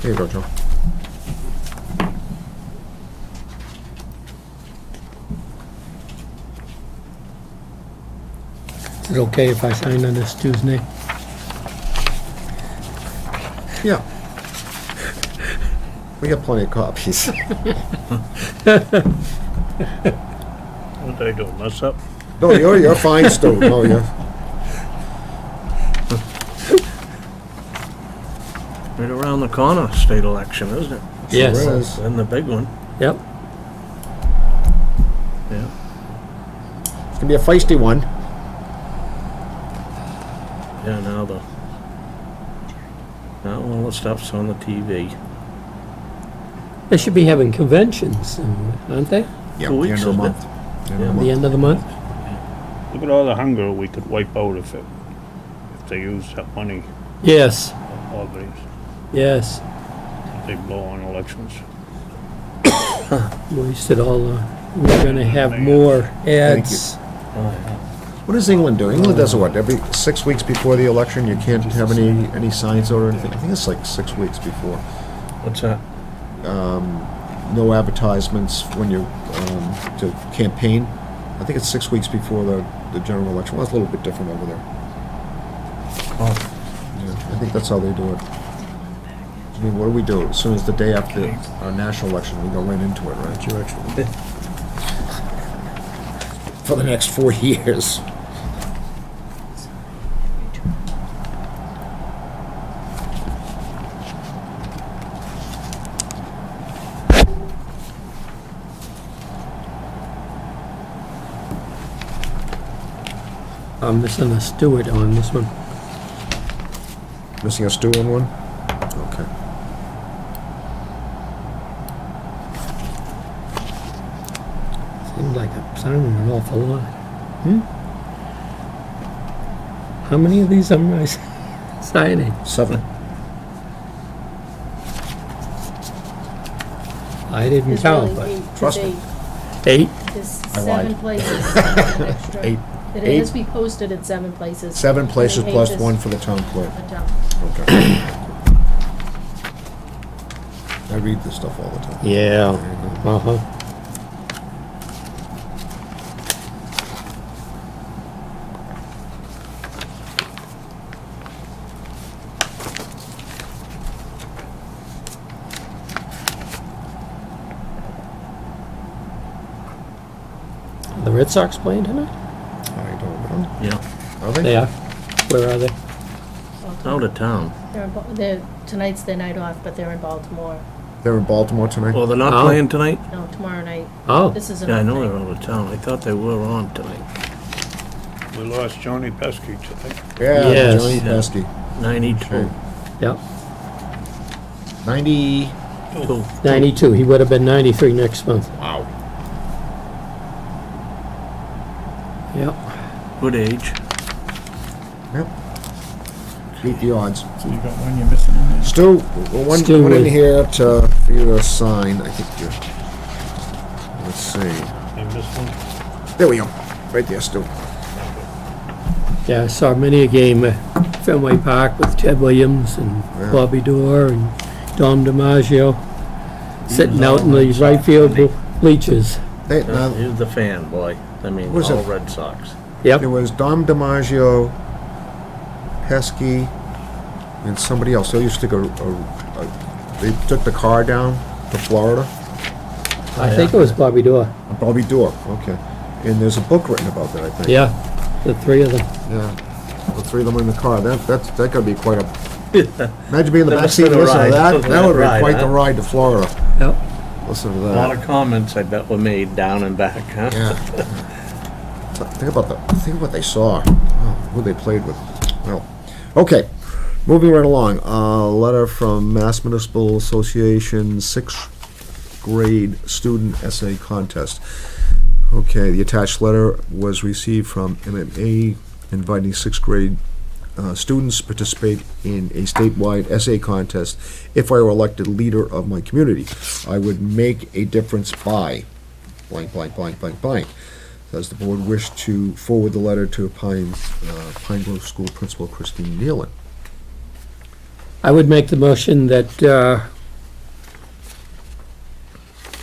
Speaker 2: Here you go, Joe.
Speaker 12: Is it okay if I sign on this Tuesday?
Speaker 2: Yeah. We got plenty of copies.
Speaker 15: What they do, mess up?
Speaker 2: No, you're fine, Stu. No, you're.
Speaker 7: Right around the corner, state election, isn't it?
Speaker 12: Yes.
Speaker 2: Sure is.
Speaker 7: And the big one.
Speaker 12: Yep.
Speaker 7: Yeah.
Speaker 2: It's gonna be a feisty one.
Speaker 7: Yeah, now all the stuff's on the TV.
Speaker 12: They should be having conventions, aren't they?
Speaker 2: Yeah,
Speaker 7: 2
Speaker 2: the
Speaker 7: weeks,
Speaker 2: end of the
Speaker 7: isn't
Speaker 2: month.
Speaker 7: it?
Speaker 2: The end of the
Speaker 7: Yeah.
Speaker 2: month.
Speaker 12: The end of the month?
Speaker 15: Look at all the hunger we could wipe out if they used that money,
Speaker 12: Yes,
Speaker 15: all these,
Speaker 12: yes.
Speaker 15: they blow on elections.
Speaker 12: Wasted all, we're gonna have more ads.
Speaker 2: What does England do? England does what? Every 6 weeks before the election, you can't have any signs or anything. I think it's like 6 weeks before.
Speaker 7: What's that?
Speaker 2: No advertisements when you to campaign. I think it's 6 weeks before the general election. Well, it's a little bit different over there.
Speaker 7: Oh,
Speaker 2: Yeah, I think that's how they do it. I mean, what do we do? As soon as the day after our national election, we go right into it, right? You actually. For the next 4 years.
Speaker 12: I'm missing a Stewart on this one.
Speaker 2: Missing a stew on one? Okay.
Speaker 12: Seems like I'm signing an awful lot. How many of these am I signing?
Speaker 2: 7.
Speaker 12: I didn't
Speaker 11: There's
Speaker 12: count,
Speaker 11: really
Speaker 12: but
Speaker 2: Trust me.
Speaker 12: 8?
Speaker 11: There's
Speaker 2: I
Speaker 11: 7
Speaker 2: lied.
Speaker 11: places extra.
Speaker 2: 8.
Speaker 11: It
Speaker 2: Eight.
Speaker 11: has to be posted at 7 places.
Speaker 2: 7 places
Speaker 11: How many
Speaker 2: plus
Speaker 11: pages?
Speaker 2: 1 for the town clerk.
Speaker 11: A dump.
Speaker 2: Okay. I read this stuff all the time.
Speaker 12: Yeah.
Speaker 2: There you go.
Speaker 12: Uh-huh. The Red Sox playing tonight?
Speaker 2: I don't know.
Speaker 7: Yeah,
Speaker 2: Are they?
Speaker 12: They are. Where are they?
Speaker 7: out of town.
Speaker 11: Tonight's their night off, but they're in Baltimore.
Speaker 2: They're in Baltimore tonight?
Speaker 7: Oh, they're not
Speaker 12: Oh.
Speaker 7: playing tonight?
Speaker 11: No, tomorrow night.
Speaker 12: Oh.
Speaker 11: This is an
Speaker 7: Yeah, I know
Speaker 11: off
Speaker 7: they're
Speaker 11: night.
Speaker 7: out of town. I thought they were on tonight.
Speaker 15: We lost Johnny Pesky today.
Speaker 2: Yeah,
Speaker 12: Yes.
Speaker 2: Johnny
Speaker 7: Yeah.
Speaker 2: Pesky.
Speaker 7: 92.
Speaker 12: Yep.
Speaker 2: 90.
Speaker 12: 92. He would have been 93 next month.
Speaker 2: Wow.
Speaker 12: Yep.
Speaker 7: Good age.
Speaker 2: Yep. Beat the odds.
Speaker 4: So you got one you're missing in there?
Speaker 2: Stu, one
Speaker 12: Stu,
Speaker 2: in
Speaker 12: wait.
Speaker 2: here for you to sign. I think you. Let's see.
Speaker 15: I missed one.
Speaker 2: There we go. Right there, Stu.
Speaker 12: Yeah, I saw many a game at Fenway Park with Ted Williams and
Speaker 2: Yeah.
Speaker 12: Bobby Dorr and Dom DiMaggio sitting
Speaker 7: was
Speaker 12: out
Speaker 7: all
Speaker 12: in the
Speaker 7: Red
Speaker 12: right
Speaker 7: Sox,
Speaker 12: field
Speaker 7: wasn't
Speaker 12: bleachers.
Speaker 2: They,
Speaker 7: He was the fan, boy. I mean,
Speaker 2: Was
Speaker 7: all
Speaker 2: it-
Speaker 7: Red Sox.
Speaker 12: Yep.
Speaker 2: it was Dom DiMaggio, Pesky, and somebody else. They used to go. They took the car down to Florida.
Speaker 12: I think it was Bobby Dorr.
Speaker 2: Bobby Dorr. Okay. And there's a book written about that, I think.
Speaker 12: Yeah, the three of them.
Speaker 2: Yeah. The three of them in the car. That could be quite a. Imagine being in the
Speaker 7: That
Speaker 2: back seat and
Speaker 7: must
Speaker 2: listening
Speaker 7: have
Speaker 2: to
Speaker 7: been a
Speaker 2: that.
Speaker 7: ride.
Speaker 2: That would be
Speaker 7: Ride,
Speaker 2: quite
Speaker 7: huh?
Speaker 2: the ride to Florida.
Speaker 12: Yep.
Speaker 2: Listen to
Speaker 7: A lot
Speaker 2: that.
Speaker 7: of comments, I bet, were made down and back, huh?
Speaker 2: Yeah. Think what they saw. Oh, who they played with. Well, okay. Moving right along. Letter from Mass Municipal Association 6th grade student essay contest. Okay, the attached letter was received from MMA inviting 6th grade students to participate in a statewide essay contest. If I were elected leader of my community, I would make a difference by blank, blank, blank, blank, blank. Does the board wish to forward the letter to Pine Grove School Principal Christine Nealon?
Speaker 12: I would make the motion that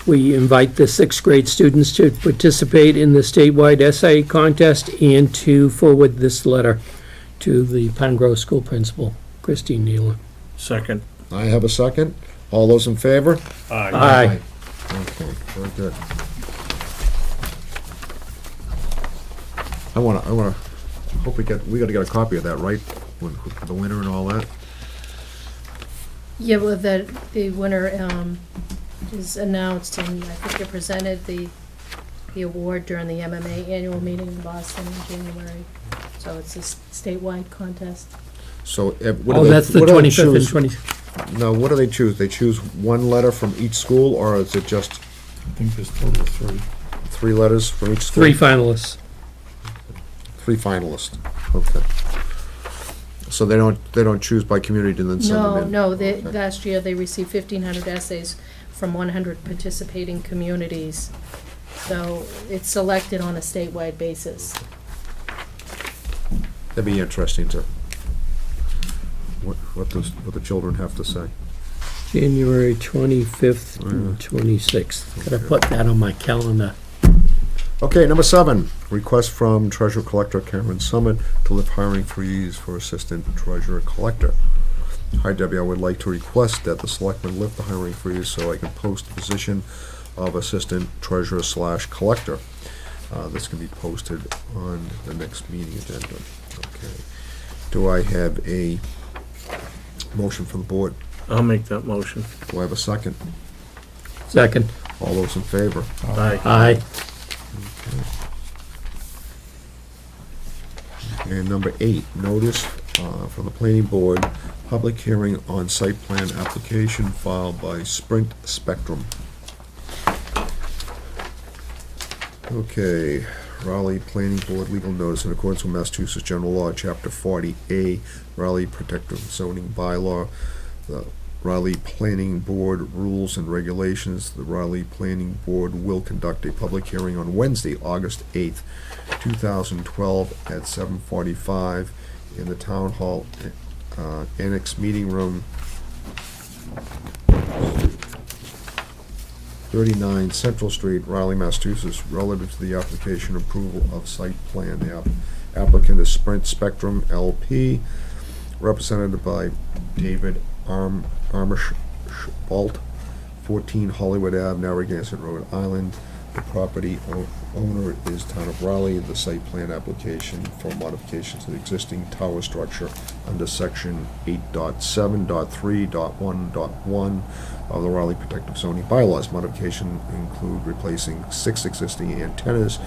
Speaker 12: we invite the sixth grade students to participate in the statewide essay contest and to forward this letter to the Pine Grove School Principal, Christine Nealon.
Speaker 7: Second.
Speaker 2: I have a second. All those in favor?
Speaker 12: Aye.
Speaker 2: Okay, very good. I hope we gotta get a copy of that, right? The winner and all that?
Speaker 11: Yeah, well, the winner is announced, and I think they presented the award during the MMA annual meeting in Boston in January. So it's a statewide contest.
Speaker 2: So, what
Speaker 12: Oh,
Speaker 2: do they?
Speaker 12: that's the
Speaker 2: what do they
Speaker 12: 25th and
Speaker 2: choose?
Speaker 12: 20.
Speaker 2: No, what do they choose? They choose one letter from each school, or is it just
Speaker 4: I think there's total of 3.
Speaker 2: 3 letters from each school?
Speaker 12: Three finalists.
Speaker 2: 3 finalists. Okay. So they don't choose by community and then send them in?
Speaker 11: No,
Speaker 2: Okay.
Speaker 11: last year they received 1,500 essays from 100 participating communities. So it's selected on a statewide basis.
Speaker 2: That'd be interesting to, what the children have to say.
Speaker 12: January 25th
Speaker 2: Oh,
Speaker 12: and 26th. Gotta put that on my calendar.
Speaker 2: Okay, number 7, request from Treasurer Collector Karen Summit to lift hiring freeze for Assistant Treasurer Collector. Hi Debbie, I would like to request that the Selectmen lift the hiring freeze so I can post the position of Assistant Treasurer / Collector. This can be posted on the next meeting agenda. Okay. Do I have a motion from the board?
Speaker 7: I'll make that motion.
Speaker 2: Do I have a second?
Speaker 12: Second.
Speaker 2: All those in favor?
Speaker 7: Aye.
Speaker 12: Aye.
Speaker 2: And number 8, notice from the planning board, public hearing on site plan application filed by Sprint Spectrum. Okay, Raleigh Planning Board legal notice in accordance with Massachusetts General Law, Chapter 40A, Raleigh Protective Zoning Bylaw, the Raleigh Planning Board rules and regulations. The Raleigh Planning Board will conduct a public hearing on Wednesday, August 8th, 2012 at 7:45 in the Town Hall Annex Meeting Room 39 Central Street, Raleigh, Massachusetts, relative to the application approval of site plan. The applicant is Sprint Spectrum LP, represented by David Armishbolt, 14 Hollywood Ave, Narragansett, Rhode Island. The property Owner is Town of Raleigh. The site plan application for modifications to the existing tower structure under section 8.7.3.1.1 of the Raleigh Protective Zoning Bylaws. Modification include replacing 6 existing antennas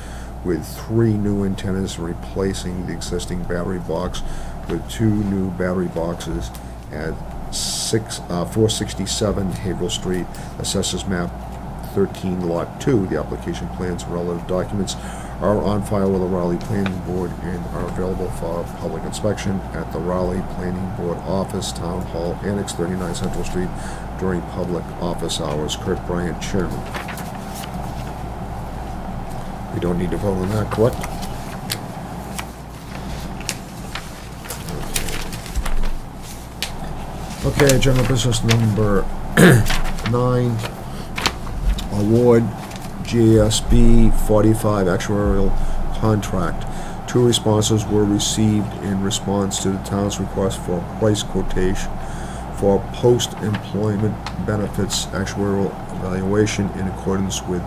Speaker 2: with 3 new antennas, replacing the existing battery box with 2 new battery boxes at 467 Haverhill Street, Assessors Map 13, Lot 2. The application plans and relative documents are on file with the Raleigh Planning Board and are available for public inspection at the Raleigh Planning Board Office, Town Hall, Annex 39 Central Street, during public office hours. Kurt Bryant, Chairman. We don't need to vote on that, correct? Okay, general business number 9, award GASB 45 actuarial contract. 2 responses were received in response to the town's request for a price quotation for post-employment benefits actuarial evaluation in accordance with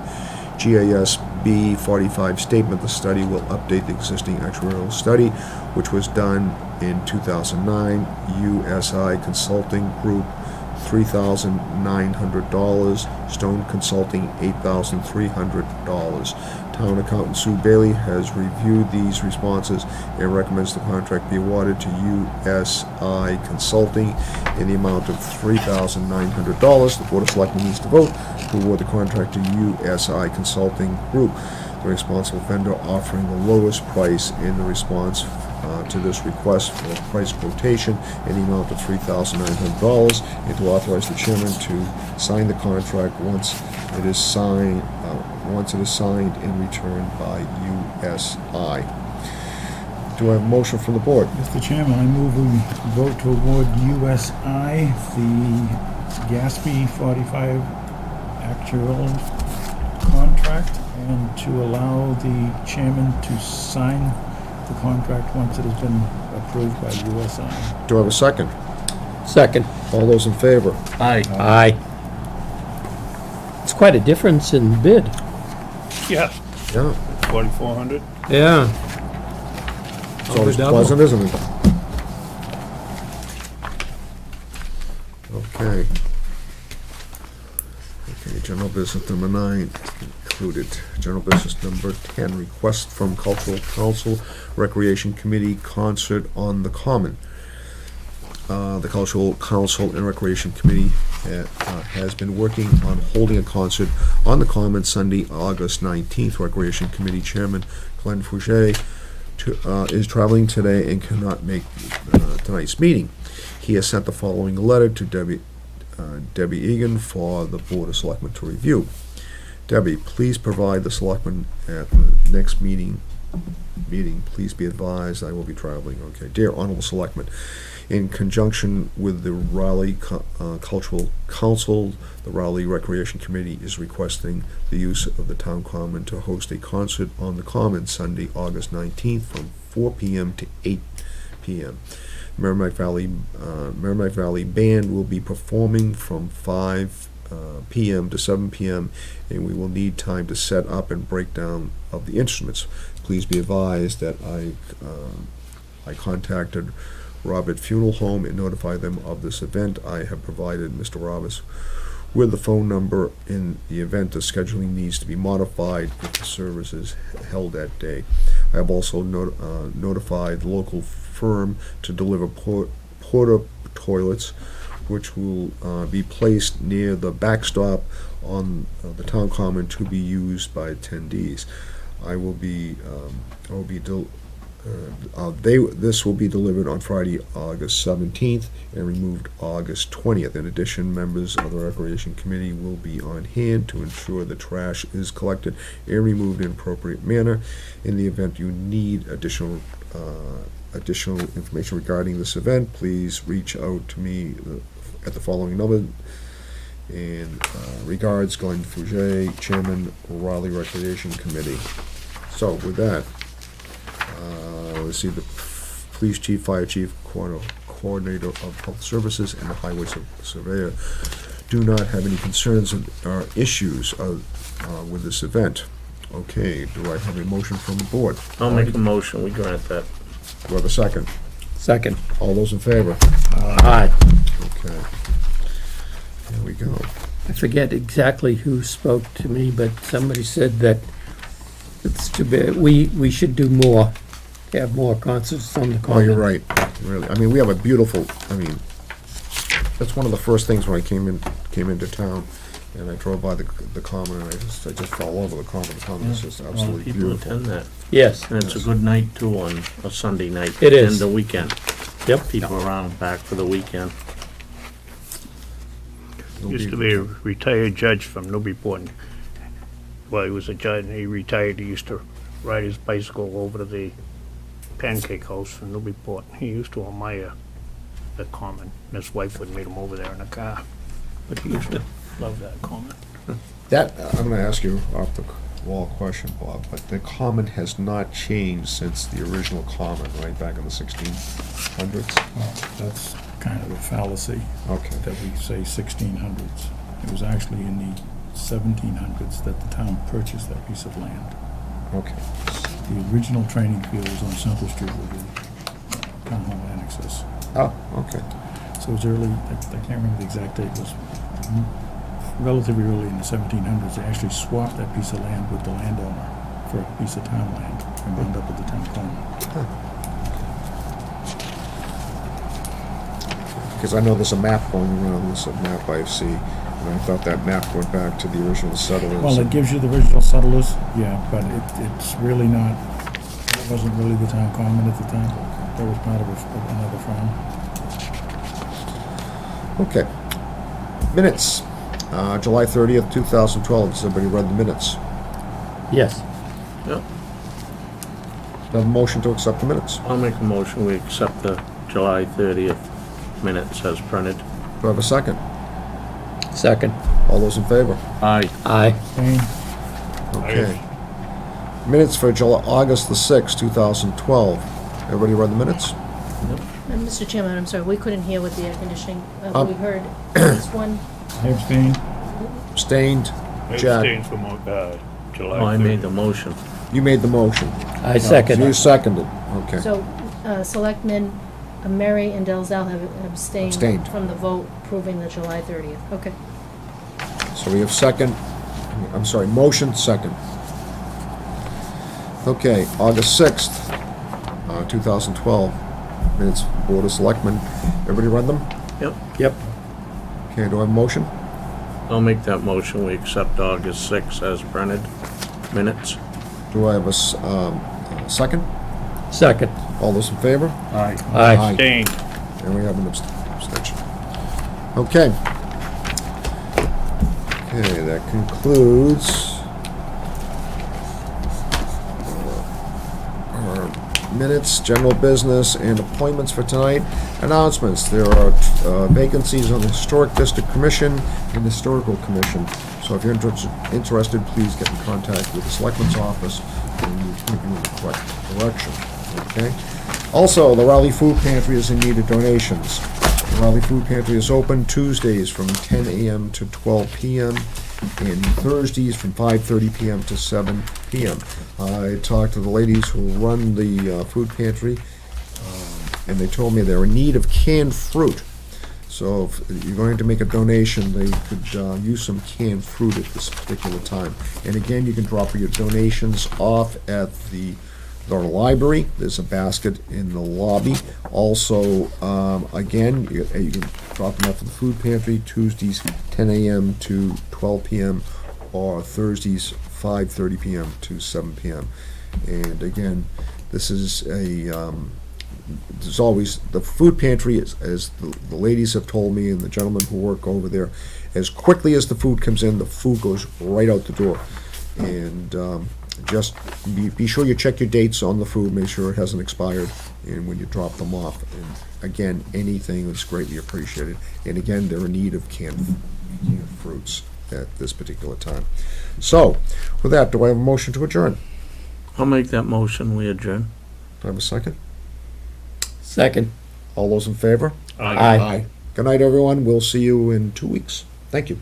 Speaker 2: GASB 45 statement. The study will update the existing actuarial study, which was done in 2009. USI Consulting Group, $3,900. Stone Consulting, $8,300. Town accountant Sue Bailey has reviewed these responses and recommends the contract be awarded to USI Consulting in the amount of $3,900. The Board of Selectmen needs to vote to award the contract to USI Consulting Group, the responsible vendor offering the lowest price in the response to this request for a price quotation in the amount of $3,900, and to authorize the chairman to sign the contract once it is signed and returned by USI. Do I have a motion from the board?
Speaker 4: Mr. Chairman, I move we vote to award USI the GASB 45 actual contract and to allow the chairman to sign the contract once it has been approved by USI.
Speaker 2: Do I have a second?
Speaker 12: Second.
Speaker 2: All those in favor?
Speaker 7: Aye.
Speaker 12: Aye. It's quite a difference in bid.
Speaker 15: Yeah,
Speaker 2: Yeah.
Speaker 15: 4,400.
Speaker 12: Yeah.
Speaker 2: It's always
Speaker 12: double.
Speaker 2: pleasant, isn't it? Okay. Okay, general business number 9 included. General business number 10, request from Cultural Council, Recreation Committee, concert on the Common. The Cultural Council and Recreation Committee has been working on holding a concert on the Common Sunday, August 19th. Recreation Committee Chairman Glenn Fouché is traveling today and cannot make tonight's meeting. He has sent the following letter to Debbie Egan for the Board of Selectmen to review. Debbie, please provide the Selectmen at the next meeting. Please be advised I will be traveling. Okay. Dear Honorable Selectmen, in conjunction with the Raleigh Cultural Council, the Raleigh Recreation Committee is requesting the use of the Town Common to host a concert on the Common Sunday, August 19th from 4 p.m. to 8 p.m. Merrimack Valley Band will be performing from 5 p.m. to 7 p.m. and we will need time to set up and break down of the instruments. Please be advised that I contacted Robert Funeral Home and notified them of this event. I have provided Mr. Roberts with the phone number in the event the scheduling needs to be modified if the service is held that day. I have also notified the local firm to deliver porta toilets, which will be placed near the backstop on the Town Common to be used by attendees. This will be delivered on Friday, August 17th and removed August 20th. In addition, members of the Recreation Committee will be on hand to ensure the trash is collected and removed in an appropriate manner. In the event you need additional information regarding this event, please reach out to me at the following number. And regards, Glenn Fouché, Chairman, Raleigh Recreation Committee. So with that, let's see, the police chief, fire chief, coordinator of public services, and the highway surveyor do not have any concerns or issues with this event. Okay, do I have a motion from the board?
Speaker 7: I'll make a motion, we grant that.
Speaker 2: Do I have a second?
Speaker 12: Second.
Speaker 2: All those in favor?
Speaker 12: Aye.
Speaker 2: Okay. There we go.
Speaker 12: I forget exactly who spoke to me, but somebody said that it's too bad, we should do more, have more concerts on the common.
Speaker 2: Oh, you're right, really. I mean, we have a beautiful, I mean, that's one of the first things when I came into town, and I drove by the common, and I just fell over the common. The common is just
Speaker 7: A lot of
Speaker 2: absolutely
Speaker 7: people
Speaker 2: beautiful.
Speaker 7: attend that.
Speaker 12: Yes.
Speaker 7: And it's a good night too on a Sunday night.
Speaker 12: It is.
Speaker 7: And the weekend.
Speaker 12: Yep.
Speaker 7: People around back for the weekend.
Speaker 15: Used to be a retired judge from Newburyport. Well, he was a judge and he retired. He used to ride his bicycle over to the Pancake House in Newburyport. He used to admire the common. His wife would meet him over there in the car. But he used to love that common.
Speaker 2: That, I'm gonna ask you off the wall question, Bob, but the common has not changed since the original common, right, back in the 1600s?
Speaker 4: Well, that's kind of a fallacy.
Speaker 2: Okay.
Speaker 4: That we say 1600s. It was actually in the 1700s that the town purchased that piece of land.
Speaker 2: Okay.
Speaker 4: The original training field was on Central Street with the town hall annexes.
Speaker 2: Oh, okay.
Speaker 4: So it was early, I can't remember the exact date, it was relatively early in the 1700s. They actually swapped that piece of land with the landowner for a piece of town land and wound up with the town common.
Speaker 2: Because I know there's a map going around, this map I see, and I thought that map went back to the original settlers.
Speaker 4: Well, it gives you the original settlers, yeah, but it's really not, it wasn't really the town common at the time. That was part of another farm.
Speaker 2: Okay. Minutes. July 30th, 2012. Has everybody read the minutes?
Speaker 12: Yes.
Speaker 7: Yep.
Speaker 2: Have a motion to accept the minutes.
Speaker 7: I'll make a motion, we accept the July 30th minutes as printed.
Speaker 2: Do I have a second?
Speaker 12: Second.
Speaker 2: All those in favor?
Speaker 7: Aye.
Speaker 12: Aye.
Speaker 2: Okay. Minutes for August the 6th, 2012. Everybody read the minutes?
Speaker 11: Mr. Chairman, I'm sorry, we couldn't hear with the air conditioning. We heard this one.
Speaker 4: I abstain.
Speaker 2: Abstained.
Speaker 15: I
Speaker 2: Jack.
Speaker 15: abstained from July
Speaker 7: Oh, I
Speaker 15: 30th.
Speaker 7: made the motion.
Speaker 2: You made the motion.
Speaker 12: I second.
Speaker 2: You seconded. Okay.
Speaker 11: So, Selectmen Mary and Dalzell have abstained
Speaker 2: Abstained.
Speaker 11: from the vote approving the July 30th. Okay.
Speaker 2: So we have motion, second. Okay, August 6th, 2012. Minutes, Board of Selectmen. Everybody read them?
Speaker 7: Yep.
Speaker 12: Yep.
Speaker 2: Okay, do I have a motion?
Speaker 7: I'll make that motion, we accept August 6th as printed minutes.
Speaker 2: Do I have a second?
Speaker 12: Second.
Speaker 2: All those in favor?
Speaker 15: Aye.
Speaker 12: Aye.
Speaker 15: Abstained.
Speaker 2: And we have an abstention. Okay. Okay, that concludes our minutes, general business, and appointments for tonight. Announcements. There are vacancies on the Historic District Commission and Historical Commission. So if you're interested, please get in contact with the Selectmen's office and we'll point you in the correct direction. Okay? Also, the Raleigh Food Pantry is in need of donations. The Raleigh Food Pantry is open Tuesdays from 10 a.m. to 12 p.m. and Thursdays from 5:30 p.m. to 7 p.m. I talked to the ladies who run the food pantry, and they told me they're in need of canned fruit. So if you're going to make a donation, they could use some canned fruit at this particular time. And again, you can drop your donations off at the library. There's a basket in the lobby. Also, again, you can drop them off at the food pantry Tuesdays 10 a.m. to 12 p.m. or Thursdays 5:30 p.m. to 7 p.m. And again, this is there's always, the food pantry, as the ladies have told me and the gentlemen who work over there, as quickly as the food comes in, the food goes right out the door. And just be sure you check your dates on the food, make sure it hasn't expired, and when you drop them off. And again, anything is greatly appreciated. And again, they're in need of canned fruits at this particular time. So, with that, do I have a motion to adjourn?
Speaker 7: I'll make that motion, we adjourn.
Speaker 2: Do I have a second?
Speaker 12: Second.
Speaker 2: All those in favor?
Speaker 12: Aye.
Speaker 2: Good night, everyone. We'll see you in 2 weeks. Thank you.